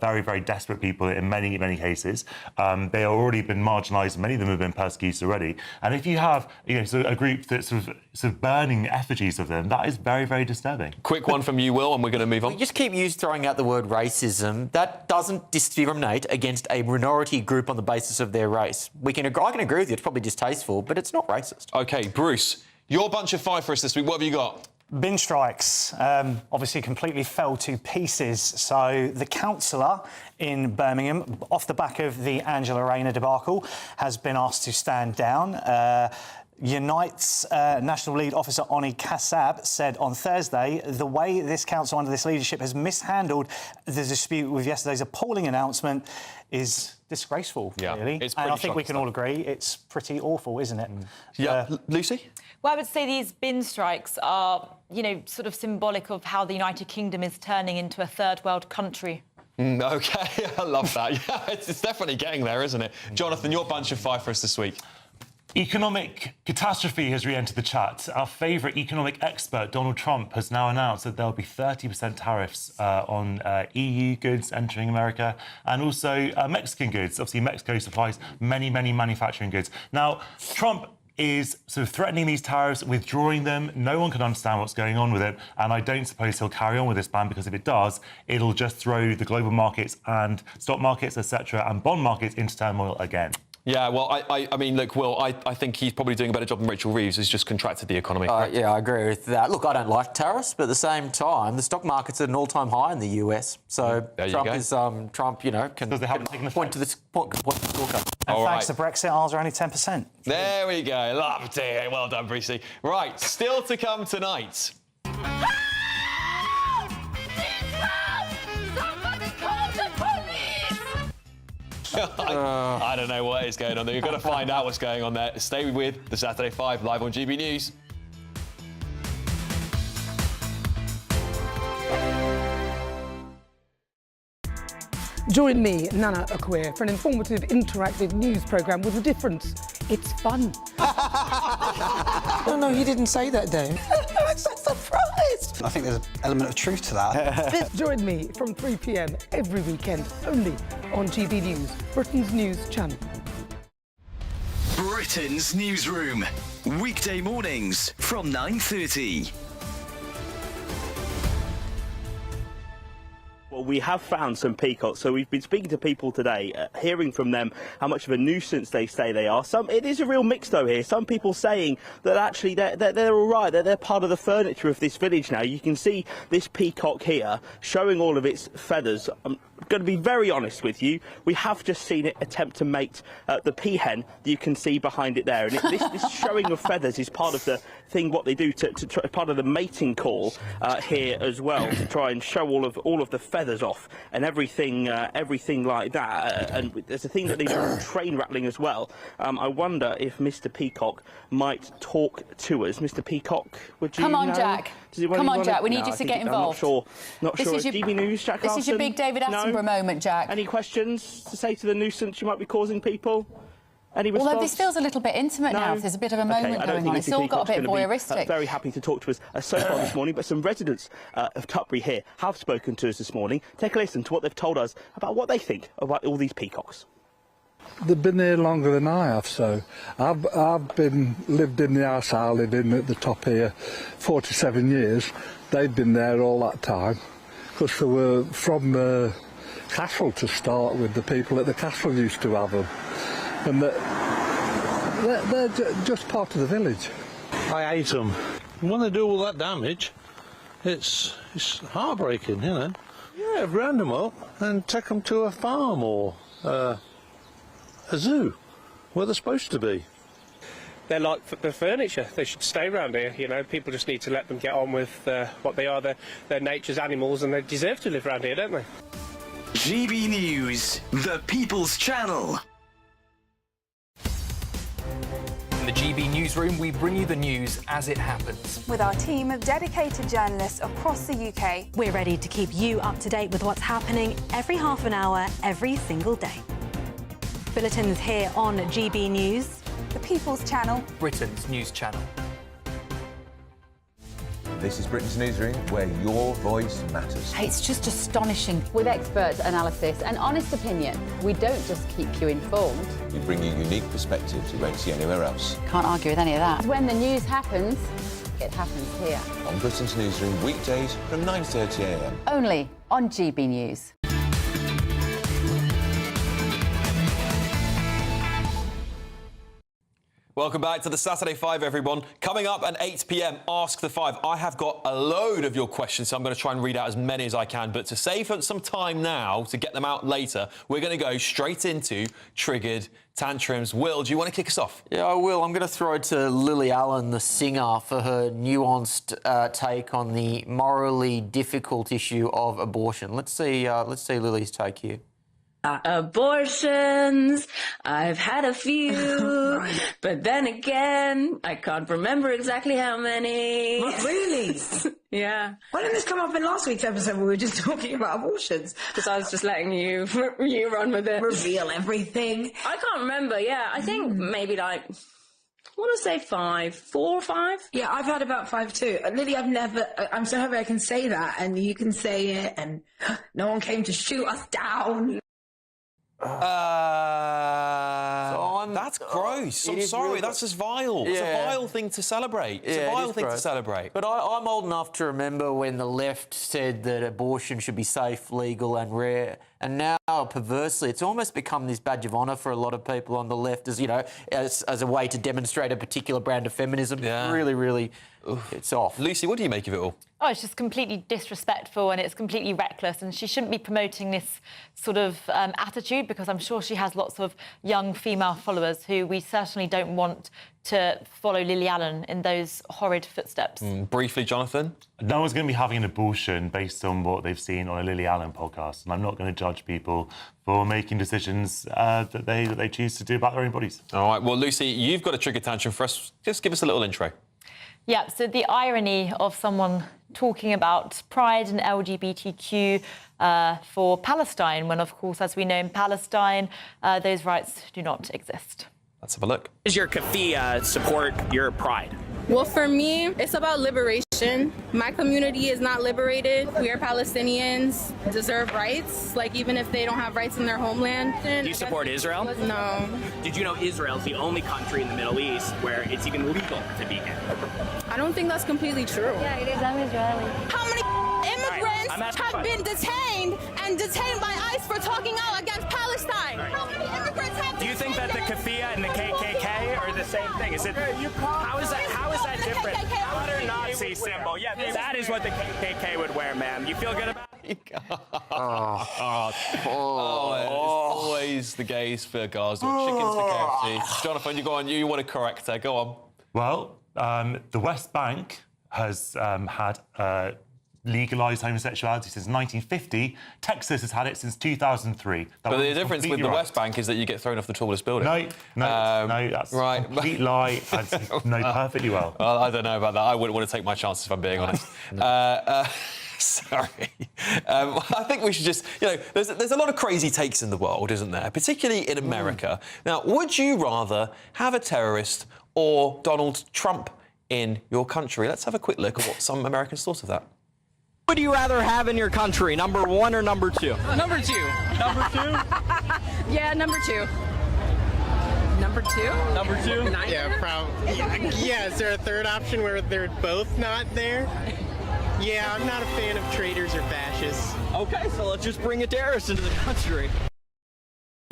very, very desperate people in many, many cases. They have already been marginalised. Many of them have been persecuted already. And if you have, you know, sort of a group that's sort of burning effigies of them, that is very, very disturbing. Quick one from you, Will, and we're going to move on. We just keep throwing out the word racism. That doesn't discriminate against a minority group on the basis of their race. I can agree with you. It's probably distasteful, but it's not racist. OK, Bruce, your bunch of five for us this week. What have you got? Bin strikes obviously completely fell to pieces. So the councillor in Birmingham, off the back of the Angela Rayner debacle, has been asked to stand down. Unite's National Lead Officer Oni Kassab said on Thursday the way this council under this leadership has mishandled the dispute with yesterday's appalling announcement is disgraceful, really. It's and I think we can all agree it's pretty awful, isn't it? Yeah. Lucy? Well, I would say these bin strikes are, you know, sort of symbolic of how the United Kingdom is turning into a third world country. OK, I love that. Yeah, it's definitely getting there, isn't it? Jonathan, your bunch of five for us this week. Economic catastrophe has re-entered the chat. Our favourite economic expert, Donald Trump, has now announced that there'll be 30% tariffs on EU goods entering America and also Mexican goods. Obviously, Mexico supplies many, many manufacturing goods. Now, Trump is sort of threatening these tariffs, withdrawing them. No one can understand what's going on with it, and I don't suppose he'll carry on with this ban, because if it does, it'll just throw the global markets and stock markets, etc., and bond markets into turmoil again. Yeah, well, I mean, look, Will, I think he's probably doing a better job than Rachel Reeves, who's just contracted the economy. Yeah, I agree with that. Look, I don't like tariffs, but at the same time, the stock market's at an all-time high in the US. So Trump, you know, can point to the scorecard. And thanks to Brexit, ours are only 10%. There we go. Loved it. Well done, Brucey. Right, still to come tonight. I don't know what is going on there. You've got to find out what's going on there. Stay with the Saturday 5 live on GB News. Join me, Nana Akwe, for an informative, interactive news programme with a difference. It's fun. No, he didn't say that, Dave. I'm so surprised. I think there's an element of truth to that. Join me from 3 p.m. every weekend, only on GB News, Britain's news channel. Britain's Newsroom, weekday mornings from 9:30. Well, we have found some peacocks, so we've been speaking to people today, hearing from them how much of a nuisance they say they are. It is a real mix, though, here. Some people saying that actually they're all right, they're part of the furniture of this village now. You can see this peacock here showing all of its feathers. I'm going to be very honest with you, we have just seen it attempt to mate the peahen that you can see behind it there. And this showing of feathers is part of the thing, what they do to try, part of the mating call here as well, to try and show all of the feathers off and everything like that. And there's a thing that they do train rattling as well. I wonder if Mr. Peacock might talk to us. Mr. Peacock, would you? Come on, Jack. Come on, Jack. We need you to get involved. I'm not sure. This is GB News, Jack This is your big David Attenborough moment, Jack. Any questions to say to the nuisance you might be causing people? Any response? Although this feels a little bit intimate now, if there's a bit of a moment going on. It's all got a bit voyeuristic. Very happy to talk to us so far this morning, but some residents of Tutbury here have spoken to us this morning. Take a listen to what they've told us about what they think about all these peacocks. they've been here longer than I have, so I've lived in the house I live in at the top here 47 years. They've been there all that time, because they were from the castle to start with. The people at the castle used to have them, and they're just part of the village. I hate them. When they do all that damage, it's heartbreaking, you know. Yeah, round them up and take them to a farm or a zoo, where they're supposed to be. They're like the furniture. They should stay around here. You know, people just need to let them get on with what they are. They're nature's animals, and they deserve to live around here, don't they? GB News, the People's Channel. In the GB Newsroom, we bring you the news as it happens. With our team of dedicated journalists across the UK, we're ready to keep you up to date with what's happening every half an hour, every single day. Bulletins here on GB News, the People's Channel, Britain's news channel. This is Britain's Newsroom, where your voice matters. It's just astonishing. With expert analysis and honest opinion, we don't just keep you informed. We bring you unique perspectives you won't see anywhere else. Can't argue with any of that. When the news happens, it happens here. On Britain's Newsroom, weekdays from 9:30 a.m. Only on GB News. Welcome back to the Saturday 5, everyone. Coming up at 8 p.m, Ask the 5. I have got a load of your questions, so I'm going to try and read out as many as I can. But to save some time now, to get them out later, we're going to go straight into Triggered Tantrums. Will, do you want to kick us off? Yeah, I will. I'm going to throw it to Lily Allen, the singer, for her nuanced take on the morally difficult issue of abortion. Let's see Lily's take here. Abortions, I've had a few, but then again, I can't remember exactly how many. What, really? Yeah. Why didn't this come up in last week's episode where we were just talking about abortions? Because I was just letting you run with it. Reveal everything. I can't remember, yeah. I think maybe like, I want to say 5, 4 or 5. Yeah, I've had about 5 too. Lily, I'm so happy I can say that, and you can say it, and no one came to shoot us down. That's gross. I'm sorry, really, that's just vile. Yeah. It's a vile thing to celebrate. It's a vile thing to celebrate. But I'm old enough to remember when the left said that abortion should be safe, legal and rare. And now, perversely, it's almost become this badge of honour for a lot of people on the left, as you know, as a way to demonstrate a particular brand of feminism. Yeah. Really, really, it's off. Lucy, what do you make of it all? Oh, it's just completely disrespectful and it's completely reckless, and she shouldn't be promoting this sort of attitude, because I'm sure she has lots of young female followers who we certainly don't want to follow Lily Allen in those horrid footsteps. Briefly, Jonathan? No one's going to be having an abortion based on what they've seen on a Lily Allen podcast, and I'm not going to judge people for making decisions that they choose to do about their own bodies. All right, well, Lucy, you've got a trigger tantrum for us. Just give us a little intro. Yeah, so the irony of someone talking about pride and LGBTQ for Palestine, when, of course, as we know, in Palestine, those rights do not exist. Let's have a look. Does your kafia support your pride? Well, for me, it's about liberation. My community is not liberated. We are Palestinians, deserve rights, like even if they don't have rights in their homeland. Do you support Israel? No. Did you know Israel is the only country in the Middle East where it's even legal to be gay? I don't think that's completely true. Yeah, it is. I'm Israeli. How many immigrants have been detained by ICE for talking out against Palestine? How many immigrants have been? Do you think that the kafia and the KKK are the same thing? Is it? How is that different? How is it a Nazi symbol? Yeah, that is what the KKK would wear, ma'am. You feel good about it? Always the gays for Gaza, chickens for KFC. Jonathan, you go on. You want to correct her? Go on. Well, the West Bank has had legalised homosexuality since 1950. Texas has had it since 2003. But the difference with the West Bank is that you get thrown off the tallest building. No, that's a complete lie. Perfectly well. Well, I don't know about that. I wouldn't want to take my chances, if I'm being honest. Sorry. I think we should just, there's a lot of crazy takes in the world, isn't there? Particularly in America. Now, would you rather have a terrorist or Donald Trump in your country? Let's have a quick look at what some Americans thought of that. Would you rather have in your country, number 1 or number 2? Number 2. Number 2? Yeah, number 2. Number two? Number two? Yeah, probably. Yeah, is there a third option where they're both not there? Yeah, I'm not a fan of traitors or fascists. Okay, so let's just bring a terrorist into the country.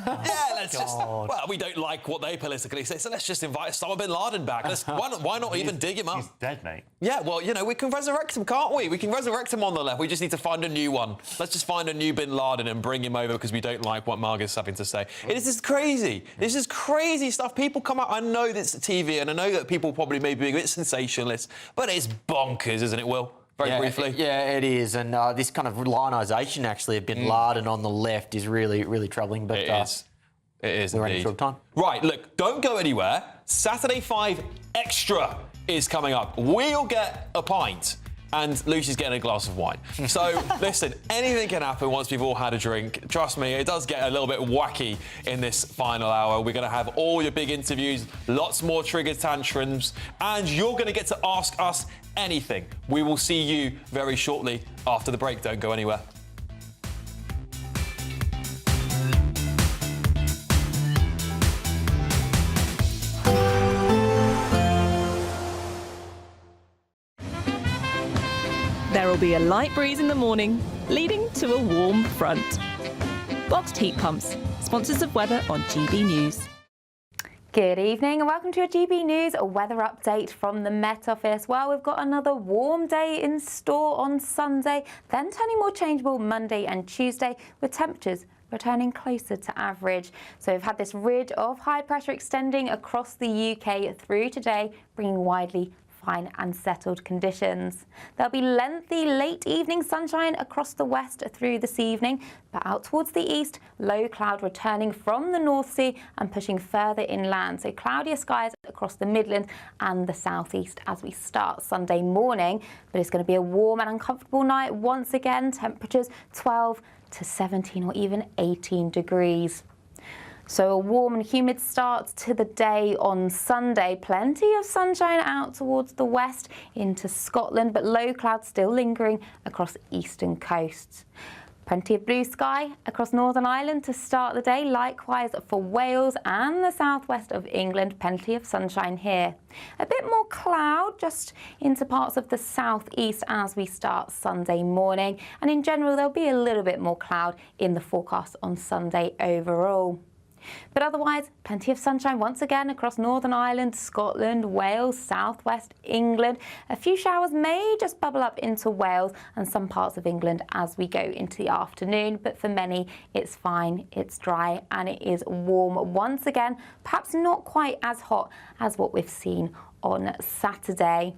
Yeah, let's just. Well, we don't like what they politically say, so let's just invite Osama bin Laden back. Why not even dig him up? He's dead, mate. Yeah, well, you know, we can resurrect him, can't we? We can resurrect him on the left. We just need to find a new one. Let's just find a new bin Laden and bring him over because we don't like what Margaret's having to say. This is crazy. This is crazy stuff. People come out. I know that's TV, and I know that people probably may be a bit sensationalist, but it's bonkers, isn't it, Will? Very briefly. Yeah, it is. And this kind of lionisation, actually, of bin Laden on the left is really, really troubling. But it is. It is we're running indeed. short of time. Right, look, don't go anywhere. Saturday 5 Extra is coming up. We'll get a pint. And Lucy's getting a glass of wine. So, listen, anything can happen once we've all had a drink. Trust me, it does get a little bit wacky in this final hour. We're going to have all your big interviews, lots more triggered tantrums, and you're going to get to ask us anything. We will see you very shortly after the break. Don't go anywhere. There will be a light breeze in the morning, leading to a warm front. Boxed heat pumps, sponsors of weather on GB News. Good evening and welcome to a GB News weather update from the Met Office. Well, we've got another warm day in store on Sunday, then turning more changeable Monday and Tuesday with temperatures returning closer to average. So we've had this ridge of high pressure extending across the UK through today, bringing widely fine and settled conditions. There'll be lengthy late evening sunshine across the west through this evening, but out towards the east, low cloud returning from the North Sea and pushing further inland. So cloudier skies across the Midlands and the southeast as we start Sunday morning. But it's going to be a warm and uncomfortable night once again. Temperatures 12 to 17 or even 18 degrees. So a warm and humid start to the day on Sunday. Plenty of sunshine out towards the west into Scotland, but low clouds still lingering across eastern coasts. Plenty of blue sky across Northern Ireland to start the day. Likewise for Wales and the southwest of England, plenty of sunshine here. A bit more cloud just into parts of the southeast as we start Sunday morning. And in general, there'll be a little bit more cloud in the forecast on Sunday overall. But otherwise, plenty of sunshine once again across Northern Ireland, Scotland, Wales, southwest England. A few showers may just bubble up into Wales and some parts of England as we go into the afternoon. But for many, it's fine, it's dry and it is warm once again. Perhaps not quite as hot as what we've seen on Saturday.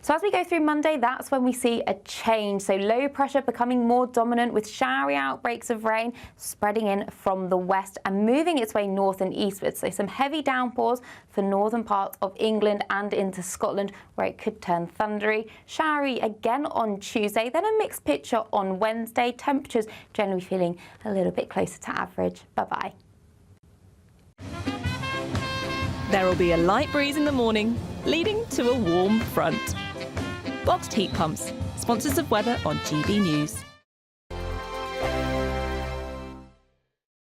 So as we go through Monday, that's when we see a change. So low pressure becoming more dominant with showery outbreaks of rain spreading in from the west and moving its way north and eastwards. So some heavy downpours for northern parts of England and into Scotland where it could turn thundery. Showery again on Tuesday, then a mixed picture on Wednesday. Temperatures generally feeling a little bit closer to average. Bye-bye. There will be a light breeze in the morning, leading to a warm front. Boxed heat pumps, sponsors of weather on GB News.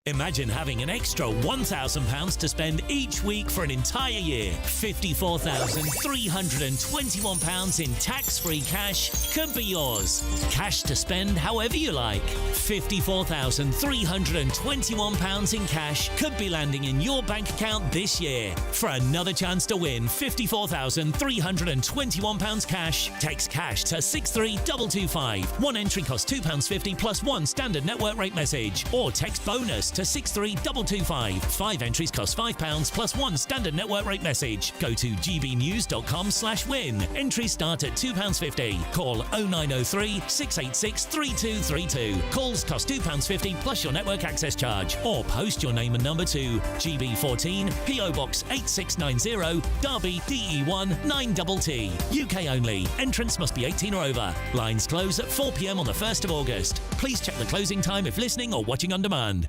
Imagine having an extra £1,000 to spend each week for an entire year. £54,321 in tax-free cash could be yours. Cash to spend however you like. £54,321 in cash could be landing in your bank account this year. For another chance to win £54,321 cash, text cash to 63225. One entry costs £2.50 plus one standard network rate message. Or text bonus to 63225. 5 entries cost £5 plus one standard network rate message. Go to gbnews.com/win. Entries start at £2.50. Call 0903 686 3232. Calls cost £2.50 plus your network access charge. Or post your name and number to GB14 PO Box 8690 Derby DE1 9TT. UK only. Entrance must be 18 or over. Lines close at 4 p.m. on the 1st of August. Please check the closing time if listening or watching on demand.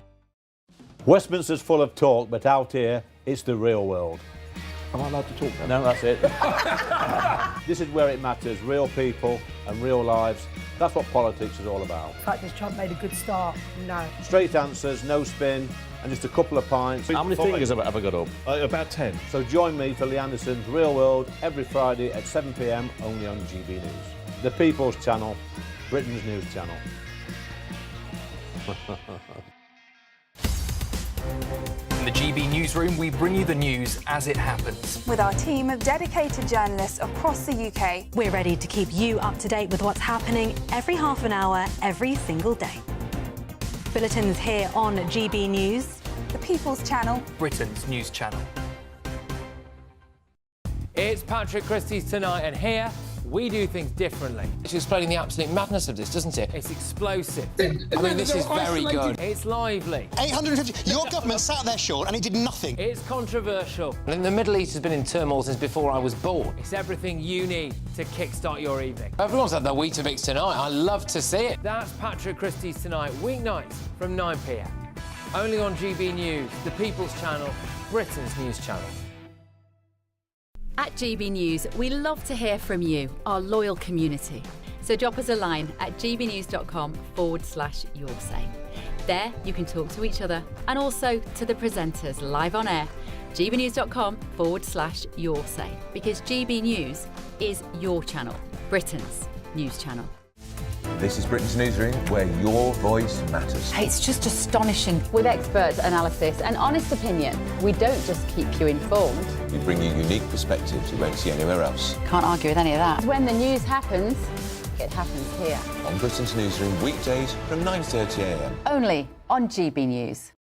Westminster's full of talk, but out here, it's the real world. Am I allowed to talk now? No, that's it. This is where it matters. Real people and real lives That's what politics is all about. In fact, has Trump made a good start? No. Straight answers, no spin, and just a couple of pints. How many fingers have I ever got up? About 10. So join me for Lee Anderson's Real World every Friday at 7 p.m. only on GB News. The People's Channel, Britain's news channel. In the GB Newsroom, we bring you the news as it happens. With our team of dedicated journalists across the UK. We're ready to keep you up to date with what's happening every half an hour, every single day. Bulletins here on GB News. The People's Channel. Britain's news channel. It's Patrick Christie's Tonight, and here we do things differently. It's explaining the absolute madness of this, doesn't it? It's explosive. I mean, this is very good. It's lively. 850. Your government sat there, Sean, and it did nothing. It's controversial. And the Middle East has been in turmoil since before I was born. It's everything you need to kickstart your evening. Everyone's had their Weetabix tonight. I love to see it. That's Patrick Christie's Tonight, weeknights from 9 p.m. Only on GB News, the People's Channel, Britain's news channel. At GB News, we love to hear from you, our loyal community. So drop us a line at gbnews.com/yoursay. There you can talk to each other and also to the presenters live on air. gbnews.com/yoursay, because GB News is your channel, Britain's news channel. This is Britain's Newsroom, where your voice matters. It's just astonishing. With expert analysis and honest opinion, we don't just keep you informed. We bring you unique perspectives you won't see anywhere else. Can't argue with any of that. When the news happens, it happens here. On Britain's Newsroom, weekdays from 9:30 a.m. Only on GB News.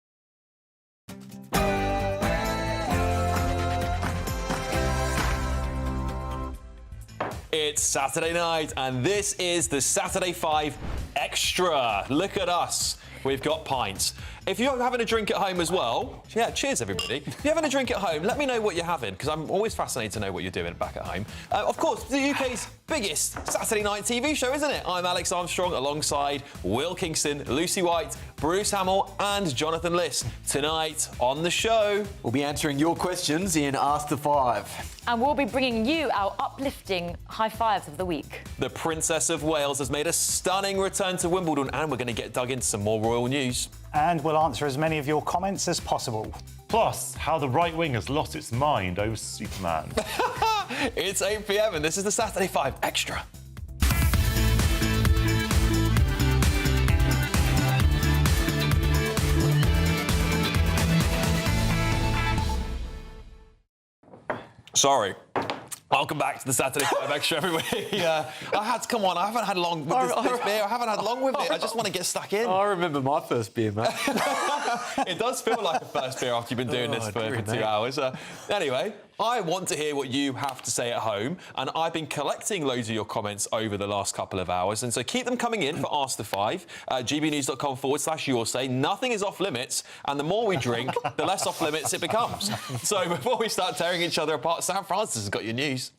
It's Saturday night, and this is the Saturday 5 Extra. Look at us. We've got pints. If you're having a drink at home as well, yeah, cheers, everybody. If you're having a drink at home, let me know what you're having, because I'm always fascinated to know what you're doing back at home. Of course, the UK's biggest Saturday night TV show, isn't it? I'm Alex Armstrong, alongside Will Kingston, Lucy White, Bruce Hamill and Jonathan Liss. Tonight on the show, we'll be answering your questions in Ask the Five. And we'll be bringing you our uplifting high fives of the week. The Princess of Wales has made a stunning return to Wimbledon, and we're going to get dug into some more royal news. And we'll answer as many of your comments as possible. Plus, how the right wing has lost its mind over Superman. It's 8 p.m. and this is the Saturday 5 Extra. Sorry. Welcome back to the Saturday 5 Extra, everybody. I haven't had long with this beer. I haven't had long with it. I just want to get stuck in. I remember my first beer, mate. It does feel like a first beer after you've been doing this for 2 hours. Anyway, I want to hear what you have to say at home, and I've been collecting loads of your comments over the last couple of hours, and so keep them coming in for Ask the Five, gbnews.com/yoursay. Nothing is off limits, and the more we drink, the less off limits it becomes. So before we start tearing each other apart, Sam Francis has got your news.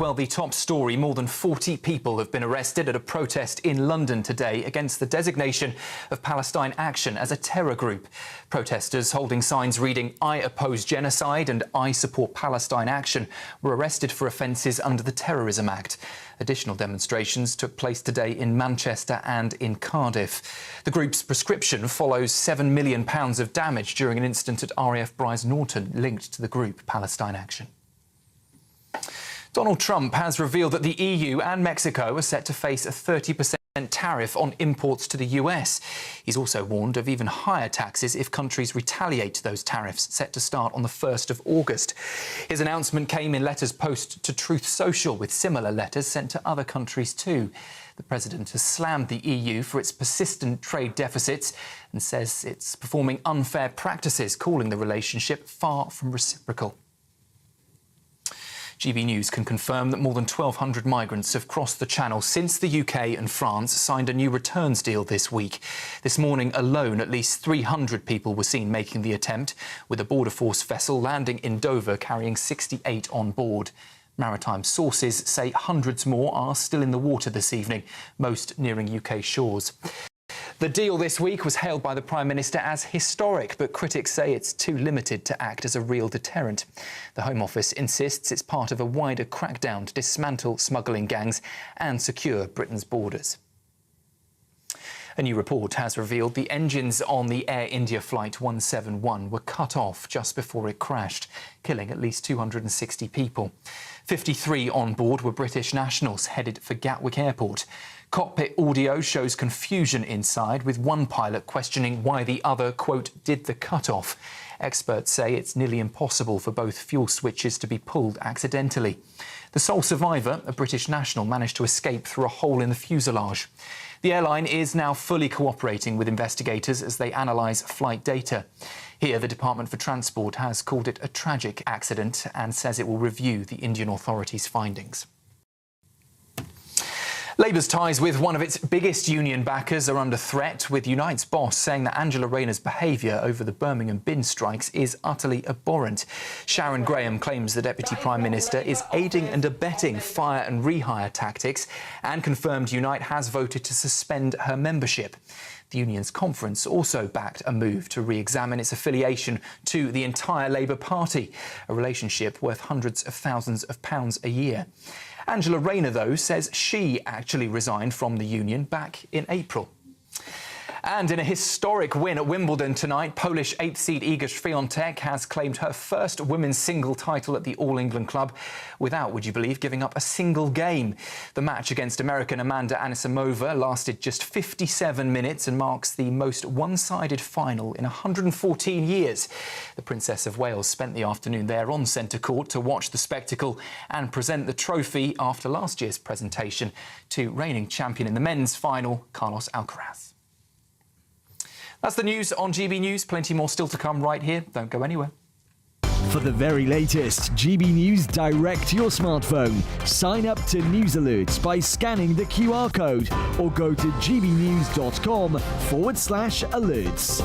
Well, the top story, more than 40 people have been arrested at a protest in London today against the designation of Palestine Action as a terror group. Protesters holding signs reading, "I oppose genocide" and "I support Palestine Action" were arrested for offences under the Terrorism Act. Additional demonstrations took place today in Manchester and in Cardiff. The group's prescription follows £7 million of damage during an incident at RAF Brize Norton linked to the group Palestine Action. Donald Trump has revealed that the EU and Mexico are set to face a 30% tariff on imports to the US. He's also warned of even higher taxes if countries retaliate those tariffs, set to start on the 1st of August. His announcement came in letters posted to Truth Social, with similar letters sent to other countries too. The president has slammed the EU for its persistent trade deficits and says it's performing unfair practices, calling the relationship far from reciprocal. GB News can confirm that more than 1,200 migrants have crossed the Channel since the UK and France signed a new returns deal this week. This morning alone, at least 300 people were seen making the attempt, with a Border Force vessel landing in Dover carrying 68 on board. Maritime sources say hundreds more are still in the water this evening, most nearing UK shores. The deal this week was hailed by the Prime Minister as historic, but critics say it's too limited to act as a real deterrent. The Home Office insists it's part of a wider crackdown to dismantle smuggling gangs and secure Britain's borders. A new report has revealed the engines on the Air India Flight 171 were cut off just before it crashed, killing at least 260 people. 53 on board were British nationals headed for Gatwick Airport. Cockpit audio shows confusion inside, with one pilot questioning why the other, quote, did the cut-off. Experts say it's nearly impossible for both fuel switches to be pulled accidentally. The sole survivor, a British national, managed to escape through a hole in the fuselage. The airline is now fully cooperating with investigators as they analyse flight data. Here, the Department for Transport has called it a tragic accident and says it will review the Indian authorities' findings. Labour's ties with one of its biggest union backers are under threat, with Unite's boss saying that Angela Rayner's behaviour over the Birmingham bin strikes is utterly abhorrent. Sharon Graham claims the Deputy Prime Minister is aiding and abetting fire and rehire tactics and confirmed Unite has voted to suspend her membership. The union's conference also backed a move to re-examine its affiliation to the entire Labour Party, a relationship worth hundreds of thousands of pounds a year. Angela Rayner, though, says she actually resigned from the union back in April. And in a historic win at Wimbledon tonight, Polish 8th seed Iga Świątek has claimed her first women's single title at the All England club without, would you believe, giving up a single game. The match against American Amanda Anisimova lasted just 57 minutes and marks the most one-sided final in 114 years. The Princess of Wales spent the afternoon there on centre court to watch the spectacle and present the trophy after last year's presentation to reigning champion in the men's final, Carlos Alcaraz. That's the news on GB News. Plenty more still to come right here. Don't go anywhere. For the very latest GB News direct to your smartphone, sign up to News Alerts by scanning the QR code or go to gbnews.com/alerts.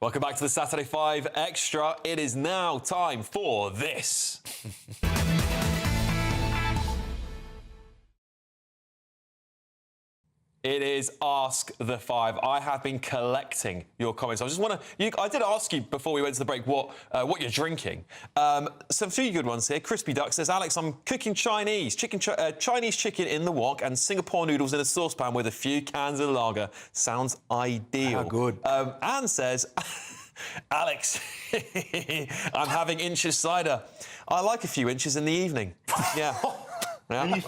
Welcome back to the Saturday 5 Extra. It is now time for this. It is Ask the Five. I have been collecting your comments. I just want to. I did ask you before we went to the break what you're drinking. Some few good ones here. Crispy Duck says, Alex, I'm cooking Chinese chicken in the wok and Singapore noodles in a saucepan with a few cans of lager. Sounds ideal. How good. Anne says, Alex, I'm having inches cider. I like a few inches in the evening. Yeah. Yeah. Thank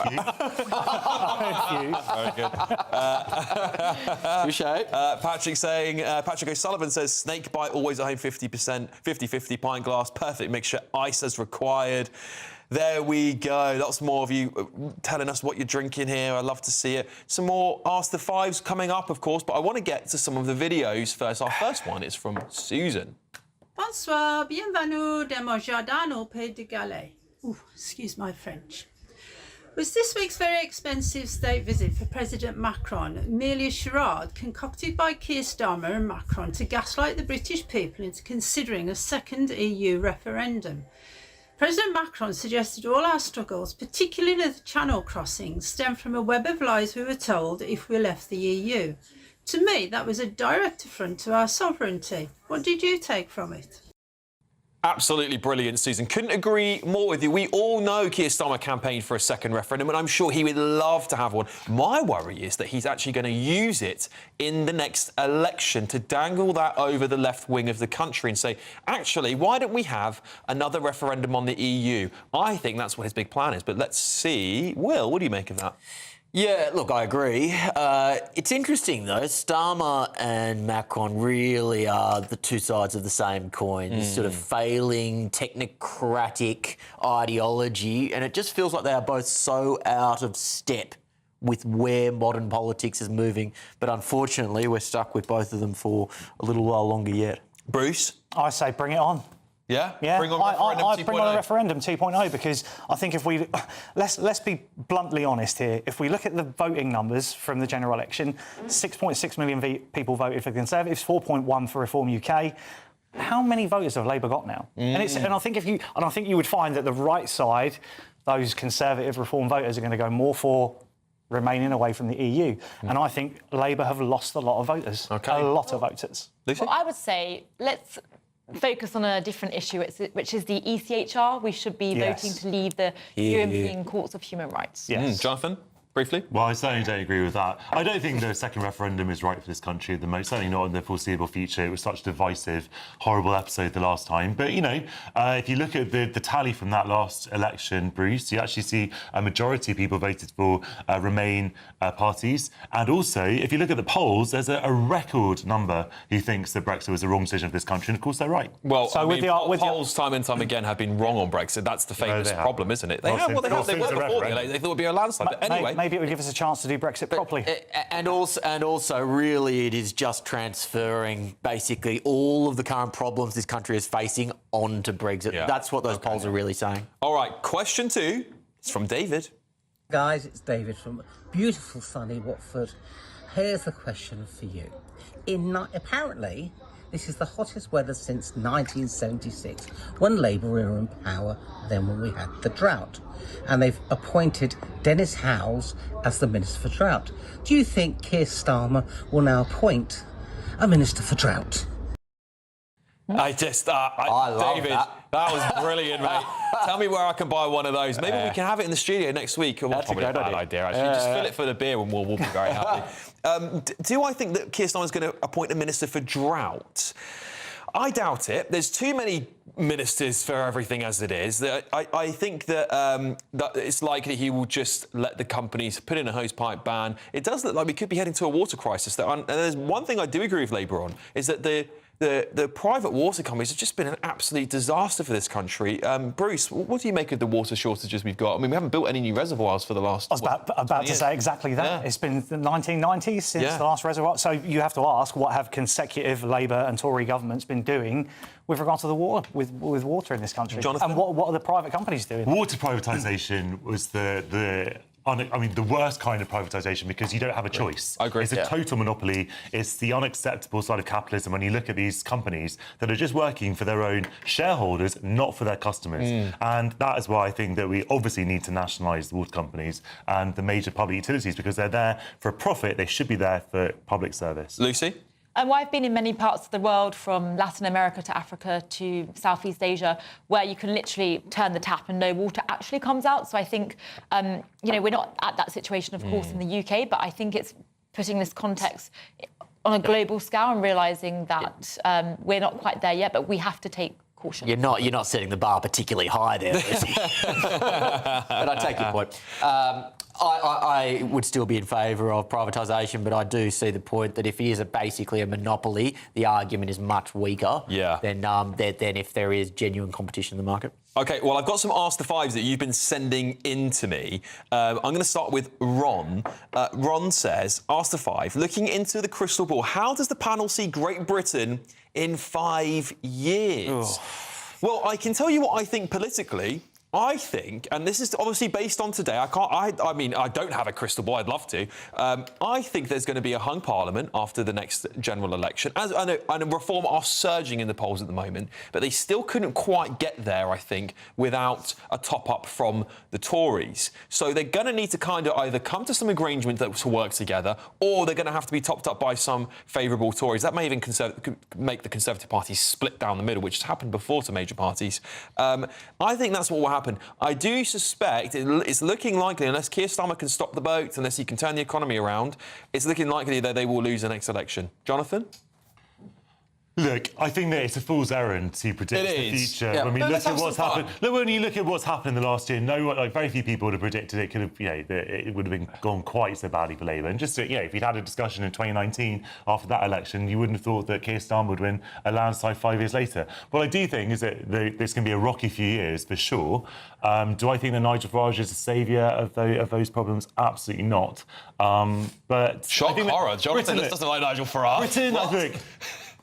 you. Very good. Patrick O'Sullivan says, snake bite always at home 50%, 50-50 pint glass, perfect mixture, ice as required. There we go. Lots more of you telling us what you're drinking here. I'd love to see it. Some more Ask the Fives coming up, of course, but I want to get to some of the videos first. Our first one is from Susan. Bonsoir, bienvenue de mon jardin au Pays de Galles. Ooh, excuse my French. Was this week's very expensive state visit for President Macron merely a charade concocted by Keir Starmer and Macron to gaslight the British people into considering a second EU referendum? President Macron suggested all our struggles, particularly the channel crossings, stem from a web of lies we were told if we left the EU. To me, that was a direct affront to our sovereignty. What did you take from it? Absolutely brilliant, Susan. Couldn't agree more with you. We all know Keir Starmer campaigned for a second referendum, and I'm sure he would love to have one. My worry is that he's actually going to use it in the next election to dangle that over the left wing of the country and say, actually, why don't we have another referendum on the EU? I think that's what his big plan is, but let's see. Will, what do you make of that? Yeah, look, I agree. It's interesting, though. Starmer and Macron really are the two sides of the same coin, this sort of failing technocratic ideology, and it just feels like they are both so out of step with where modern politics is moving. But unfortunately, we're stuck with both of them for a little while longer yet. Bruce? I say bring it on. Yeah? Bring on a referendum 2.0 because I think if we... Let's be bluntly honest here. If we look at the voting numbers from the general election, 6.6 million people voted for the Conservatives, 4.1 for Reform UK. how many voters have Labour got now? And I think you would find that the right side, those conservative reform voters, are going to go more for remaining away from the EU. And I think Labour have lost a lot of voters. A lot of voters. Well, I would say let's focus on a different issue, which is the ECHR. We should be voting to leave the European Courts of Human Rights. Yes. Jonathan? Briefly? Well, I certainly don't agree with that. I don't think the second referendum is right for this country at the moment, certainly not in the foreseeable future. It was such a divisive, horrible episode the last time. But, you know, if you look at the tally from that last election, Bruce, you actually see a majority of people voted for Remain parties. And also, if you look at the polls, there's a record number who thinks that Brexit was the wrong decision for this country. And, of course, they're right. Well, so polls time and time again have been wrong on Brexit. That's the famous problem, isn't it? They were before. They thought it would be a landslide. But anyway... Maybe it would give us a chance to do Brexit properly. And also, really, it is just transferring basically all of the current problems this country is facing onto Brexit. Yeah. That's what those polls are really saying. All right, question 2 is from David. Guys, it's David from beautiful sunny Watford. Here's the question for you. Apparently, this is the hottest weather since 1976, when Labour were in power, then when we had the drought. And they've appointed Dennis Howells as the Minister for Drought. Do you think Keir Starmer will now appoint a Minister for Drought? I love David, that was brilliant, mate. Tell me where I can buy one of those. Maybe we can have it in the studio next week. That's a good idea, actually. Just fill it for the beer and we'll be very happy. Do I think that Keir Starmer is going to appoint a Minister for Drought? I doubt it. There's too many ministers for everything as it is. I think that it's likely he will just let the companies put in a hosepipe ban. It does look like we could be heading to a water crisis. And there's one thing I do agree with Labour on, is that the private water companies have just been an absolute disaster for this country. Bruce, what do you make of the water shortages we've got? I mean, we haven't built any new reservoirs for the last... I was about to say exactly that. Yeah. It's been the 1990s since the last reservoir. So you have to ask, what have consecutive Labour and Tory governments been doing with regard to the water, with water in this country? Jonathan? And what are the private companies doing? Water privatisation was the worst kind of privatisation, because you don't have a choice. I agree. It's a total monopoly. It's the unacceptable side of capitalism when you look at these companies that are just working for their own shareholders, not for their customers. And that is why I think that we obviously need to nationalise the water companies and the major public utilities, because they're there for a profit. They should be there for public service. Lucy? Well, I've been in many parts of the world, from Latin America to Africa to Southeast Asia, where you can literally turn the tap and no water actually comes out. So I think, we're not at that situation, of course, in the UK, but I think it's putting this context on a global scale and realising that we're not quite there yet, but we have to take caution. You're not setting the bar particularly high there, Lucy. But I take your point. I would still be in favour of privatisation, but I do see the point that if it is basically a monopoly, the argument is much weaker than if there is genuine competition in the market. OK, well, I've got some Ask the Fives that you've been sending in to me. I'm going to start with Ron. Ron says, Ask the Five, looking into the crystal ball, how does the panel see Great Britain in 5 years? Oh. Well, I can tell you what I think politically. I think, and this is obviously based on today, I mean, I don't have a crystal ball, I'd love to. I think there's going to be a hung parliament after the next general election. As I know, and Reform are surging in the polls at the moment, but they still couldn't quite get there, I think, without a top-up from the Tories. So they're going to need to kind of either come to some arrangement that will work together, or they're going to have to be topped up by some favourable Tories. That may even make the Conservative Party split down the middle, which has happened before to major parties. I think that's what will happen. I do suspect it's looking likely, unless Keir Starmer can stop the boat, unless he can turn the economy around, it's looking likely that they will lose the next election. Jonathan? Look, I think that it's a fool's errand to predict the future. Yeah. When we look at what's happened, when you look at what's happened in the last year, very few people would have predicted it could have, it would have gone quite so badly for Labour. And just, if you'd had a discussion in 2019 after that election, you wouldn't have thought that Keir Starmer would win a landslide 5 years later. What I do think is that there's going to be a rocky few years for sure. Do I think that Nigel Farage is a saviour of those problems? Absolutely not. But shock horror. Jonathan doesn't like Nigel Farage. Britain, I think.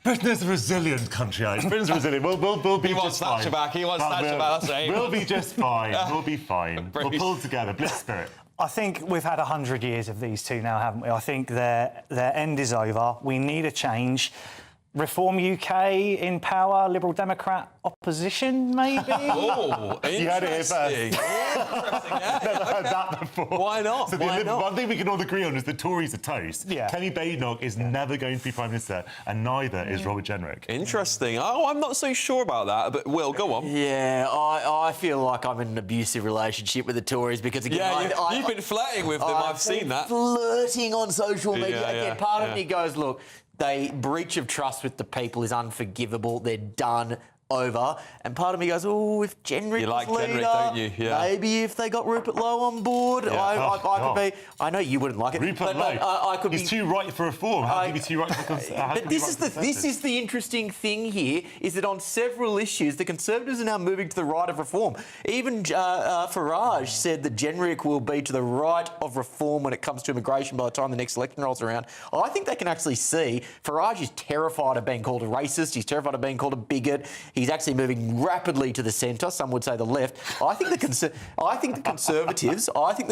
Britain is a resilient country, Alex. Britain's resilient. We'll be just fine. He wants Thatcher back. We'll be just fine. We'll be fine. We'll pull together. Blitz spirit. I think we've had 100 years of these two now, haven't we? I think their end is over. We need a change. Reform UK in power, Liberal Democrat opposition, maybe? Oh, interesting. You heard it here first. Interesting, yeah. Never heard that before. Why not? So Why not? one thing we can all agree on is the Tories are toast. Yeah. Kenny Badenoch is never going to be Prime Minister, and neither is Robert Jenrick. Interesting. Oh, I'm not so sure about that, but Will, go on. Yeah, I feel like I'm in an abusive relationship with the Tories because, again... you've been flirting with them, I've seen that. Flirting on social media. Yeah, Again, part of me goes, look, breach of trust with the people is unforgivable. They're done, over. And part of me goes, oh, if Jenrick was leader, don't you? Yeah. Maybe if they got Rupert Lowe on board, I could be... I know you wouldn't like it. Rupert Lowe, I could he's too right for reform. How can he be too right for... But this is the interesting thing here, is that on several issues, the Conservatives are now moving to the right of reform. Even Farage said that Jenrick will be to the right of reform when it comes to immigration by the time the next election rolls around. I think they can actually see Farage is terrified of being called a racist. He's terrified of being called a bigot. He's actually moving rapidly to the centre. Some would say the left. I think the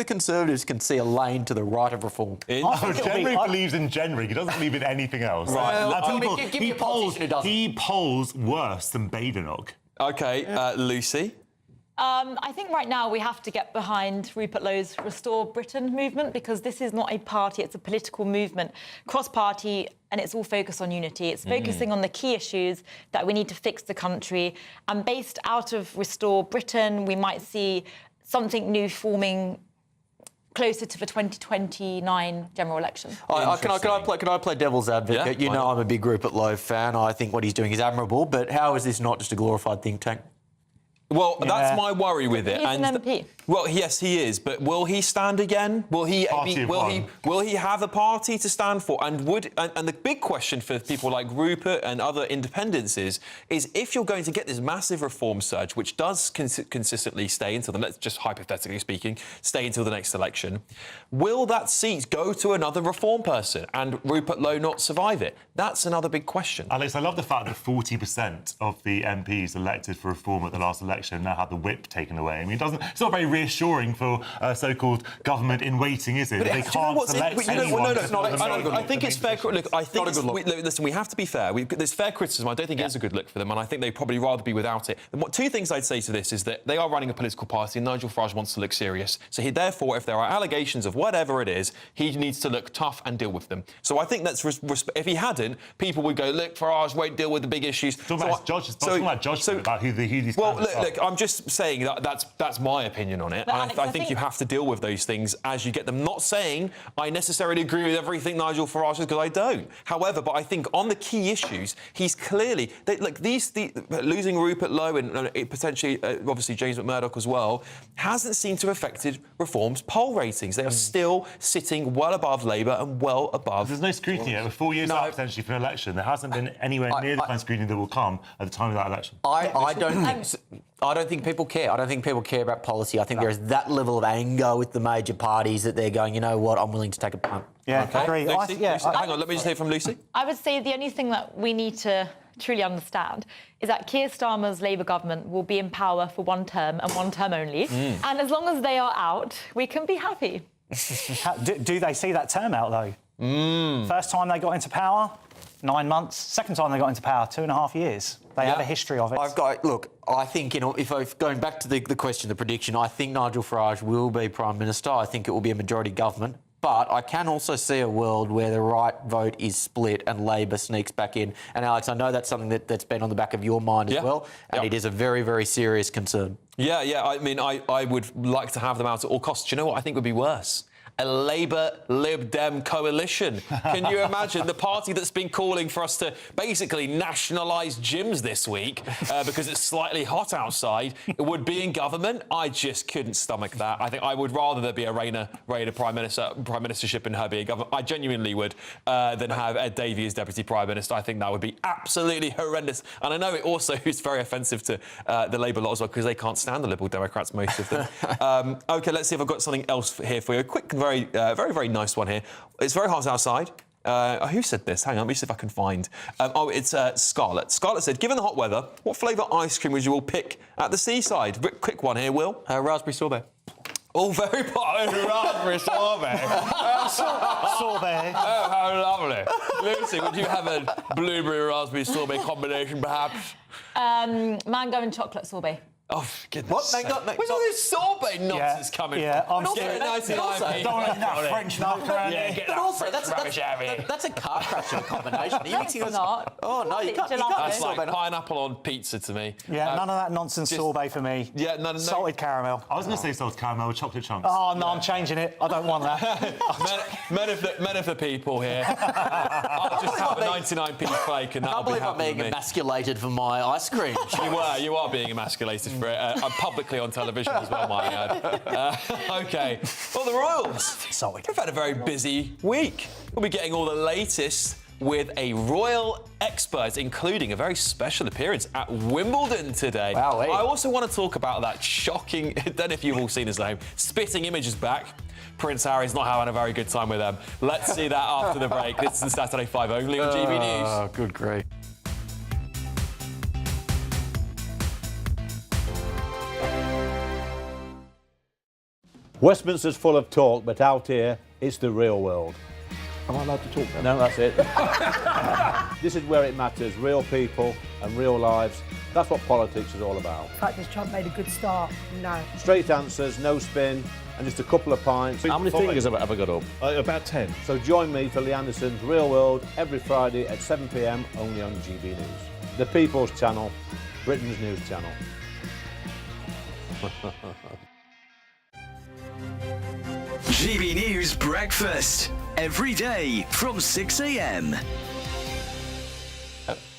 Conservatives can see a lane to the right of reform. Jenrick believes in Jenrick. He doesn't believe in anything else. Right. Give me a politician who doesn't. He polls worse than Badenoch. OK, Lucy? I think right now we have to get behind Rupert Lowe's Restore Britain movement, because this is not a party, it's a political movement, cross-party, and it's all focused on unity. It's focusing on the key issues that we need to fix the country. And based out of Restore Britain, we might see something new forming closer to the 2029 general election. Can I play devil's advocate? Yeah, you know I'm a big Rupert Lowe fan. I think what he's doing is admirable, but how is this not just a glorified think tank? Well, that's my worry with it. He's an MP. Well, yes, he is. But will he stand again? Will he have a party to stand for? And the big question for people like Rupert and other independents is if you're going to get this massive reform surge, which does consistently stay until let's just hypothetically speaking, stay until the next election, will that seat go to another reform person and Rupert Lowe not survive it? That's another big question. Alex, I love the fact that 40% of the MPs elected for reform at the last election now had the whip taken away. I mean, it's not very reassuring for so-called government in waiting, is it? But they can't select anyone. I think it's fair. Look, I think it's not a good look. Listen, we have to be fair. There's fair criticism. I don't think it is a good look for them, and I think they'd probably rather be without it. Two things I'd say to this is that they are running a political party, and Nigel Farage wants to look serious. So therefore, if there are allegations of whatever it is, he needs to look tough and deal with them. So I think that's if he hadn't, people would go, look, Farage won't deal with the big issues. Talking about judgment about who these. Well, look, I'm just saying that's my opinion on it. I think you have to deal with those things as you get them. Not saying I necessarily agree with everything Nigel Farage says, because I don't. However, but I think on the key issues, he's clearly... losing Rupert Lowe and potentially, obviously, James McMurdoch as well, hasn't seemed to have affected Reform's poll ratings. They are still sitting well above Labour and well above... There's no scrutiny yet. We're 4 years out, potentially, for an election. There hasn't been anywhere near the kind of scrutiny that will come at the time of that election. I don't think people care. I don't think people care about policy. I think there is that level of anger with the major parties that they're going, you know what, I'm willing to take a punt. Yeah, okay. agree. Lucy, hang on, let me just hear from Lucy. I would say the only thing that we need to truly understand is that Keir Starmer's Labour government will be in power for one term and one term only. And as long as they are out, we can be happy. Do they see that term out, though? First time they got into power, 9 months. Second time they got into power, 2.5 years. They have a history of it. I think, if going back to the question, the prediction, I think Nigel Farage will be Prime Minister. I think it will be a majority government. But I can also see a world where the right vote is split and Labor sneaks back in. And, Alex, I know that's something that's been on the back of your mind as well, and it is a very, very serious concern. Yeah. I mean, I would like to have them out at all costs. Do you know what I think would be worse? A Labour-Lib Dem coalition. Can you imagine the party that's been calling for us to basically nationalise gyms this week because it's slightly hot outside? It would be in government. I just couldn't stomach that. I think I would rather there be a Rayner prime ministership and her be in government. I genuinely would than have Ed Davey as deputy prime minister. I think that would be absolutely horrendous. And I know it also is very offensive to the Labour lot as well, because they can't stand the Liberal Democrats, most of them. OK, let's see if I've got something else here for you. A quick, very, very nice one here. It's very hot outside. Who said this? Hang on, let me see if I can find. It's Scarlett. Scarlett said, given the hot weather, what flavour ice cream would you all pick at the seaside? Quick one here, Will. Raspberry sorbet. Oh, very popular raspberry sorbet. Sorbet. Oh, how lovely. Lucy, would you have a blueberry raspberry sorbet combination, perhaps? Mango and chocolate sorbet. Oh, goodness. What? Where's all this sorbet nonsense coming from? I'm scared. Don't eat that French macaroni. Yeah, get But that also, French rubbish out of here. that's a car crusher combination. Are you mixing It's not. Oh, no, you can't. That's like pineapple on pizza to me. Yeah, none of that nonsense sorbet for me. Yeah, no. Salted caramel. I was going to say salted caramel with chocolate chunks. Oh, no, I'm changing it. I don't want that. men of the people here. I'll just have a 99p flake and that'll be happy I'm being with me. emasculated for my ice cream. You are being emasculated for it. I'm publicly on television as well, might I add. OK. Well, the Royals. We've had a very busy week. We'll be getting all the latest with a royal expert, including a very special appearance at Wimbledon today. Wow, I also want to talk about that shocking, I don't know if you've all seen this at home, spitting images back. Prince Harry's not having a very good time with them. Let's see that after the break. This is the Saturday 5 only on GB News. Oh, good grief. Westminster's full of talk, but out here, it's the real world. Am I allowed to talk then? No, that's it. This is where it matters. Real people and real lives. That's what politics is all about. The fact that Trump made a good start, no. Straight answers, no spin, and just a couple of pints. How many fingers have I got up? About 10. So join me for Lee Anderson's Real World every Friday at 7 p.m. only on GB News. The People's Channel, Britain's news channel. GB News Breakfast, every day from 6 a.m.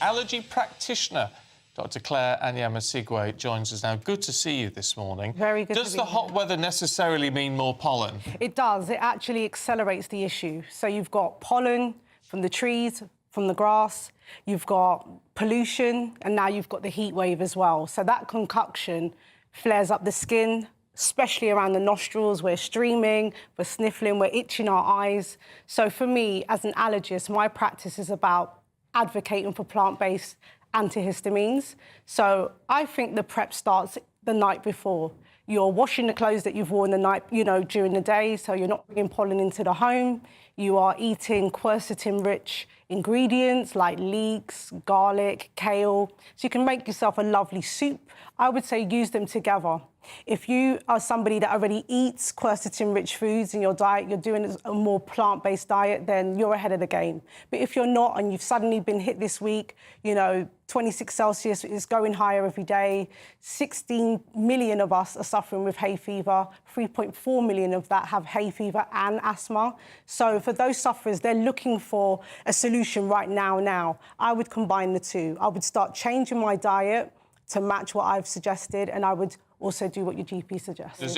Allergy practitioner Dr. Claire Anyamasigwe joins us now. Good to see you this morning. Very good. Does the hot weather necessarily mean more pollen? It does. It actually accelerates the issue. So you've got pollen from the trees, from the grass, you've got pollution, and now you've got the heat wave as well. So that concoction flares up the skin, especially around the nostrils. We're streaming, we're sniffling, we're itching our eyes. So for me, as an allergist, my practice is about advocating for plant-based antihistamines. So I think the prep starts the night before. You're washing the clothes that you've worn the night, during the day, so you're not bringing pollen into the home. You are eating quercetin-rich ingredients like leeks, garlic, kale. So you can make yourself a lovely soup. I would say use them together. If you are somebody that already eats quercetin-rich foods in your diet, you're doing a more plant-based diet, then you're ahead of the game. But if you're not and you've suddenly been hit this week, 26 Celsius is going higher every day. 16 million of us are suffering with hay fever. 3.4 million of that have hay fever and asthma. So for those sufferers, they're looking for a solution right now. I would combine the two. I would start changing my diet to match what I've suggested, and I would also do what your GP suggests.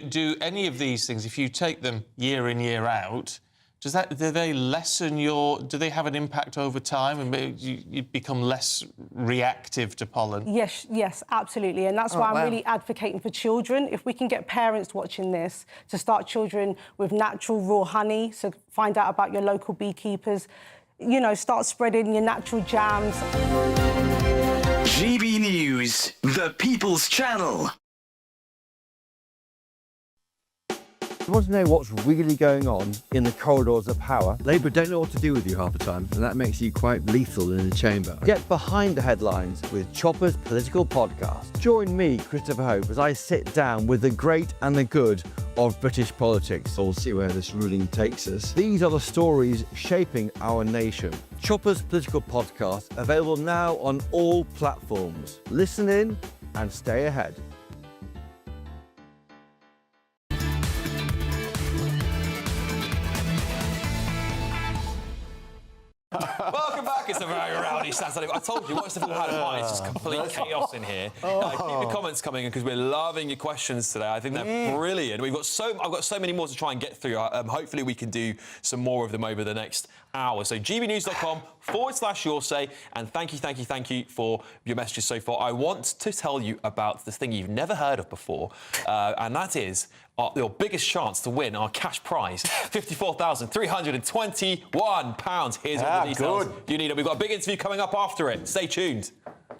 Do any of these things, if you take them year in, year out, do they lessen do they have an impact over time and maybe you become less reactive to pollen? Yes, absolutely. And that's why I'm really advocating for children. If we can get parents watching this to start children with natural raw honey, so find out about your local beekeepers, start spreading your natural jams. GB News, the People's Channel. You want to know what's really going on in the corridors of power? Labour don't know what to do with you half the time, and that makes you quite lethal in the chamber. Get behind the headlines with Chopper's Political Podcast. Join me, Christopher Hope, as I sit down with the great and the good of British politics. We'll see where this ruling takes us. These are the stories shaping our nation. Chopper's Political Podcast, available now on all platforms. Listen in and stay ahead. Welcome back. It's a very rowdy Saturday. I told you, once they've all had a pint, it's just complete chaos in here. Keep the comments coming in because we're loving your questions today. I think they're brilliant. I've got so many more to try and get through. Hopefully we can do some more of them over the next hour. So gbnews.com/yoursay, and thank you for your messages so far. I want to tell you about this thing you've never heard of before, and that is your biggest chance to win our cash prize, £54,321. Here's all the details you need. And we've got a big interview coming up after it. Stay tuned.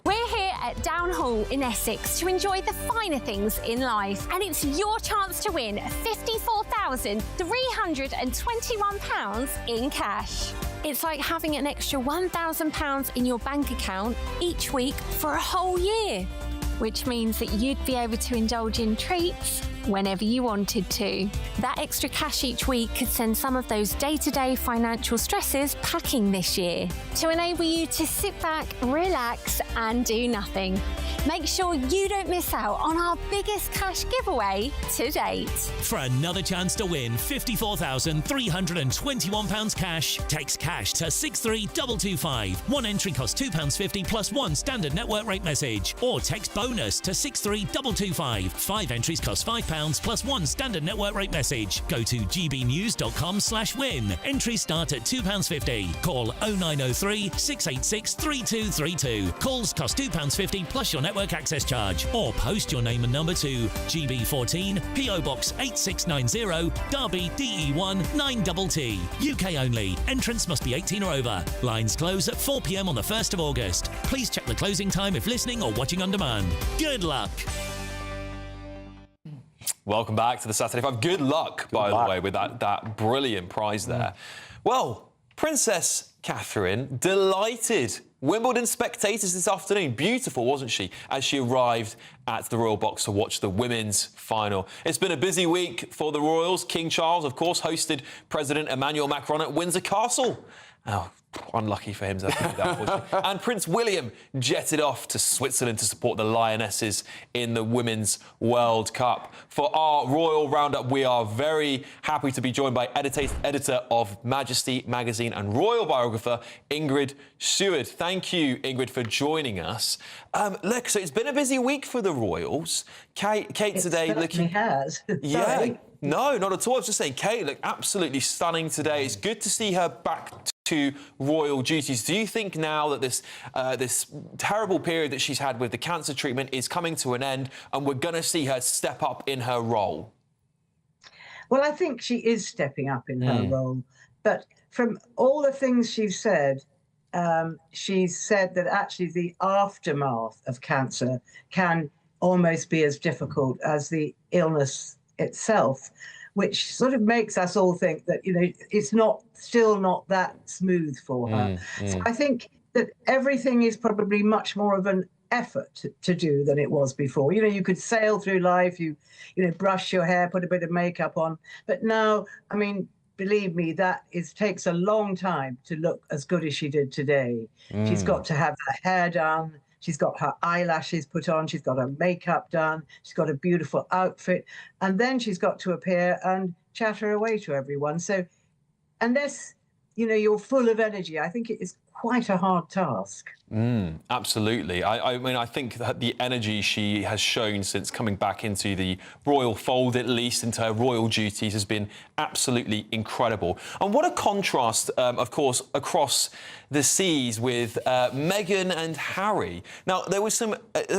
We're here at Downhall in Essex to enjoy the finer things in life. And it's your chance to win £54,321 in cash. It's like having an extra £1,000 in your bank account each week for a whole year, which means that you'd be able to indulge in treats whenever you wanted to. That extra cash each week could send some of those day-to-day financial stresses packing this year to enable you to sit back, relax and do nothing. Make sure you don't miss out on our biggest cash giveaway to date. For another chance to win £54,321 cash, text cash to 63225. One entry costs £2.50 plus one standard network rate message. Or text bonus to 63225. 5 entries cost £5 plus one standard network rate message. Go to gbnews.com/win. Entries start at £2.50. Call 0903 686 3232. Calls cost £2.50 plus your network access charge. Or post your name and number to GB14 PO Box 8690 Derby DE1 9TT. UK only. Entrance must be 18 or over. Lines close at 4 p.m. on the 1st of August. Please check the closing time if listening or watching on demand. Good luck. Welcome back to the Saturday 5. Good luck, by the way, with that brilliant prize there. Well, Princess Catherine delighted Wimbledon spectators this afternoon. Beautiful, wasn't she, as she arrived at the Royal Box to watch the women's final. It's been a busy week for the Royals. King Charles, of course, hosted President Emmanuel Macron at Windsor Castle. Oh, unlucky for him to have to do that, unfortunately. And Prince William jetted off to Switzerland to support the Lionesses in the Women's World Cup. For our Royal Roundup, we are very happy to be joined by editor of Majesty magazine and royal biographer Ingrid Seward. Thank you, Ingrid, for joining us. Look, so it's been a busy week for the Royals. Kate today looking... has. Yeah. No, not at all. I was just saying, Kate looked absolutely stunning today. It's good to see her back to royal duties. Do you think now that this terrible period that she's had with the cancer treatment is coming to an end and we're going to see her step up in her role? Well, I think she is stepping up in her role. But from all the things she's said that actually the aftermath of cancer can almost be as difficult as the illness itself, which sort of makes us all think that, you know, it's still not that smooth for her. So I think that everything is probably much more of an effort to do than it was before. You know, you could sail through life, you know, brush your hair, put a bit of makeup on, but now, I mean, believe me, takes a long time to look as good as she did today. She's got to have her hair done. She's got her eyelashes put on. She's got her makeup done. She's got a beautiful outfit. And then she's got to appear and chatter away to everyone. So unless, you know, you're full of energy, I think it is quite a hard task. Absolutely. I mean, I think that the energy she has shown since coming back into the royal fold, at least into her royal duties, has been absolutely incredible. And what a contrast, of course, across the seas with Meghan and Harry. Now, there was a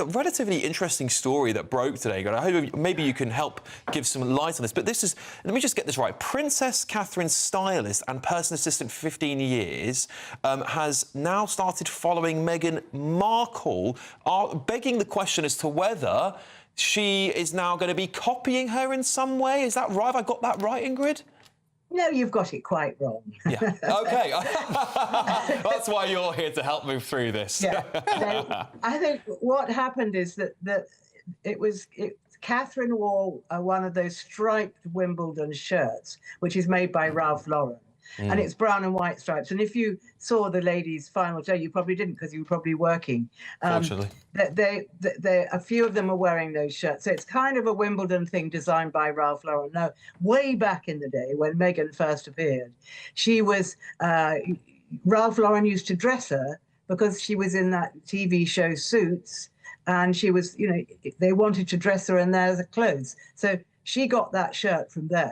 relatively interesting story that broke today. I hope maybe you can help give some light on this. But this is, let me just get this right. Princess Catherine's stylist and personal assistant for 15 years has now started following Meghan Markle, begging the question as to whether she is now going to be copying her in some way. Is that right? Have I got that right, Ingrid? No, you've got it quite wrong. Yeah. OK. That's why you're here to help move through this. Yeah. So I think what happened is that Catherine wore one of those striped Wimbledon shirts, which is made by Ralph Lauren. And it's brown and white stripes. And if you saw the ladies' final day, you probably didn't because you were probably working. Fortunately. A few of them are wearing those shirts. So it's kind of a Wimbledon thing designed by Ralph Lauren. Now, way back in the day when Meghan first appeared, she was, Ralph Lauren used to dress her because she was in that TV show Suits. And she was, you know, they wanted to dress her in their clothes. So she got that shirt from them.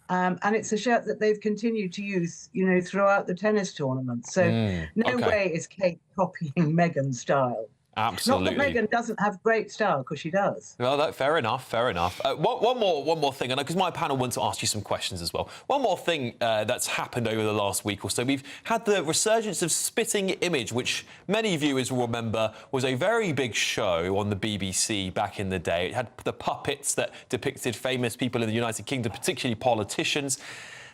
And it's a shirt that they've continued to use, you know, throughout the tennis tournament. So no way is Kate copying Meghan's style. Absolutely. Not that Meghan doesn't have great style, because she does. Well, fair enough, fair enough. One more thing, and because my panel wants to ask you some questions as well. One more thing that's happened over the last week or so. We've had the resurgence of Spitting Image, which many viewers will remember was a very big show on the BBC back in the day. It had the puppets that depicted famous people in the United Kingdom, particularly politicians.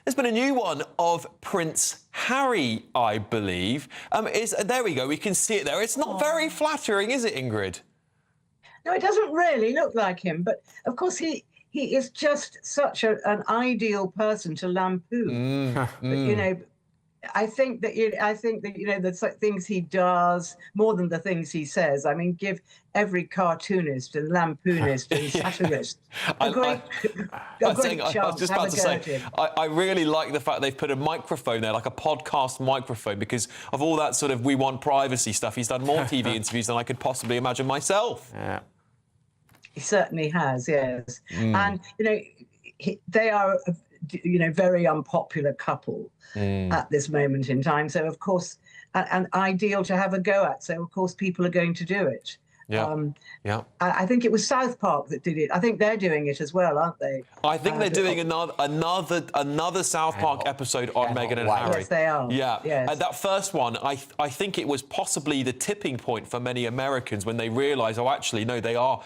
There's been a new one of Prince Harry, I believe. There we go, we can see it there. It's not very flattering, is it, Ingrid? No, it doesn't really look like him, but of course he is just such an ideal person to lampoon. But, you know, I think that the things he does more than the things he says. I mean, give every cartoonist and lampoonist and satirist a great chance. I was just about to say, I really like the fact they've put a microphone there, like a podcast microphone, because of all that sort of we want privacy stuff. He's done more TV interviews than I could possibly imagine myself. Yeah. He certainly has, yes. And, you know, they are very unpopular couple at this moment in time. So, of course, and ideal to have a go at. So, of course, people are going to do it. Yeah. I think it was South Park that did it. I think they're doing it as well, aren't they? I think they're doing another South Park episode on Meghan and Harry. Yes, they are. Yeah. Yes. That first one, I think it was possibly the tipping point for many Americans when they realised, oh, actually, no, they are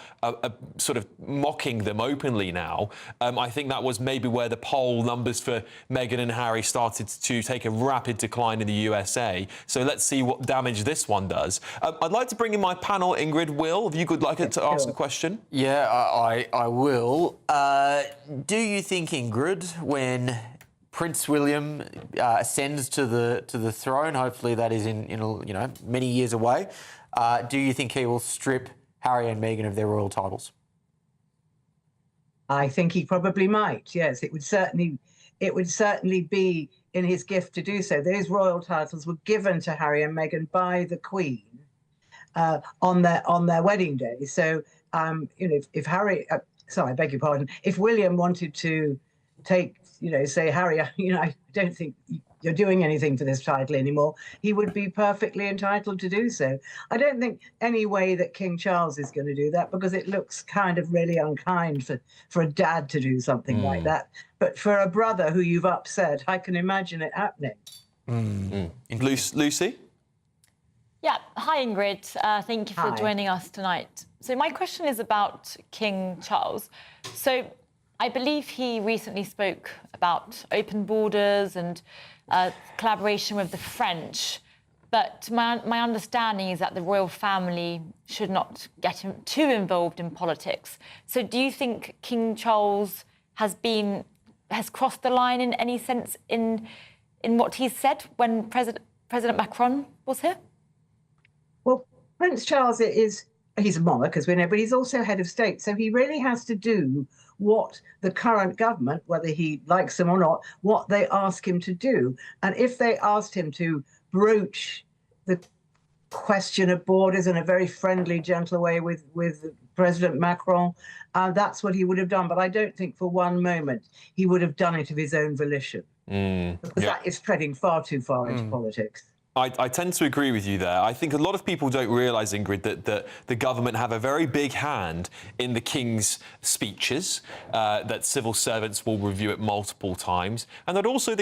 sort of mocking them openly now. I think that was maybe where the poll numbers for Meghan and Harry started to take a rapid decline in the USA. So let's see what damage this one does. I'd like to bring in my panel, Ingrid. Will, if you could like to ask a question? Yeah, I will. Do you think, Ingrid, when Prince William ascends to the throne, hopefully that is in many years away, do you think he will strip Harry and Meghan of their royal titles? I think he probably might. Yes, it would certainly be in his gift to do so. Those royal titles were given to Harry and Meghan by the Queen on their wedding day. So, if Harry, sorry, I beg your pardon, if William wanted to take, say, Harry, I don't think you're doing anything for this title anymore, he would be perfectly entitled to do so. I don't think any way that King Charles is going to do that, because it looks kind of really unkind for a dad to do something like that. But for a brother who you've upset, I can imagine it happening. Lucy? Yeah, hi Ingrid. Thank you for joining us tonight. So my question is about King Charles. So I believe he recently spoke about open borders and collaboration with the French. But my understanding is that the royal family should not get too involved in politics. So do you think King Charles has crossed the line in any sense in what he said when President Macron was here? Well, Prince Charles he's a monarch, as we know, but he's also head of state. So he really has to do what the current government, whether he likes them or not, what they ask him to do. And if they asked him to broach the question of borders in a very friendly, gentle way with President Macron, that's what he would have done. But I don't think for one moment he would have done it of his own volition. Because that is treading far too far into politics. I tend to agree with you there. I think a lot of people don't realise, Ingrid, that the government have a very big hand in the King's speeches, that civil servants will review it multiple times, and that also the